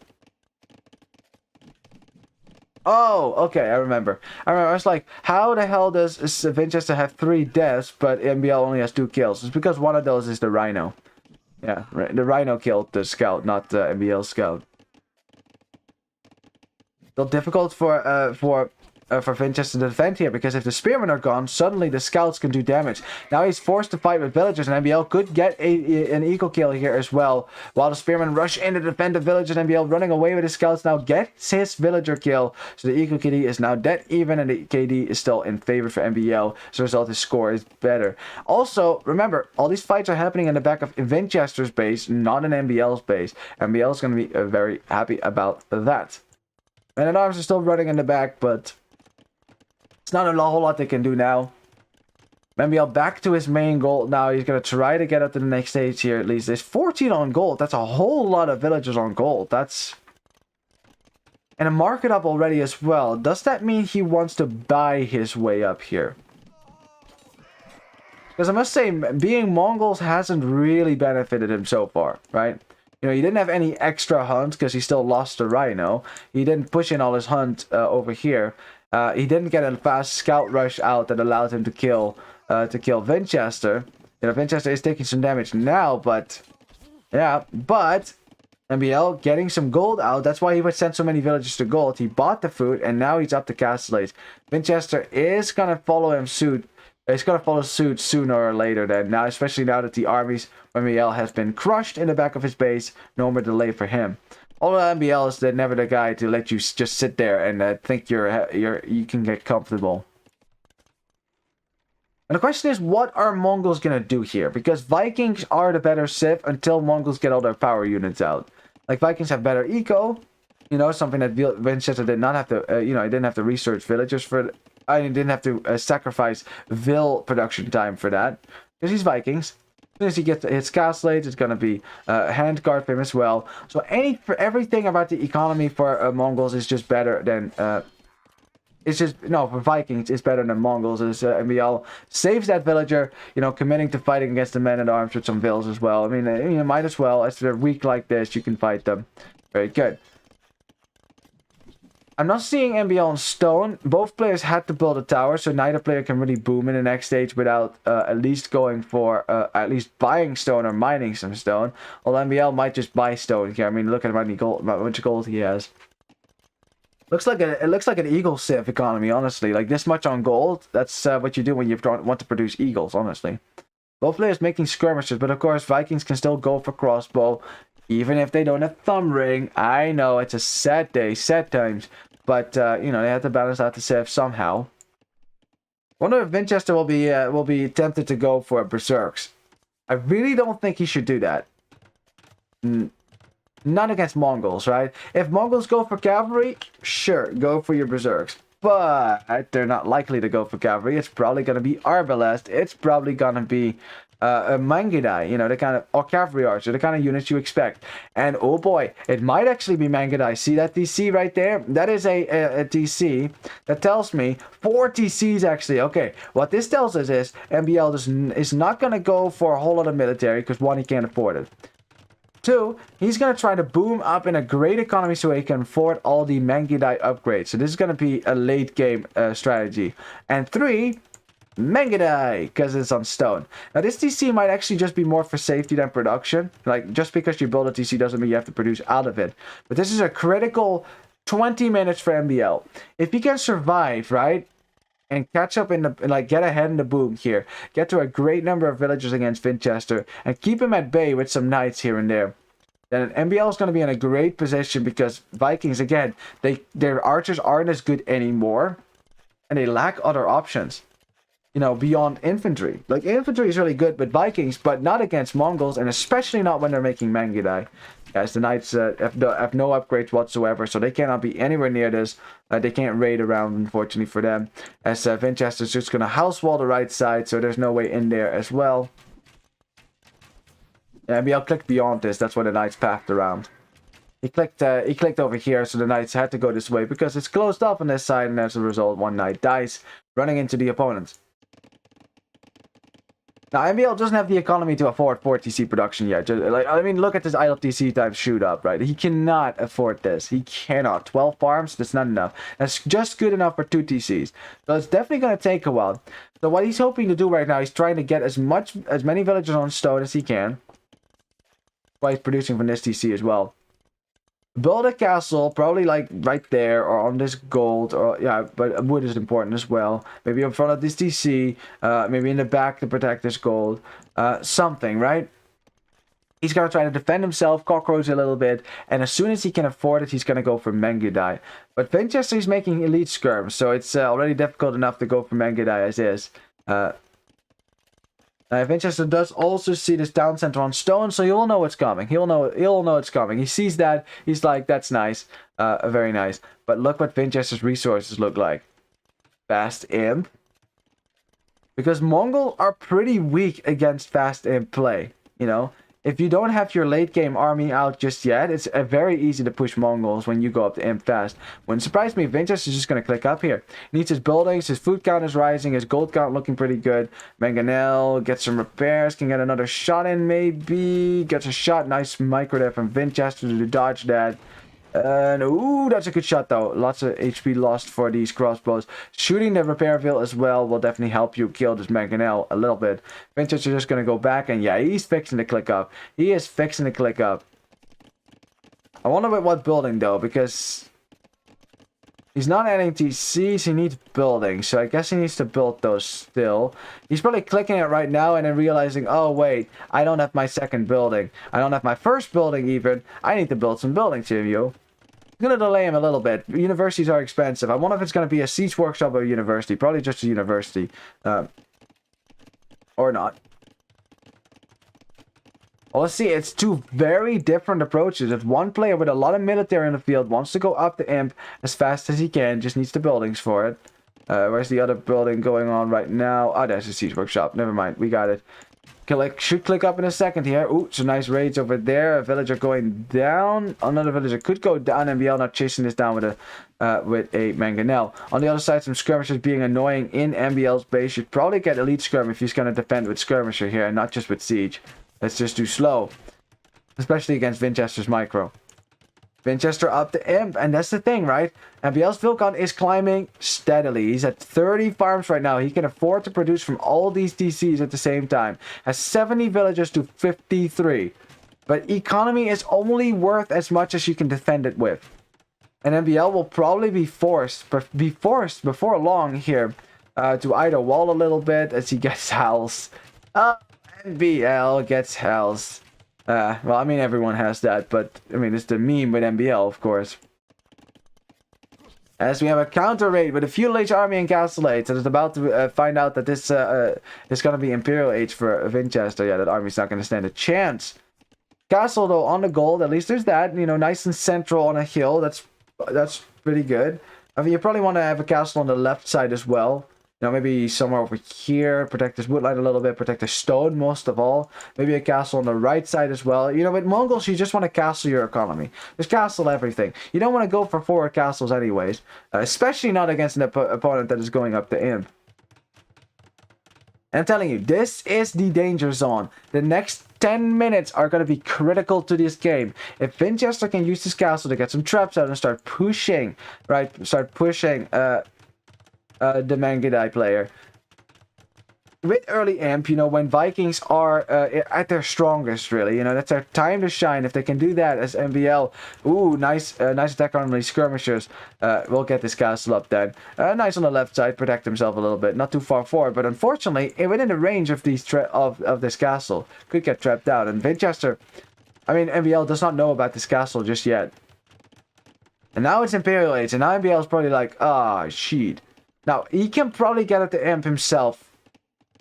Oh, okay, I remember. I was like, how the hell does Vinchester have 3 deaths, but MbL only has 2 kills? It's because one of those is the Rhino. Yeah, the Rhino killed the scout, not the MbL scout. Still difficult for Vinchester to defend here, because if the spearmen are gone, suddenly the scouts can do damage. Now he's forced to fight with villagers, and MbL could get an eco kill here as well. While the spearmen rush in to defend the villagers, MbL running away with his scouts now gets his villager kill. So the eco KD is now dead even, and the KD is still in favor for MbL. As a result, his score is better. Also, remember, all these fights are happening in the back of Vinchester's base, not in MbL's base. MbL is going to be very happy about that. Men-at-arms are still running in the back, but it's not a whole lot they can do now. MbL back to his main goal now. He's going to try to get up to the next stage here at least. There's 14 on gold. That's a whole lot of villagers on gold. That's... And a market up already as well. Does that mean he wants to buy his way up here? Because I must say, being Mongols hasn't really benefited him so far, right? You know, he didn't have any extra hunt because he still lost the Rhino. He didn't push in all his hunt over here. He didn't get a fast scout rush out that allowed him to kill Vinchester. You know, Vinchester is taking some damage now, but yeah, but MbL getting some gold out. That's why he would send so many villagers to gold. He bought the food, and now he's up to castle age. Vinchester is gonna follow him suit It's going to follow suit sooner or later then. Now, especially now that the armies of MbL has been crushed in the back of his base. No more delay for him. Although MbL is never the guy to let you just sit there and think you can get comfortable. And the question is, what are Mongols going to do here? Because Vikings are the better civ until Mongols get all their power units out. Like, Vikings have better eco. You know, something that Vinchester did not have to, you know, he didn't have to research villagers for... I didn't have to sacrifice Vil production time for that. Because he's Vikings. As soon as he gets his castellate, it's going to be handguard for him as well. So everything about the economy for Mongols is just better than... It's just, no, for Vikings, it's better than Mongols. MbL saves that villager, you know, committing to fighting against the men-at-arms with some Vils as well. I mean, you might as well. As they're weak like this, you can fight them. Very good. I'm not seeing MbL on stone. Both players had to build a tower, so neither player can really boom in the next stage without at least going for, at least buying stone or mining some stone. Although MbL might just buy stone here. I mean, look at how much gold he has. It looks like an eagle civ economy, honestly. Like, this much on gold, that's what you do when you want to produce eagles, honestly. Both players making skirmishes, but of course Vikings can still go for crossbow, even if they don't have thumb ring. I know, it's a sad day, sad times, but, you know, they have to balance out the civ somehow. Wonder if Vinchester will be tempted to go for berserks. I really don't think he should do that. Not against Mongols, right? If Mongols go for cavalry, sure, go for your berserks. But they're not likely to go for cavalry. It's probably going to be arbalest. It's probably going to be a Mangudai, you know, the kind of, or cavalry archer, the kind of units you expect. And oh boy, it might actually be Mangudai. See that DC right there? That is a DC that tells me 4 TCs actually. Okay, what this tells us is MbL is not going to go for a whole lot of military because one, he can't afford it. 2, he's going to try to boom up in a great economy so he can afford all the Mangudai upgrades. So this is going to be a late game strategy. And 3, Mangudai, because it's on stone. Now this TC might actually just be more for safety than production. Like, just because you build a TC doesn't mean you have to produce out of it. But this is a critical 20 minutes for MbL. If he can survive, right? And catch up in the, like, get ahead in the boom here. Get to a great number of villagers against Vinchester. And keep him at bay with some knights here and there. Then MbL is going to be in a great position because Vikings, again, their archers aren't as good anymore. And they lack other options. You know, beyond infantry. Like, infantry is really good with Vikings, but not against Mongols. And especially not when they're making Mangudai. Guys, the knights have no upgrades whatsoever, so they cannot be anywhere near this. They can't raid around, unfortunately for them. As Vinchester's just going to house wall the right side, so there's no way in there as well. Yeah, MbL clicked beyond this. That's why the knights pathed around. He clicked over here, so the knights had to go this way because it's closed off on this side, and as a result, one knight dies, running into the opponent. Now, MbL doesn't have the economy to afford 4 TC production yet. Just, like, I mean, look at this idle TC times shoot up, right? He cannot afford this. He cannot. 12 farms, that's not enough. That's just good enough for 2 TCs. So it's definitely going to take a while. So what he's hoping to do right now, he's trying to get as many villagers on stone as he can. While he's producing from this TC as well. Build a castle, probably like right there or on this gold, or yeah, but wood is important as well. Maybe in front of this TC, maybe in the back to protect this gold. Something, right? He's gonna try to defend himself, cockroach a little bit, and as soon as he can afford it, he's gonna go for Mangudai. But Vinchester is making elite skirms, so it's already difficult enough to go for Mangudai as is. Vinchester does also see this town center on stone, so he'll know it's coming. He'll know it's coming. He sees that. He's like, that's nice. Very nice. But look what Vinchester's resources look like. Fast imp. Because Mongol are pretty weak against fast imp play. You know, if you don't have your late game army out just yet, it's very easy to push Mongols when you go up to imp fast. Wouldn't surprise me if Vinchester's just going to click up here. He needs his buildings, his food count is rising, his gold count looking pretty good. Mangonel gets some repairs, can get another shot in maybe. Gets a shot, nice micro there from Vinchester to dodge that. And ooh, that's a good shot though. Lots of HP lost for these crossbows. Shooting the repair veil as well will definitely help you kill this Mangonel a little bit. Vinchester's just going to go back, and yeah, he's fixing to click up. He is fixing to click up. I wonder about what building though, because He's not adding TCs, he needs building, so I guess he needs to build those still. He's probably clicking it right now and then realizing, oh wait, I don't have my second building. I don't have my first building even. I need to build some buildings here, yo. I'm gonna delay him a little bit. Universities are expensive. I wonder if it's gonna be a siege workshop or a university. Probably just a university. Or not. Well, let's see, it's two very different approaches. If one player with a lot of military in the field wants to go up the imp as fast as he can, just needs the buildings for it. Where's the other building going on right now? Oh, there's a siege workshop. Never mind, we got it. Should click up in a second here. Ooh, some nice raids over there. A villager going down. Another villager could go down. MbL not chasing this down with a mangonel. On the other side, some skirmishers being annoying in MbL's base. Should probably get elite skirm if he's going to defend with skirmisher here and not just with siege. Let's just do slow. Especially against Vinchester's micro. Vinchester up to imp, and that's the thing, right? MbL's Vilcon is climbing steadily. He's at 30 farms right now. He can afford to produce from all these DCs at the same time. Has 70 villages to 53. But economy is only worth as much as you can defend it with. And MbL will probably be forced before long here to either wall a little bit as he gets house. MbL gets house. Well, I mean, everyone has that, but, I mean, it's the meme with MbL, of course. As we have a counter raid with a feudal age army and castle age, that is about to find out that this is going to be imperial age for Vinchester. Yeah, that army's not going to stand a chance. Castle, though, on the gold, at least there's that, you know, nice and central on a hill. That's pretty good. I mean, you probably want to have a castle on the left side as well. You know, maybe somewhere over here, protect this woodline a little bit, protect the stone most of all. Maybe a castle on the right side as well. You know, with Mongols, you just want to castle your economy. Just castle everything. You don't want to go for 4 castles anyways. Especially not against an opponent that is going up the imp. And I'm telling you, this is the danger zone. The next 10 minutes are going to be critical to this game. If Vinchester can use this castle to get some traps out and start pushing, right? Start pushing, the Mangudai player. With early imp, you know, when Vikings are at their strongest, really, you know, that's their time to shine. If they can do that as MbL, ooh, nice attack on these skirmishers. We'll get this castle up then. Nice on the left side, protect himself a little bit, not too far forward, but unfortunately, within the range of these of this castle, could get trapped out. And Vinchester, I mean, MbL does not know about this castle just yet. And now it's Imperial Age, and now MbL is probably like, ah, shit. Now, he can probably get at the imp himself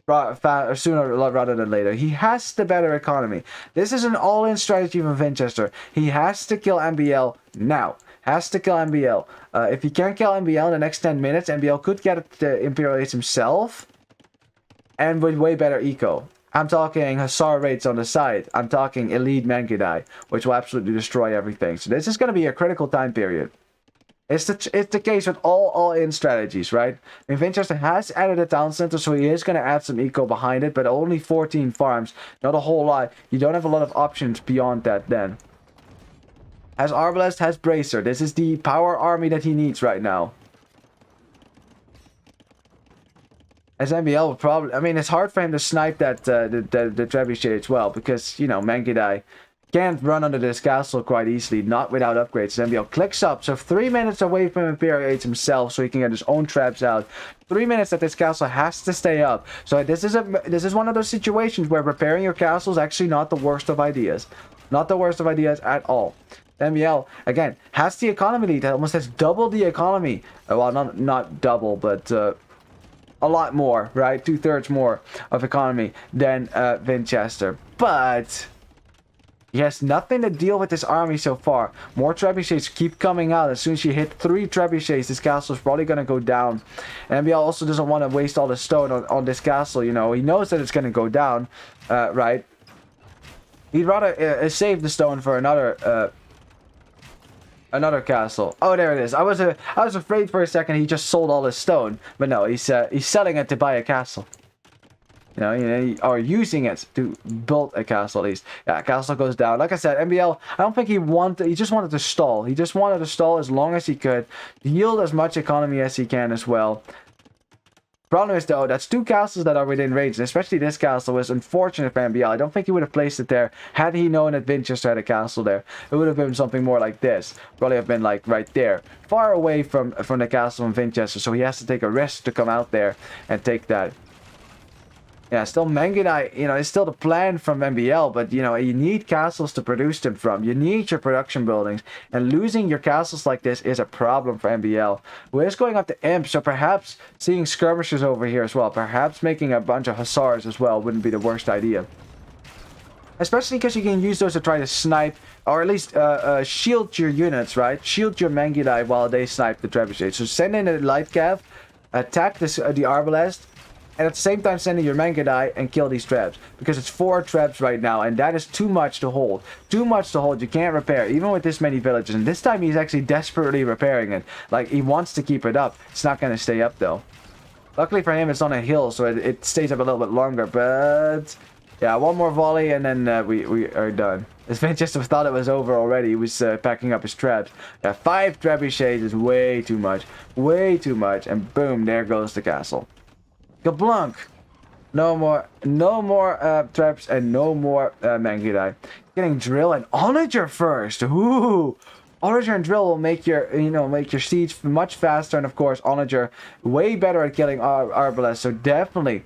sooner rather than later. He has the better economy. This is an all-in strategy from Vinchester. He has to kill MbL now. Has to kill MbL. If he can't kill MbL in the next 10 minutes, MbL could get at the Imperial Age himself. And with way better eco. I'm talking Hussar rates on the side. I'm talking elite Mangudai, which will absolutely destroy everything. So this is going to be a critical time period. It's the case with all-in strategies, right? I mean, Vinchester has added a town center, so he is going to add some eco behind it, but only 14 farms. Not a whole lot. You don't have a lot of options beyond that then. Has Arbalest, has Bracer. This is the power army that he needs right now. As MbL will probably... I mean, it's hard for him to snipe that the trebuchet as well, because, you know, Mangudai can't run under this castle quite easily, not without upgrades. MbL clicks up, so 3 minutes away from Imperial Age himself, so he can get his own traps out. 3 minutes that this castle has to stay up. So this is one of those situations where repairing your castle is actually not the worst of ideas. Not the worst of ideas at all. MbL, again, has the economy lead. Almost has double the economy. Well, not double, but a lot more, right? 2/3 more of economy than Vinchester. But he has nothing to deal with this army so far. More trebuchets keep coming out. As soon as you hit 3 trebuchets, this castle is probably going to go down. And MbL also doesn't want to waste all the stone on this castle, you know. He knows that it's going to go down, right? He'd rather save the stone for another castle. Oh, there it is. I was afraid for a second he just sold all his stone. But no, he's selling it to buy a castle. You know, or using it to build a castle at least. Yeah, castle goes down. Like I said, MbL, I don't think he just wanted to stall. He just wanted to stall as long as he could. Yield as much economy as he can as well. Problem is, though, that's 2 castles that are within range, and especially this castle was unfortunate for MbL. I don't think he would have placed it there had he known that Vinchester had a castle there. It would have been something more like this. Probably have been like right there, far away from the castle in Vinchester, so he has to take a risk to come out there and take that. Yeah, still Mangonite, you know, it's still the plan from MbL, but, you know, you need castles to produce them from. You need your production buildings, and losing your castles like this is a problem for MbL. Who is going up to Imp, so perhaps seeing skirmishers over here as well, perhaps making a bunch of hussars as well wouldn't be the worst idea. Especially because you can use those to try to snipe, or at least shield your units, right? Shield your Mangonite while they snipe the trebuchet. So send in a light cav, attack this, the arbalest, and at the same time send in your Mangonite and kill these trebs. Because it's 4 trebs right now, and that is too much to hold. Too much to hold. You can't repair, even with this many villages. And this time he's actually desperately repairing it. Like, he wants to keep it up. It's not going to stay up, though. Luckily for him, it's on a hill, so it stays up a little bit longer. But yeah, one more volley, and then we are done. As Vinchester thought it was over already, he was packing up his trebs. Yeah, 5 trebuchets is way too much. Way too much. And boom, there goes the castle. Kablunk! No more traps and no more Mangonite. Getting drill and onager first. Ooh, onager and drill will make your siege much faster, and of course onager way better at killing arbalest. So definitely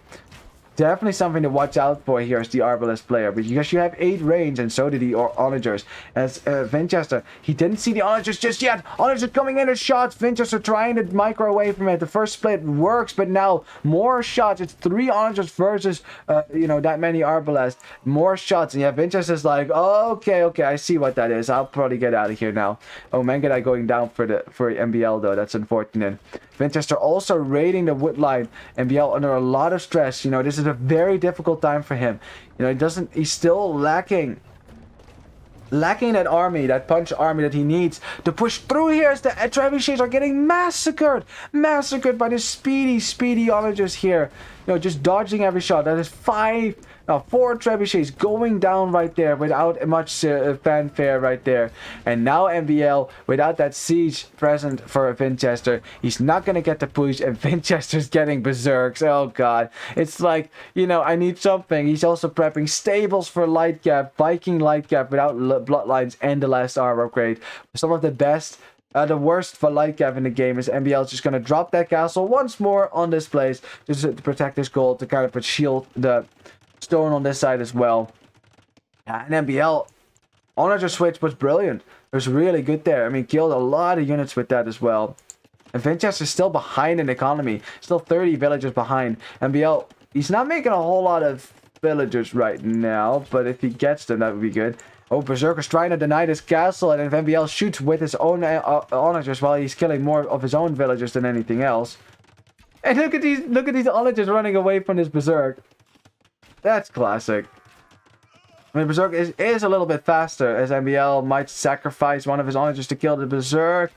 something to watch out for here as the arbalest player, because you have 8 range, and so did the onagers. As Vinchester, he didn't see the onagers just yet. Onagers coming in as shots. Vinchester trying to micro away from it. The first split works, but now more shots. It's 3 onagers versus that many arbalest. More shots, and yeah, Vinchester's like, oh, okay, I see what that is. I'll probably get out of here now. Oh, Mangonite going down for MbL though. That's unfortunate. Vinchester also raiding the wood line. MbL under a lot of stress. You know, this is a very difficult time for him. You know, he's still lacking that army, that punch army that he needs to push through here, as the trebuchets are getting massacred by the speedy onagers here. You know, just dodging every shot. That is 4 trebuchets going down right there without much fanfare right there. And now MbL, without that siege present for Vinchester, he's not going to get the push, and Vinchester's getting berserks. Oh god. It's like, you know, I need something. He's also prepping stables for light cap, Viking light cap without bloodlines and the last armor upgrade. Some of the best. The worst for light cap in the game is MbL is just going to drop that castle once more on this place just to protect his gold, to kind of shield the stone on this side as well. And MbL onager switch was brilliant. It was really good there. I mean, killed a lot of units with that as well. And Vinchester's still behind in economy, still 30 villagers behind. MbL, he's not making a whole lot of villagers right now, but if he gets them, that would be good. Oh, Berserker's trying to deny this castle, and if MbL shoots with his own onagers while he's killing more of his own villagers than anything else. And look at these onagers running away from this Berserk. That's classic. I mean, Berserk is a little bit faster, as MbL might sacrifice one of his onagers to kill the Berserk.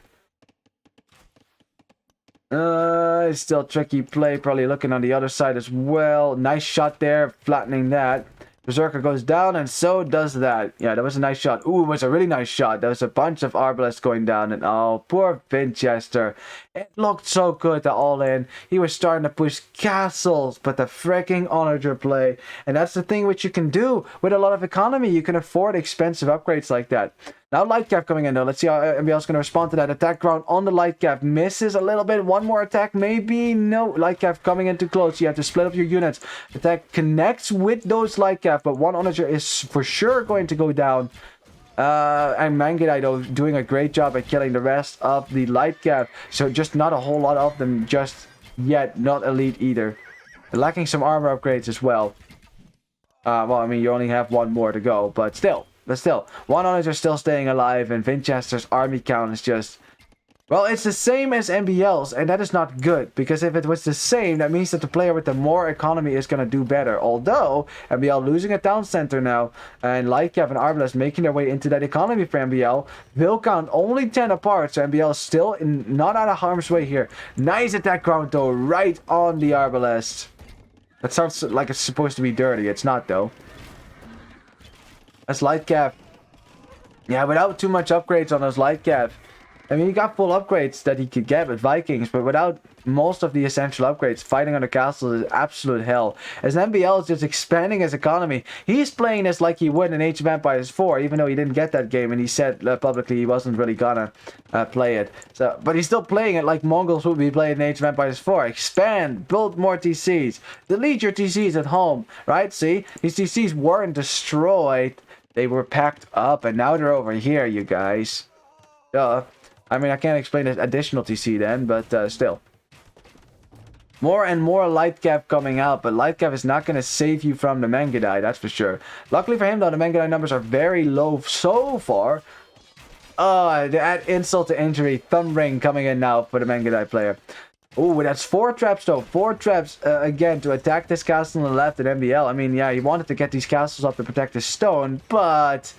It's still tricky play, probably looking on the other side as well. Nice shot there, flattening that. Berserker goes down, and so does that. Yeah, that was a nice shot. Ooh, it was a really nice shot. There was a bunch of arbalests going down, and oh, poor Vinchester. It looked so good, the all-in. He was starting to push castles, but the freaking onager play. And that's the thing which you can do with a lot of economy. You can afford expensive upgrades like that. Now light cap coming in though. Let's see how MbL's going to respond to that. Attack ground on the light cap. Misses a little bit. One more attack. Maybe. No. Light cap coming in too close. You have to split up your units. Attack connects with those light cap. But one onager is for sure going to go down. And Mangonite though doing a great job at killing the rest of the light cap. So just not a whole lot of them just yet. Not elite either. Lacking some armor upgrades as well. Well, I mean, you only have one more to go. But still, one onager still staying alive, and Vinchester's army count is just, well, it's the same as MbL's, and that is not good, because if it was the same, that means that the player with the more economy is going to do better. Although MbL losing a town center now, and Lightcap and Arbalest making their way into that economy for MbL, will count only 10 apart, so MbL is still not out of harm's way here. Nice attack ground though, right on the Arbalest. That sounds like it's supposed to be dirty. It's not though. That's light cap. Yeah, without too much upgrades on those light cap. I mean, he got full upgrades that he could get with Vikings, but without most of the essential upgrades, fighting on the castle is absolute hell. As MbL is just expanding his economy, he's playing this like he would in Age of Empires 4, even though he didn't get that game, and he said publicly he wasn't really gonna play it. So, but he's still playing it like Mongols would be playing in Age of Empires 4. Expand, build more TCs, delete your TCs at home, right? See, these TCs weren't destroyed, they were packed up, and now they're over here, you guys. Duh. I mean, I can't explain the additional TC then, but still. More and more light cap coming out, but light cap is not going to save you from the Mangudai, that's for sure. Luckily for him, though, the Mangudai numbers are very low so far. Oh, to add insult to injury, thumb ring coming in now for the Mangudai player. Ooh, that's 4 traps, though. 4 traps, again, to attack this castle on the left at MbL. I mean, yeah, he wanted to get these castles up to protect his stone, but...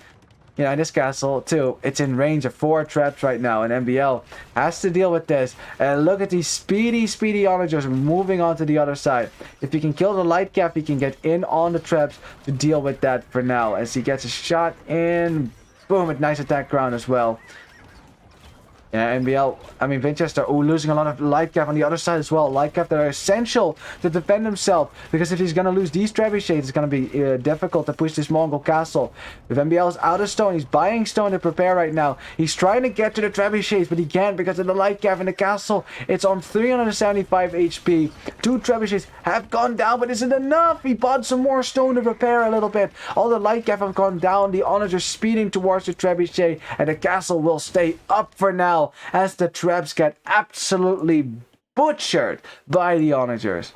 You know, in this castle, too, it's in range of 4 traps right now, and MbL has to deal with this. And look at these speedy onagers moving on to the other side. If he can kill the light cap, he can get in on the traps to deal with that for now. As he gets a shot in, boom, a nice attack ground as well. Yeah, MbL, I mean, Vinchester, losing a lot of light cap on the other side as well. Light cap that are essential to defend himself. Because if he's going to lose these trebuchets, it's going to be difficult to push this Mongol castle. If MbL is out of stone, he's buying stone to prepare right now. He's trying to get to the trebuchets, but he can't because of the light cap in the castle. It's on 375 HP. 2 trebuchets have gone down, but isn't enough. He bought some more stone to prepare a little bit. All the light cap have gone down. The honors are speeding towards the trebuchet, and the castle will stay up for now, as the traps get absolutely butchered by the onagers.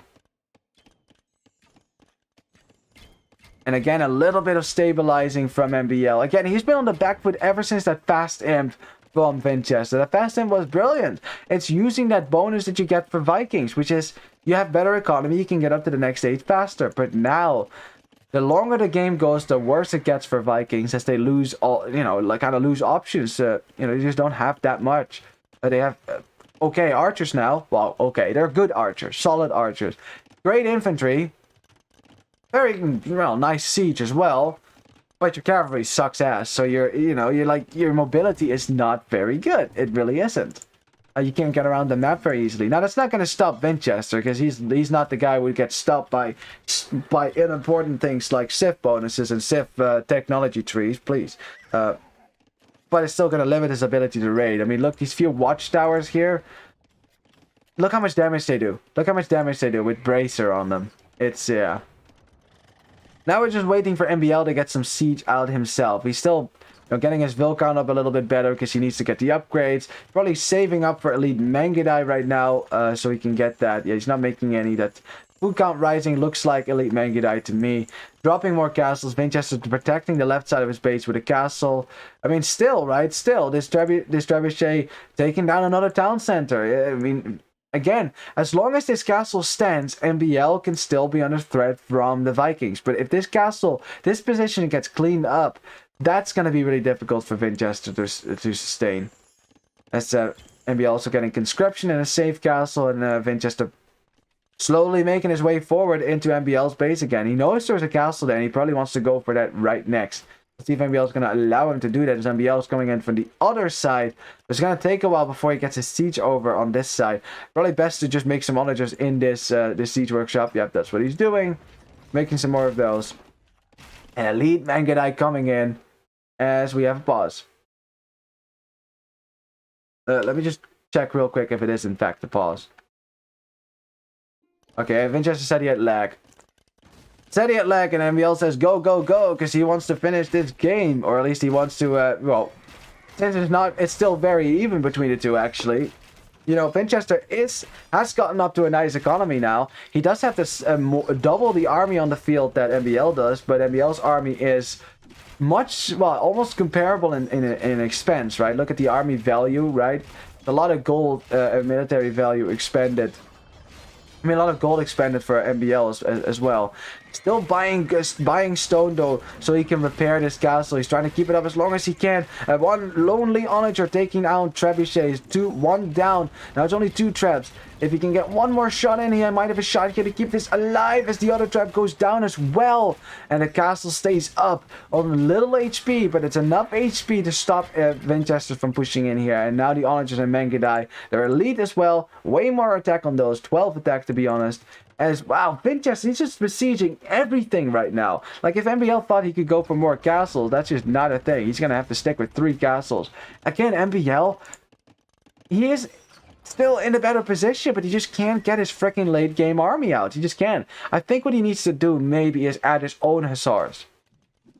And again, a little bit of stabilizing from MbL. Again, he's been on the back foot ever since that fast imp from Vinchester. That fast imp was brilliant. It's using that bonus that you get for Vikings, which is you have better economy, you can get up to the next stage faster. But now, the longer the game goes, the worse it gets for Vikings, as they lose all, you know, like kind of lose options. You know, they just don't have that much. They have okay archers now. Well, okay, they're good archers, solid archers, great infantry, very well nice siege as well. But your cavalry sucks ass. So you're like your mobility is not very good. It really isn't. You can't get around the map very easily. Now that's not going to stop Vinchester, because he's not the guy who would get stopped by unimportant things like Civ bonuses and Civ technology trees, please. But it's still going to limit his ability to raid. I mean, look, these few watchtowers here. Look how much damage they do. Look how much damage they do with Bracer on them. It's, yeah. Now we're just waiting for MbL to get some siege out himself. He's still... getting his Vil count up a little bit better because he needs to get the upgrades. Probably saving up for Elite Mangudai right now, so he can get that. Yeah, he's not making any. That food count rising looks like Elite Mangudai to me. Dropping more castles. Vinchester protecting the left side of his base with a castle. I mean, still, right? Still, this trebuchet taking down another town center. I mean, again, as long as this castle stands, MbL can still be under threat from the Vikings. But if this castle, this position gets cleaned up, that's going to be really difficult for Vinchester to sustain. That's MbL also getting conscription in a safe castle, and Vinchester slowly making his way forward into MbL's base again. He knows there's a castle there, and he probably wants to go for that right next. Let's see if MbL is going to allow him to do that, as MbL is coming in from the other side. It's going to take a while before he gets his siege over on this side. Probably best to just make some onagers in this siege workshop. Yep, that's what he's doing. Making some more of those. And Elite Mangudai coming in as we have a pause. Let me just check real quick if it is in fact a pause. Okay, Vinchester said he had lag. Said he had lag, and MbL says go, go, go, because he wants to finish this game. Or at least he wants to, well, since it's still very even between the two, actually. You know, Vinchester has gotten up to a nice economy now. He does have this double the army on the field that MbL does, but MbL's army is much, well, almost comparable in expense, right? Look at the army value, right? A lot of gold military value expended. I mean, a lot of gold expended for MbL as well. Still buying stone though, so he can repair this castle. He's trying to keep it up as long as he can. One lonely onager taking out trebuchets. One down. Now it's only 2 traps. If he can get one more shot in, he might have a shot here to keep this alive as the other trap goes down as well. And the castle stays up on little HP, but it's enough HP to stop Vinchester from pushing in here. And now the onagers and Mangudai, they're elite as well. Way more attack on those. 12 attack to be honest. As wow, Vinchester, he's just besieging everything right now. Like if MbL thought he could go for more castles, that's just not a thing. He's gonna have to stick with 3 castles. Again, MbL, he is still in a better position, but he just can't get his freaking late game army out. He just can't. I think what he needs to do maybe is add his own hussars.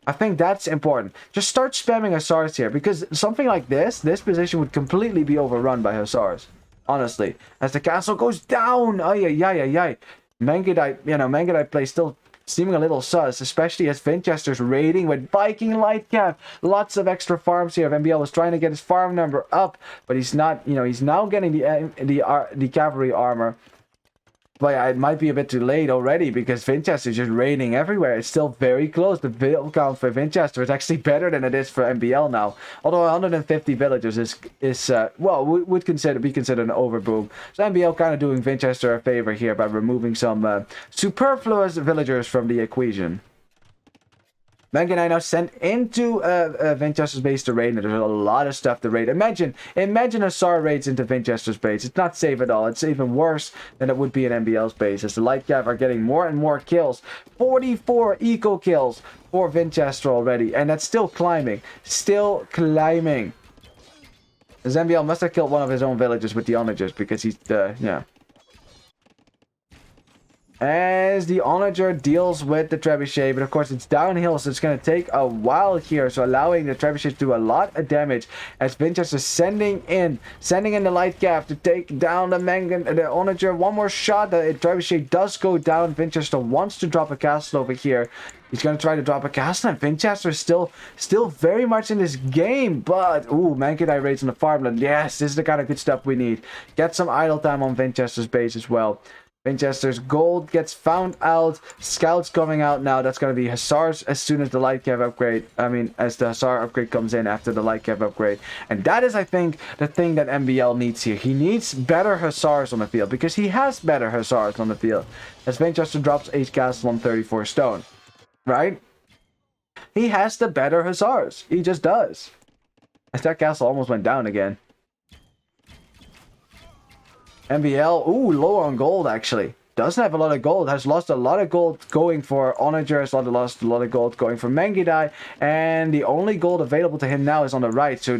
I think that's important. Just start spamming hussars here, because something like this position would completely be overrun by hussars. Honestly, as the castle goes down, ay. Mangudai, Mangudai play still seeming a little sus, especially as Vinchester's raiding with Viking light cap. Lots of extra farms here. MbL was trying to get his farm number up, but he's not. He's now getting the cavalry armor. But yeah, it might be a bit too late already because Vinchester's just raiding everywhere. It's still very close. The vill count for Vinchester is actually better than it is for MbL now. Although 150 villagers is well, would be considered an overboom. So MbL kind of doing Vinchester a favor here by removing some superfluous villagers from the equation. Mangudai now sent into Vinchester's base to raid. There's a lot of stuff to raid. Imagine Hussar raids into Vinchester's base. It's not safe at all. It's even worse than it would be in MbL's base, as the light cav are getting more and more kills. 44 eco kills for Vinchester already, and that's still climbing. Still climbing. As MbL must have killed one of his own villagers with the onagers because he's yeah. As the onager deals with the trebuchet, but of course it's downhill, so it's going to take a while here, so allowing the trebuchet to do a lot of damage as Vinchester sending in the light gap to take down the onager. One more shot, the trebuchet does go down. Vinchester wants to drop a castle over here. He's going to try to drop a castle, and Vinchester is still very much in this game, but ooh, Mangudai raids on the farmland. Yes, this is the kind of good stuff we need. Get some idle time on Vinchester's base as well. Vinchester's gold gets found out. Scouts coming out now. That's going to be hussars as soon as the light cav upgrade. As the hussar upgrade comes in after the light cav upgrade. And that is, I think, the thing that MbL needs here. He needs better hussars on the field because he has better hussars on the field. As Vinchester drops 8 castle on 34 stone. Right? He has the better hussars. He just does. As that castle almost went down again. MbL, ooh, low on gold actually. Doesn't have a lot of gold. Has lost a lot of gold going for Onager. Has lost a lot of gold going for Mangudai. And the only gold available to him now is on the right. So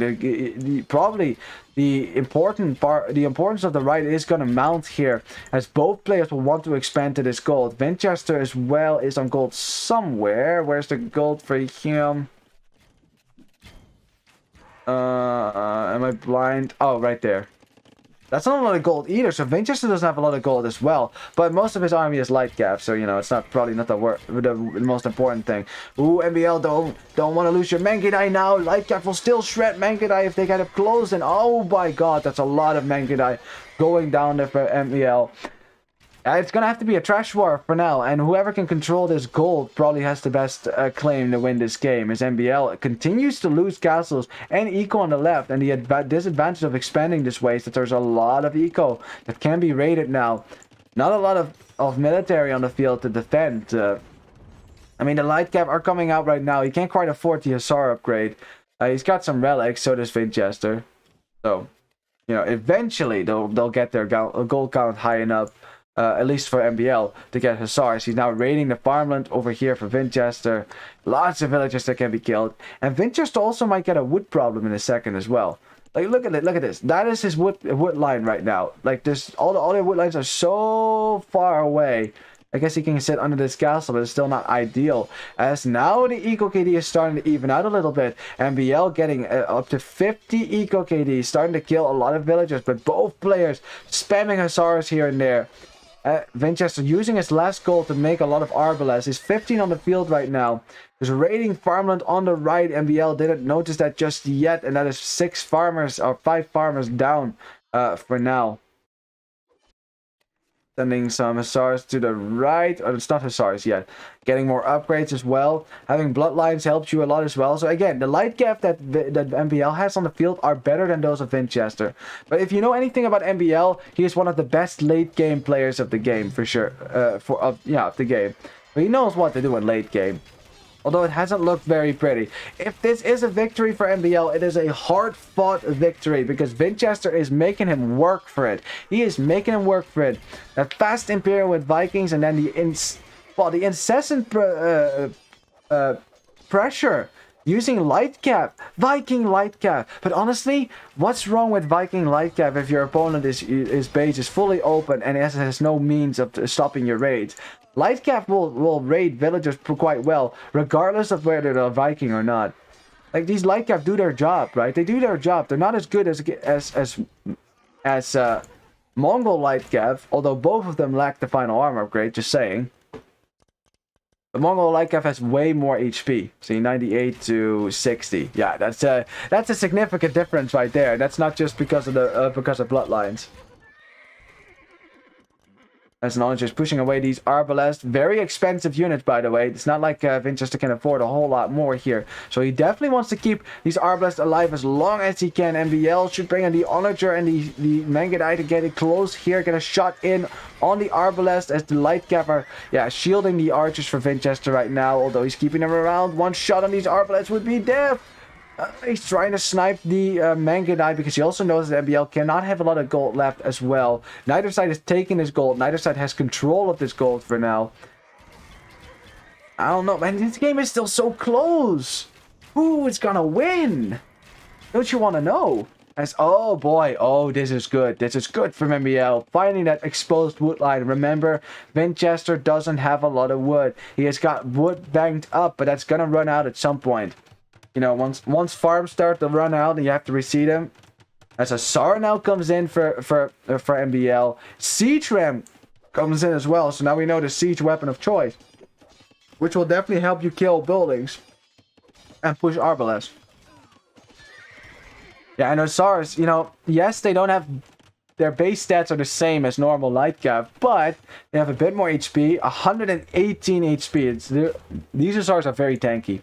probably the importance of the right is going to mount here, as both players will want to expand to this gold. Vinchester as well is on gold somewhere. Where's the gold for him? Am I blind? Oh, right there. That's not a lot of gold either, so Vinchester doesn't have a lot of gold as well. But most of his army is light cap, so it's probably not the most important thing. Ooh, MbL don't want to lose your Mangudai now. Light cap will still shred Mangudai if they get up close, and oh my god, that's a lot of Mangudai going down there for MbL. It's going to have to be a trash war for now, and whoever can control this gold probably has the best claim to win this game, as MbL continues to lose castles and eco on the left, and the disadvantage of expanding this way is that there's a lot of eco that can be raided now. Not a lot of military on the field to defend. The light cap are coming out right now. He can't quite afford the hussar upgrade. He's got some relics, so does Vinchester. So, eventually they'll get their gold count high enough. At least for MbL, to get hussars. He's now raiding the farmland over here for Vinchester. Lots of villagers that can be killed. And Vinchester also might get a wood problem in a second as well. Like, look at it, look at this. That is his wood line right now. Like, this, all the wood lines are so far away. I guess he can sit under this castle, but it's still not ideal. As now the eco KD is starting to even out a little bit. MbL getting up to 50 eco KD, starting to kill a lot of villagers, but both players spamming hussars here and there. Vinchester using his last gold to make a lot of arbalest. He's 15 on the field right now. There's raiding farmland on the right. MbL didn't notice that just yet, and that is 5 farmers down for now. Sending some hussars to the right. Oh, it's not hussars yet. Getting more upgrades as well. Having bloodlines helps you a lot as well. So again, the light gap that MbL has on the field are better than those of Vinchester. But if you know anything about MbL, he is one of the best late game players of the game for sure. Of the game. But he knows what to do in late game. Although it hasn't looked very pretty. If this is a victory for MbL, it is a hard-fought victory because Vinchester is making him work for it. He is making him work for it. A fast Imperial with Vikings and then the incessant pressure using light cap. Viking light cap. But honestly, what's wrong with Viking light cap if your opponent his base is fully open and has no means of stopping your raids? Light cap will raid villagers quite well, regardless of whether they're Viking or not. Like, these light cap do their job, right? They do their job. They're not as good as Mongol light cap, although both of them lack the final armor upgrade. Just saying. The Mongol light cap has way more HP. See, 98 to 60. Yeah, that's a significant difference right there. That's not just because of the bloodlines. As Knowledge is pushing away these Arbalest. Very expensive units, by the way. It's not like Vinchester can afford a whole lot more here. So he definitely wants to keep these Arbalest alive as long as he can. MbL should bring in the Onager and the Mangudai to get it close here. Get a shot in on the Arbalest as the light cap are shielding the archers for Vinchester right now. Although he's keeping them around. One shot on these Arbalest would be death. He's trying to snipe the Mangudai because he also knows that MbL cannot have a lot of gold left as well. Neither side is taking his gold. Neither side has control of this gold for now. I don't know, man. This game is still so close. Who is gonna win? Don't you want to know? Oh boy, this is good. This is good for MbL. Finding that exposed wood line. Remember, Vinchester doesn't have a lot of wood. He has got wood banked up, but that's gonna run out at some point. You know, once farms start to run out and you have to reseed them. As a SAR now comes in for MbL. Siege Ram comes in as well. So now we know the siege weapon of choice. Which will definitely help you kill buildings. And push Arbalest. Yeah, and SARs, you know, yes, they don't have... Their base stats are the same as normal light cap, but they have a bit more HP. 118 HP. These SARs are very tanky.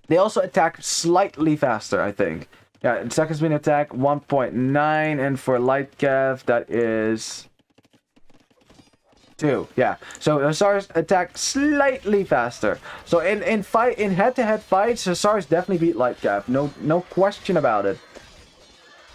They also attack slightly faster, I think. Yeah, second speed attack 1.9, and for light cav that is 2. Yeah, so Hussars attack slightly faster. So in head-to-head fights, Hussars definitely beat light cav. No question about it.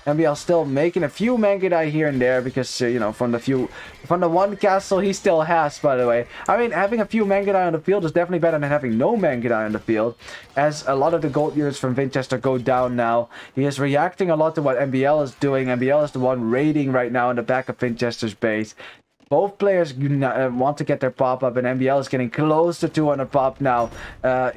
MbL still making a few Mangudai here and there because, you know, from the one castle he still has, by the way. I mean, having a few Mangudai on the field is definitely better than having no Mangudai on the field, as a lot of the gold units from Vinchester go down now. He is reacting a lot to what MbL is doing. MbL is the one raiding right now in the back of Vinchester's base. Both players want to get their pop up, and MbL is getting close to 200 pop now.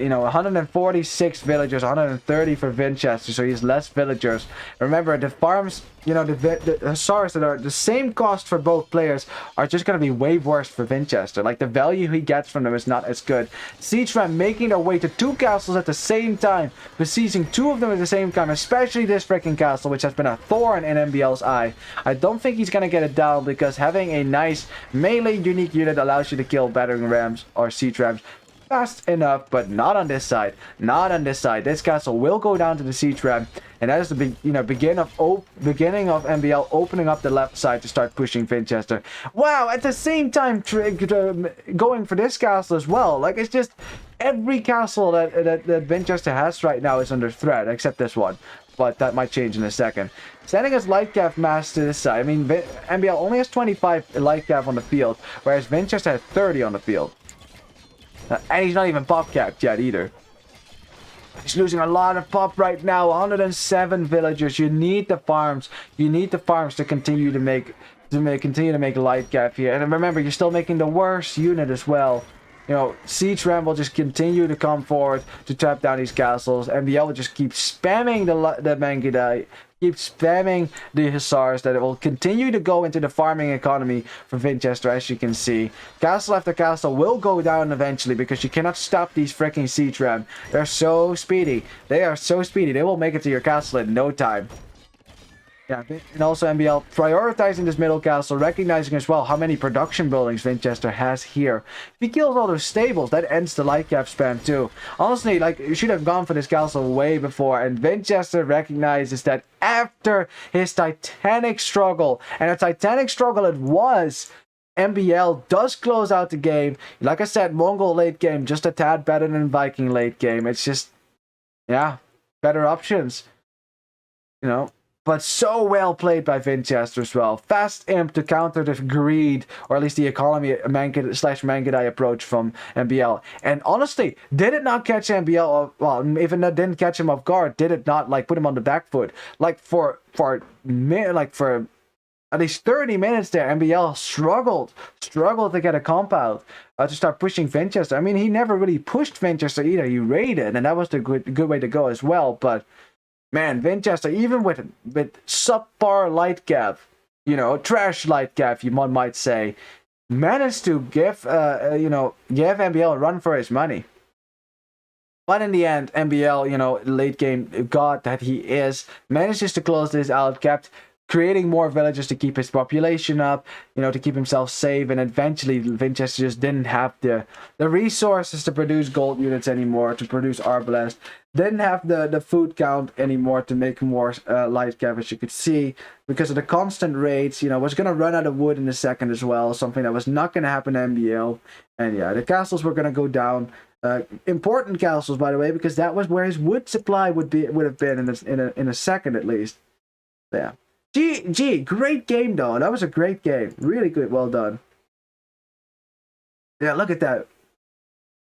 You know, 146 villagers, 130 for Vinchester, so he has less villagers. Remember, the farms, you know, the Hussars that are the same cost for both players are just going to be way worse for Vinchester. Like, the value he gets from them is not as good. Siege Ram making their way to 2 castles at the same time, besieging 2 of them at the same time, especially this freaking castle, which has been a thorn in MbL's eye. I don't think he's going to get it down, because having a nice melee unique unit allows you to kill battering rams or siege rams fast enough, but not on this side. Not on this side. This castle will go down to the siege ram, and that is the beginning of MbL opening up the left side to start pushing Vinchester. Wow! At the same time, going for this castle as well. Like, it's just every castle that Vinchester has right now is under threat, except this one. But that might change in a second. Sending his light cap mass to this side. I mean, MbL only has 25 light cap on the field, whereas Vinchester has 30 on the field. And he's not even pop capped yet either. He's losing a lot of pop right now. 107 villagers. You need the farms. You need the farms to continue to make light cap here. And remember, you're still making the worst unit as well. You know, Siege Ram will just continue to come forward to trap down these castles. MbL will just keep spamming the Mangudai, keep spamming the Hussars, that it will continue to go into the farming economy for Vinchester, as you can see. Castle after castle will go down eventually, because you cannot stop these freaking Siege Ram. They're so speedy. They are so speedy. They will make it to your castle in no time. Yeah, and also MbL prioritizing this middle castle, recognizing as well how many production buildings Vinchester has here. If he kills all those stables, that ends the light cap spam too. Honestly, like, you should have gone for this castle way before, and Vinchester recognizes that after his titanic struggle, and a titanic struggle it was, MbL does close out the game. Like I said, Mongol late game, just a tad better than Viking late game. It's just, yeah, better options, you know. But so well played by Vinchester as well. Fast imp to counter the greed, or at least the economy slash Mangudai approach from MbL. And honestly, did it not catch MbL? Well, if it didn't catch him off guard, did it not like put him on the back foot? Like for at least 30 minutes there, MbL struggled to get a compound to start pushing Vinchester. I mean, he never really pushed Vinchester either. He raided, and that was the good way to go as well. But man, Vinchester, even with subpar light cap, you know, trash light cap, one might say, managed to give MbL a run for his money. But in the end, MbL, you know, late game god that he is, manages to close this out, kept creating more villages to keep his population up, you know, to keep himself safe, and eventually Vinchester just didn't have the resources to produce gold units anymore, to produce arbalest, didn't have the food count anymore to make more light cap, as you could see, because of the constant raids. You know, was going to run out of wood in a second as well, something that was not going to happen to MbL. And yeah, the castles were going to go down. Important castles, by the way, because that was where his wood supply would have been in a second at least. Yeah. Gee, great game though. That was a great game. Really good. Well done. Yeah, look at that.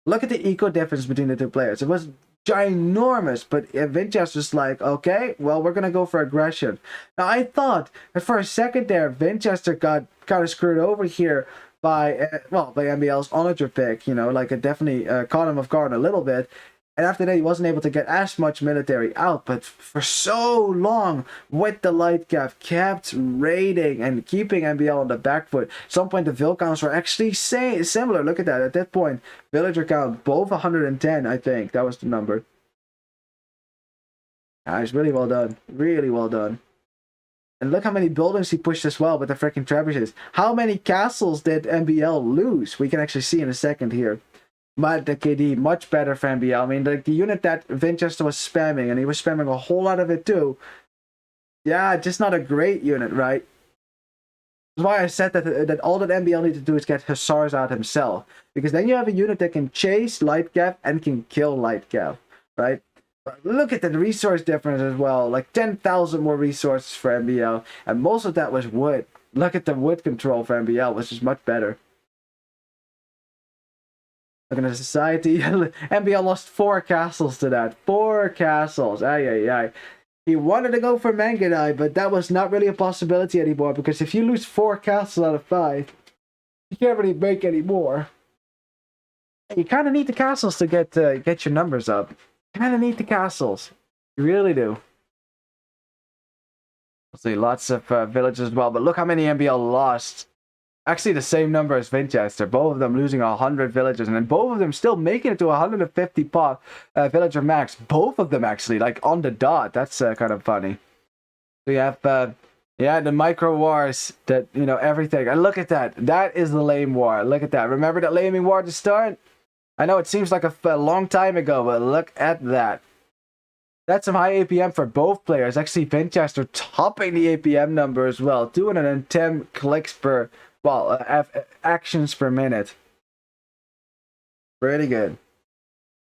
Look at the eco difference between the two players. It was ginormous, but Vinchester's like, okay, well, we're gonna go for aggression. Now, I thought that for a second there, Vinchester got kind of screwed over here by MbL's onager pick. You know, like it definitely caught him off guard a little bit. And after that, he wasn't able to get as much military out. But for so long, with the light cap, kept raiding and keeping MbL on the back foot. At some point, the vill counts were actually similar. Look at that. At that point, villager count, both 110, I think. That was the number. It's really well done. Really well done. And look how many buildings he pushed as well with the freaking trebuchets. How many castles did MbL lose? We can actually see in a second here. But the KD, much better for MbL. I mean, the unit that Vinchester was spamming, and he was spamming a whole lot of it too. Yeah, just not a great unit, right? That's why I said that all that MbL needs to do is get Hussars out himself. Because then you have a unit that can chase light cap and can kill light cap, right? But look at the resource difference as well. Like 10,000 more resources for MbL. And most of that was wood. Look at the wood control for MbL, which is much better. Look at the society. MbL lost 4 castles to that. 4 castles. Ay. He wanted to go for Mangudai, but that was not really a possibility anymore, because if you lose 4 castles out of 5, you can't really make any more. You kind of need the castles to get your numbers up. You kind of need the castles. You really do. See, lots of villages as well, but look how many MbL lost. Actually, the same number as Vinchester. Both of them losing 100 villagers, and then both of them still making it to 150 villager max. Both of them actually, like on the dot. That's kind of funny. So you have, the micro wars, that, you know, everything. And look at that. That is the lame war. Look at that. Remember that laming war to start? I know it seems like a long time ago, but look at that. That's some high APM for both players. Actually, Vinchester topping the APM number as well. 210 clicks per... actions per minute. Pretty good.